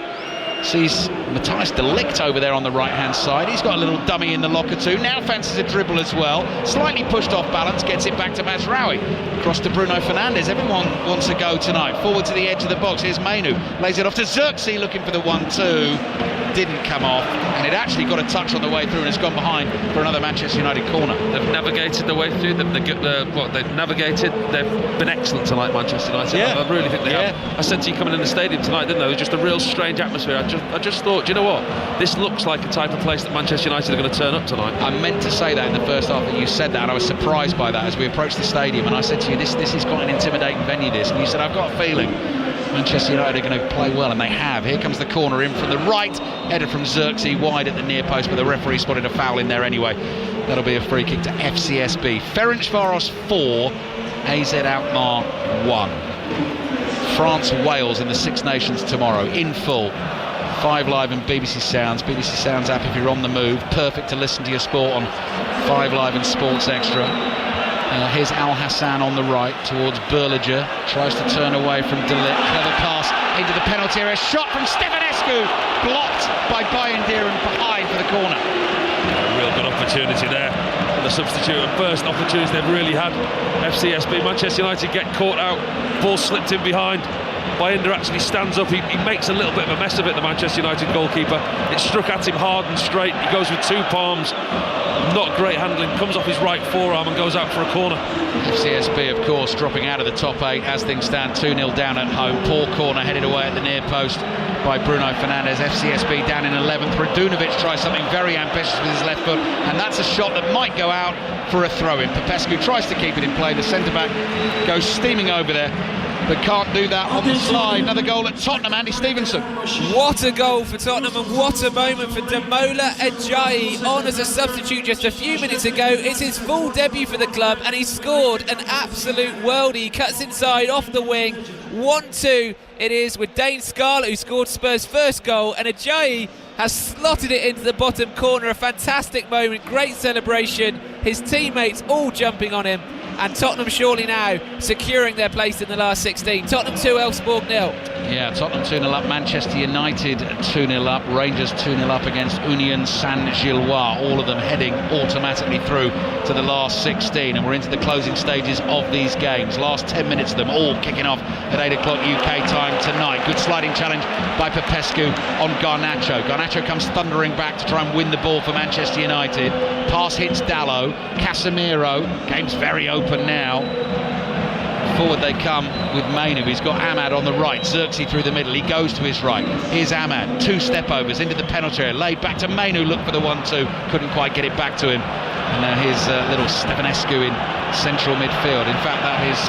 sees Matthijs de Ligt over there on the right-hand side. He's got a little dummy in the locker too. Now fancies a dribble as well. Slightly pushed off balance, gets it back to Mazraoui. Across to Bruno Fernandes. Everyone wants to go tonight. Forward to the edge of the box. Here's Mainoo. Lays it off to Zirkzee, looking for the 1-2. Didn't come off. And it actually got a touch on the way through and has gone behind for another Manchester United corner. They've navigated the way through. They've navigated. They've been excellent tonight, Manchester United. Yeah. I really think they have. I said to you coming in the stadium tonight, didn't I? It was just a real strange atmosphere. I just thought, do you know what? This looks like a type of place that Manchester United are going to turn up tonight. I meant to say that in the first half, that you said that, and I was surprised by that as we approached the stadium. And I said to you, this is quite an intimidating venue, this. And you said, I've got a feeling Manchester United are going to play well, and they have. Here comes the corner in from the right, headed from Xerxes wide at the near post, but the referee spotted a foul in there anyway. That'll be a free kick to FCSB. Ferencvaros 4, AZ Alkmaar 1. France-Wales in the Six Nations tomorrow, in full. 5 Live and BBC Sounds. BBC Sounds app if you're on the move. Perfect to listen to your sport on 5 Live and Sports Extra. Here's Al Hassan on the right towards Berliger. Tries to turn away from De Ligt. Clever pass into the penalty area. Shot from Stefanescu. Blocked by Bayindiran behind for the corner. Real good opportunity there. And the substitute, first opportunity they've really had. FCSB, Manchester United get caught out. Ball slipped in behind. Bayindir actually stands up. He makes a little bit of a mess of it, the Manchester United goalkeeper. It struck at him hard and straight. He goes with 2 palms. Not great handling. Comes off his right forearm and goes out for a corner. FCSB, of course, dropping out of the top 8 as things stand. 2-0 down at home. Poor corner headed away at the near post by Bruno Fernandes. FCSB down in 11th. Radunovic tries something very ambitious with his left foot, and that's a shot that might go out for a throw-in. Popescu tries to keep it in play. The centre-back goes steaming over there, but can't do that on the slide. Another goal at Tottenham, Andy Stevenson. What a goal for Tottenham, and what a moment for Damola Ajayi, on as a substitute just a few minutes ago. It's his full debut for the club, and he scored an absolute worldie. He cuts inside off the wing. 1-2 it is, with Dane Scarlett, who scored Spurs' first goal, and Ajayi has slotted it into the bottom corner. A fantastic moment, great celebration, his teammates all jumping on him, and Tottenham surely now securing their place in the last 16. Tottenham 2, Elfsborg 0. Yeah, Tottenham 2-0 up, Manchester United 2-0 up, Rangers 2-0 up against Union Saint-Gilloise, all of them heading automatically through to the last 16, and we're into the closing stages of these games. Last 10 minutes of them all kicking off at 8 o'clock UK time tonight. Good sliding challenge by Popescu on Garnacho. Garnacho comes thundering back to try and win the ball for Manchester United. Pass hits Dalot. Casemiro, game's very open now. Forward they come with Mainu. He's got Ahmad on the right. Xerxes through the middle. He goes to his right. Here's Ahmad. 2 step overs into the penalty area. Laid back to Mainu. Look for the 1-2. Couldn't quite get it back to him. And now here's little Stefanescu in central midfield. In fact, that is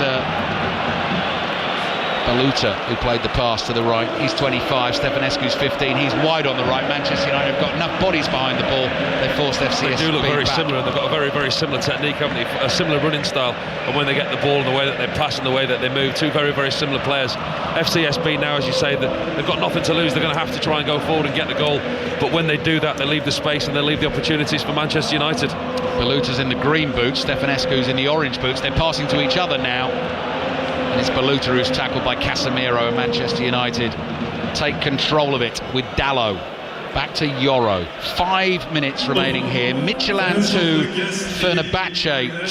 Baluta, who played the pass to the right. He's 25, Stefanescu's 15. He's wide on the right. Manchester United have got enough bodies behind the ball. They forced FCSB. They do look very back. similar. They've got a very, very similar technique, haven't they? A similar running style. And when they get the ball, and the way that they pass and the way that they move, 2 very, very similar players. FCSB now, as you say, they've got nothing to lose. They're going to have to try and go forward and get the goal. But when they do that, they leave the space and they leave the opportunities for Manchester United. Baluta's in the green boots. Stefanescu's in the orange boots. They're passing to each other now. And it's Baluta who's tackled by Casemiro, and Manchester United take control of it with Dalot. Back to Yoro. 5 minutes remaining here. Midtjylland 2, Fenerbahce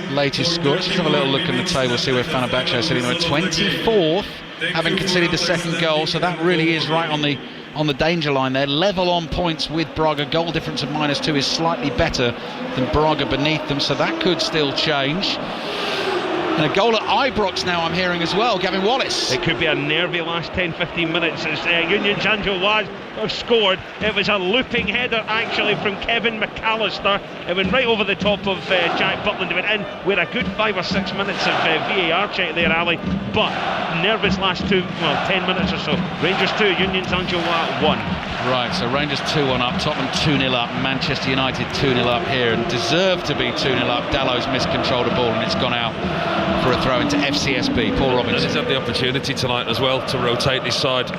2. Latest score. Let's just have a little look in the table, see where Fenerbahce is sitting. They're 24th, having conceded the second goal, so that really is right on the danger line there. Level on points with Braga. Goal difference of -2 is slightly better than Braga beneath them, so that could still change. And a goal at Ibrox now, I'm hearing as well. Gavin Wallace. It could be a nervy last 10-15 minutes as Union Saint-Gilloise have scored. It was a looping header actually from Kevin McAllister. It went right over the top of Jack Butland. It went in with a good 5 or 6 minutes of VAR check there, Ali. But nervous last 10 minutes or so. Rangers 2, Union Saint-Gilloise 1. Right, so Rangers 2-1 up, Tottenham 2-0 up, Manchester United 2-0 up here, and deserved to be 2-0 up. Dallow's miscontrolled a ball and it's gone out for a throw into FCSB. Paul Robinson. He's had the opportunity tonight as well to rotate his side.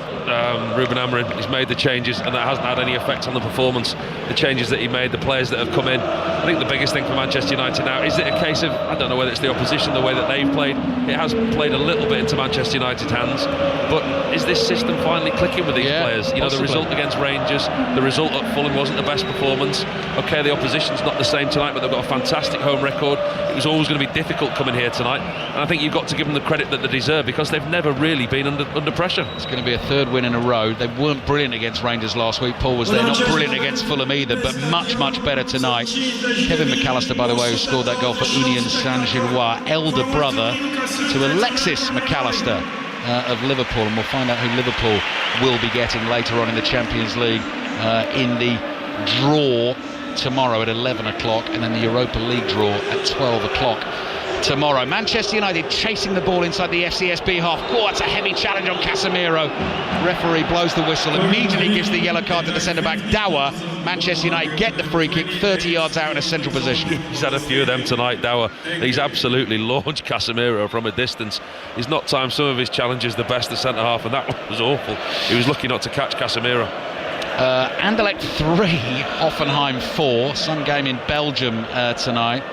Ruben Amorim, he's made the changes, and that hasn't had any effect on the performance. The changes that he made, the players that have come in. I think the biggest thing for Manchester United now, is it a case of, I don't know whether it's the opposition, the way that they've played. It has played a little bit into Manchester United's hands, but is this system finally clicking with these players? You know, the result against Rangers, the result at Fulham wasn't the best performance. Okay, the opposition's not the same tonight, but they've got a fantastic home record. It was always going to be difficult coming here tonight, and I think you've got to give them the credit that they deserve, because they've never really been under pressure. It's going to be a 3rd win in a row. They weren't brilliant against Rangers last week. Paul was there, not brilliant against Fulham either, but much, much better tonight. Kevin McAllister, by the way, who scored that goal for Union Saint-Gilloise, elder brother to Alexis McAllister of Liverpool, and we'll find out who Liverpool will be getting later on in the Champions League in the draw tomorrow at 11 o'clock, and then the Europa League draw at 12 o'clock. tomorrow. Manchester United chasing the ball inside the FCSB half. Oh, that's a heavy challenge on Casemiro. Referee blows the whistle, immediately gives the yellow card to the centre-back, Dower. Manchester United get the free kick 30 yards out in a central position. He's had a few of them tonight, Dower. He's absolutely launched Casemiro from a distance. He's not timed some of his challenges the best, the centre-half, and that one was awful. He was lucky not to catch Casemiro. Anderlecht 3, Hoffenheim 4. Some game in Belgium tonight.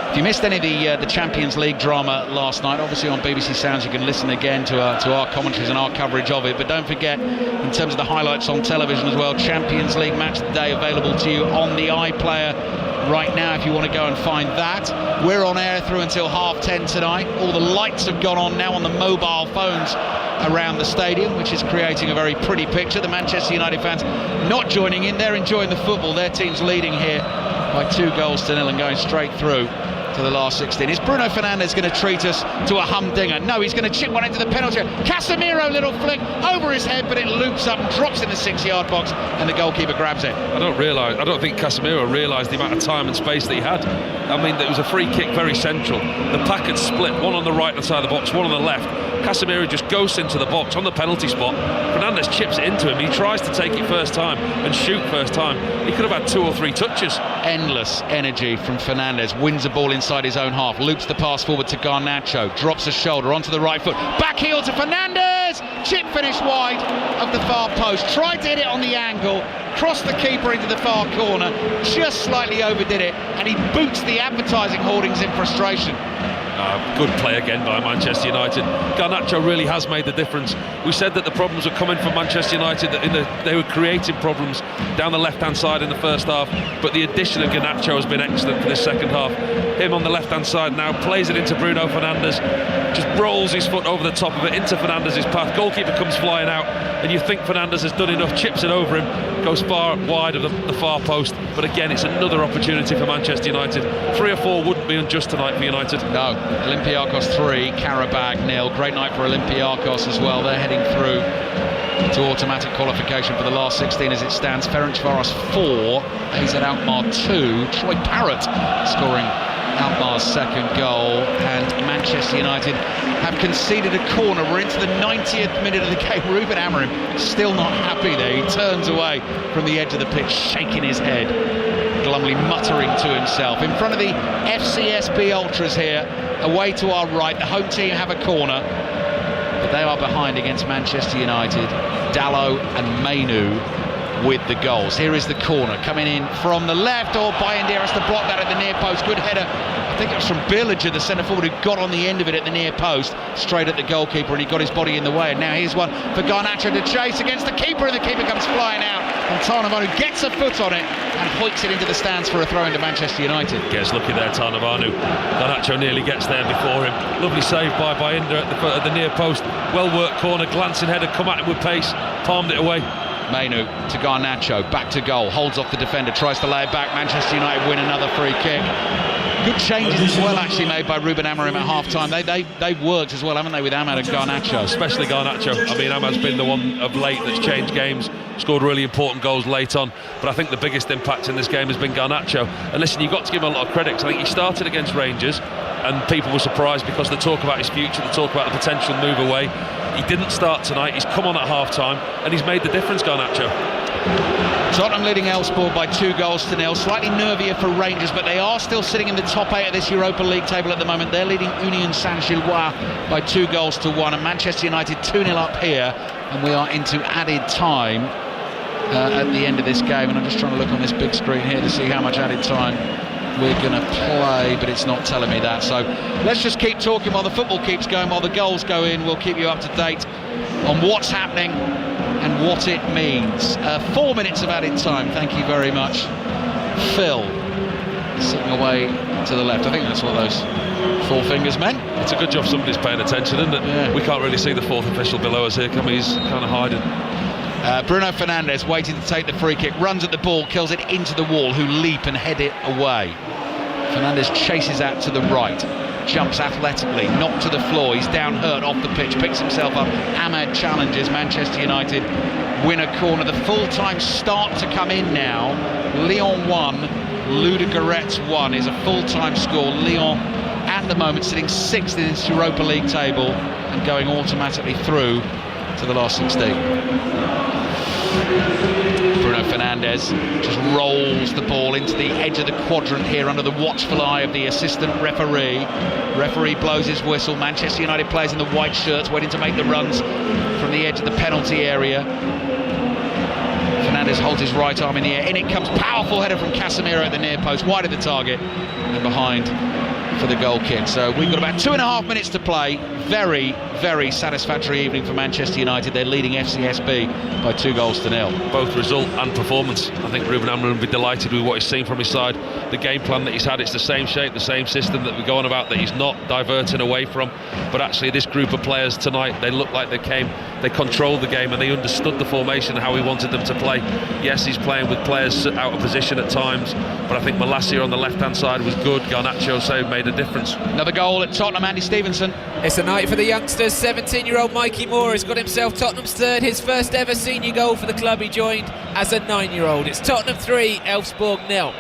If you missed any of the Champions League drama last night, obviously on BBC Sounds you can listen again to our commentaries and our coverage of it. But don't forget, in terms of the highlights on television as well, Champions League Match of the Day available to you on the iPlayer right now if you want to go and find that. We're on air through until 10:30 tonight. All the lights have gone on now on the mobile phones around the stadium, which is creating a very pretty picture. The Manchester United fans not joining in, they're enjoying the football. Their team's leading here by 2-0 and going straight through to the last 16. Is Bruno Fernandes going to treat us to a humdinger? No, he's going to chip one into the penalty area. Casemiro, little flick over his head, but it loops up and drops in the 6-yard box, and the goalkeeper grabs it. I don't think Casemiro realised the amount of time and space that he had. I mean, there was a free kick very central. The pack had split, one on the right hand side of the box, one on the left. Casemiro just goes into the box on the penalty spot. Fernandes chips it into him. He tries to take it first time and shoot first time. He could have had 2 or 3 touches. Endless energy from Fernandes. Wins the ball inside his own half. Loops the pass forward to Garnacho. Drops a shoulder onto the right foot. Back heel to Fernandes. Chip finish wide of the far post. Tried to hit it on the angle. Crossed the keeper into the far corner. Just slightly overdid it. And he boots the advertising hoardings in frustration. Good play again by Manchester United. Garnacho really has made the difference. We said that the problems were coming from Manchester United, that they were creating problems down the left-hand side in the first half, but the addition of Garnacho has been excellent for this second half. Him on the left-hand side now, plays it into Bruno Fernandes, just rolls his foot over the top of it into Fernandes' path. Goalkeeper comes flying out, and you think Fernandes has done enough, chips it over him, goes far wide of the far post. But again, it's another opportunity for Manchester United. 3 or 4 wouldn't be unjust tonight for United. No. Olympiacos 3, Karabag 0. Great night for Olympiacos as well. They're heading through to automatic qualification for the last 16 as it stands. Ferencvaros 4, AZ Alkmaar 2. Troy Parrott scoring Alkmaar's second goal, and Manchester United have conceded a corner. We're into the 90th minute of the game. Ruben Amorim still not happy there. He turns away from the edge of the pitch, shaking his head, glumly muttering to himself. In front of the FCSB Ultras here, away to our right, the home team have a corner, but they are behind against Manchester United. Dalot and Mainu with the goals. Here is the corner coming in from the left. Bayindir has to block that at the near post. Good header. I think it was from Villager, the centre forward, who got on the end of it at the near post, straight at the goalkeeper, and he got his body in the way. And now here's one for Garnacho to chase against the keeper, and the keeper comes flying out. And Tarnavanu gets a foot on it and hoiks it into the stands for a throw into Manchester United. Gets lucky there, Tarnavanu. Garnacho nearly gets there before him. Lovely save by Bayindir at the near post. Well worked corner, glancing header, come at him with pace, palmed it away. Mainu to Garnacho, back to goal, holds off the defender, tries to lay it back. Manchester United win another free kick. Good changes as well actually made by Ruben Amorim at half-time. They've worked as well, haven't they, with Ahmad and Garnacho? Especially Garnacho. I mean, Ahmad's been the one of late that's changed games, scored really important goals late on, but I think the biggest impact in this game has been Garnacho. And listen, you've got to give him a lot of credit. I think he started against Rangers and people were surprised because they talk about his future, they talk about the potential move away. He didn't start tonight, he's come on at half-time and he's made the difference, Garnacho. Tottenham leading Elfsborg by 2-0. Slightly nervier for Rangers, but they are still sitting in the top 8 of this Europa League table at the moment. They're leading Union Saint-Gilloise by 2-1, and Manchester United 2-0 up here, and we are into added time at the end of this game. And I'm just trying to look on this big screen here to see how much added time we're going to play, but it's not telling me that. So let's just keep talking while the football keeps going, while the goals go in. We'll keep you up to date on what's happening and what it means. 4 minutes of added time, thank you very much. Phil sitting away to the left. I think that's what those 4 fingers meant. It's a good job somebody's paying attention, isn't it? Yeah. We can't really see the 4th official below us here, can we? He's kind of hiding. Bruno Fernandes waiting to take the free kick, runs at the ball, kills it into the wall, who leap and head it away. Fernandes chases out to the right, jumps athletically, knocked to the floor, he's down hurt off the pitch, picks himself up. Ahmad challenges, Manchester United win a corner. The full-time start to come in now. Lyon 1, Ludogorets 1 is a full-time score. Lyon at the moment sitting 6th in this Europa League table and going automatically through to the last 16. Bruno Fernandes just rolls the ball into the edge of the quadrant here under the watchful eye of the assistant referee. Referee blows his whistle. Manchester United players in the white shirts waiting to make the runs from the edge of the penalty area. Fernandes holds his right arm in the air. In it comes, powerful header from Casemiro at the near post, wide of the target and behind for the goal kick. So we've got about 2.5 minutes to play. Very, very satisfactory evening for Manchester United. They're leading FCSB by 2-0. Both result and performance. I think Ruben Amorim will be delighted with what he's seen from his side. The game plan that he's had, it's the same shape, the same system that we go on about, that he's not diverting away from. But actually this group of players tonight, they look like they controlled the game and they understood the formation and how he wanted them to play. Yes, he's playing with players out of position at times, but I think Malacia on the left-hand side was good. Garnacho save made a difference. Another goal at Tottenham, Andy Stevenson. It's a night for the youngsters. 17-year-old Mikey Moore has got himself Tottenham's third, his first ever senior goal for the club. He joined as a 9-year-old. It's Tottenham 3, Elfsborg 0.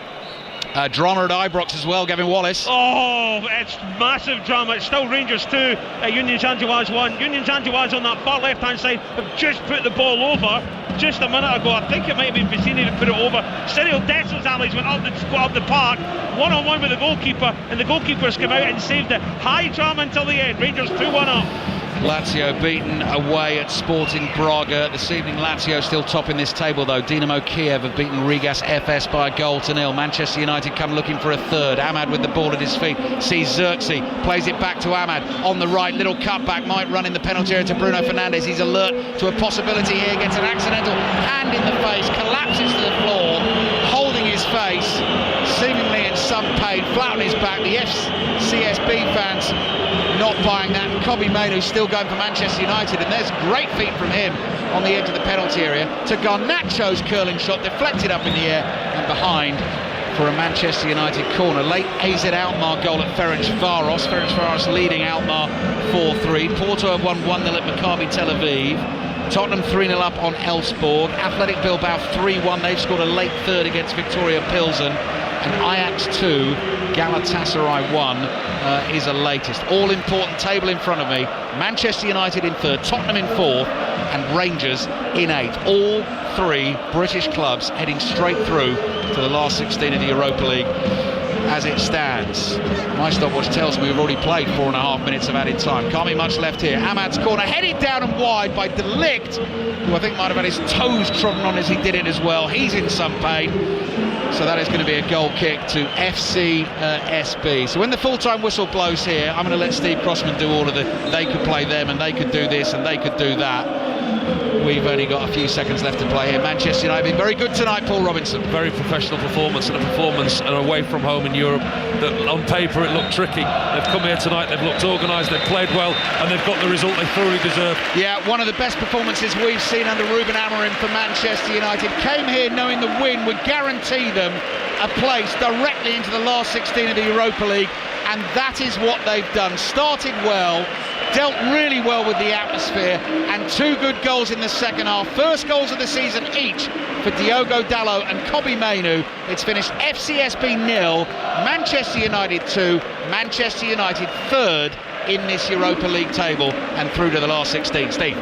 Drama at Ibrox as well, Gavin Wallace. Oh, it's massive drama. It's still Rangers 2, Union Saint-Gilloise 1. Union Saint-Gilloise on that far left-hand side have just put the ball over just a minute ago. I think it might have been Vicini that put it over. Cyril Dessel's alleys went up the park, one-on-one with the goalkeeper, and the goalkeeper's come out and saved it. High drama until the end. Rangers 2-1 up. Lazio beaten away at Sporting Braga. This evening Lazio still topping this table though. Dinamo Kiev have beaten Rigas FS by 1-0. Manchester United come looking for a third. Ahmad with the ball at his feet, sees Xerxes, plays it back to Ahmad on the right, little cutback, might run in the penalty area to Bruno Fernandes. He's alert to a possibility here, gets an accidental hand in the face, collapses to the floor, holding his face, seemingly in some pain, flat on his back. The FCSB fans not buying that. Kobbie Mainoo still going for Manchester United, and there's great feet from him on the edge of the penalty area to Garnacho's curling shot, deflected up in the air and behind for a Manchester United corner. Late AZ Alkmaar goal at Ferencvaros. Ferencvaros leading Alkmaar 4-3. Porto have won 1-0 at Maccabi Tel Aviv. Tottenham 3-0 up on Elfsborg. Athletic Bilbao 3-1. They've scored a late third against Victoria Pilsen. And Ajax 2, Galatasaray 1 is a latest. All important table in front of me. Manchester United in third, Tottenham in fourth, and Rangers in 8th. All 3 British clubs heading straight through to the last 16 of the Europa League as it stands. My stopwatch tells me we've already played 4.5 minutes of added time. Can't be much left here. Ahmad's corner headed down and wide by De Ligt, who I think might have had his toes trodden on as he did it as well. He's in some pain. So that is going to be a goal kick to FCSB. So when the full-time whistle blows here, I'm going to let Steve Crossman do all of the they could play them and they could do this and they could do that. We've only got a few seconds left to play here. Manchester United been very good tonight, Paul Robinson. Very professional performance, and a performance and away from home in Europe that on paper it looked tricky. They've come here tonight, they've looked organised, they've played well, and they've got the result they thoroughly deserve. Yeah, one of the best performances we've seen under Ruben Amorim for Manchester United. Came here knowing the win would guarantee them a place directly into the last 16 of the Europa League, and that is what they've done. Started well, dealt really well with the atmosphere, and 2 good goals in the second half. First goals of the season each for Diogo Dalot and Kobbie Mainoo. It's finished FCSB 0, Manchester United 2, Manchester United third in this Europa League table and through to the last 16. Steve.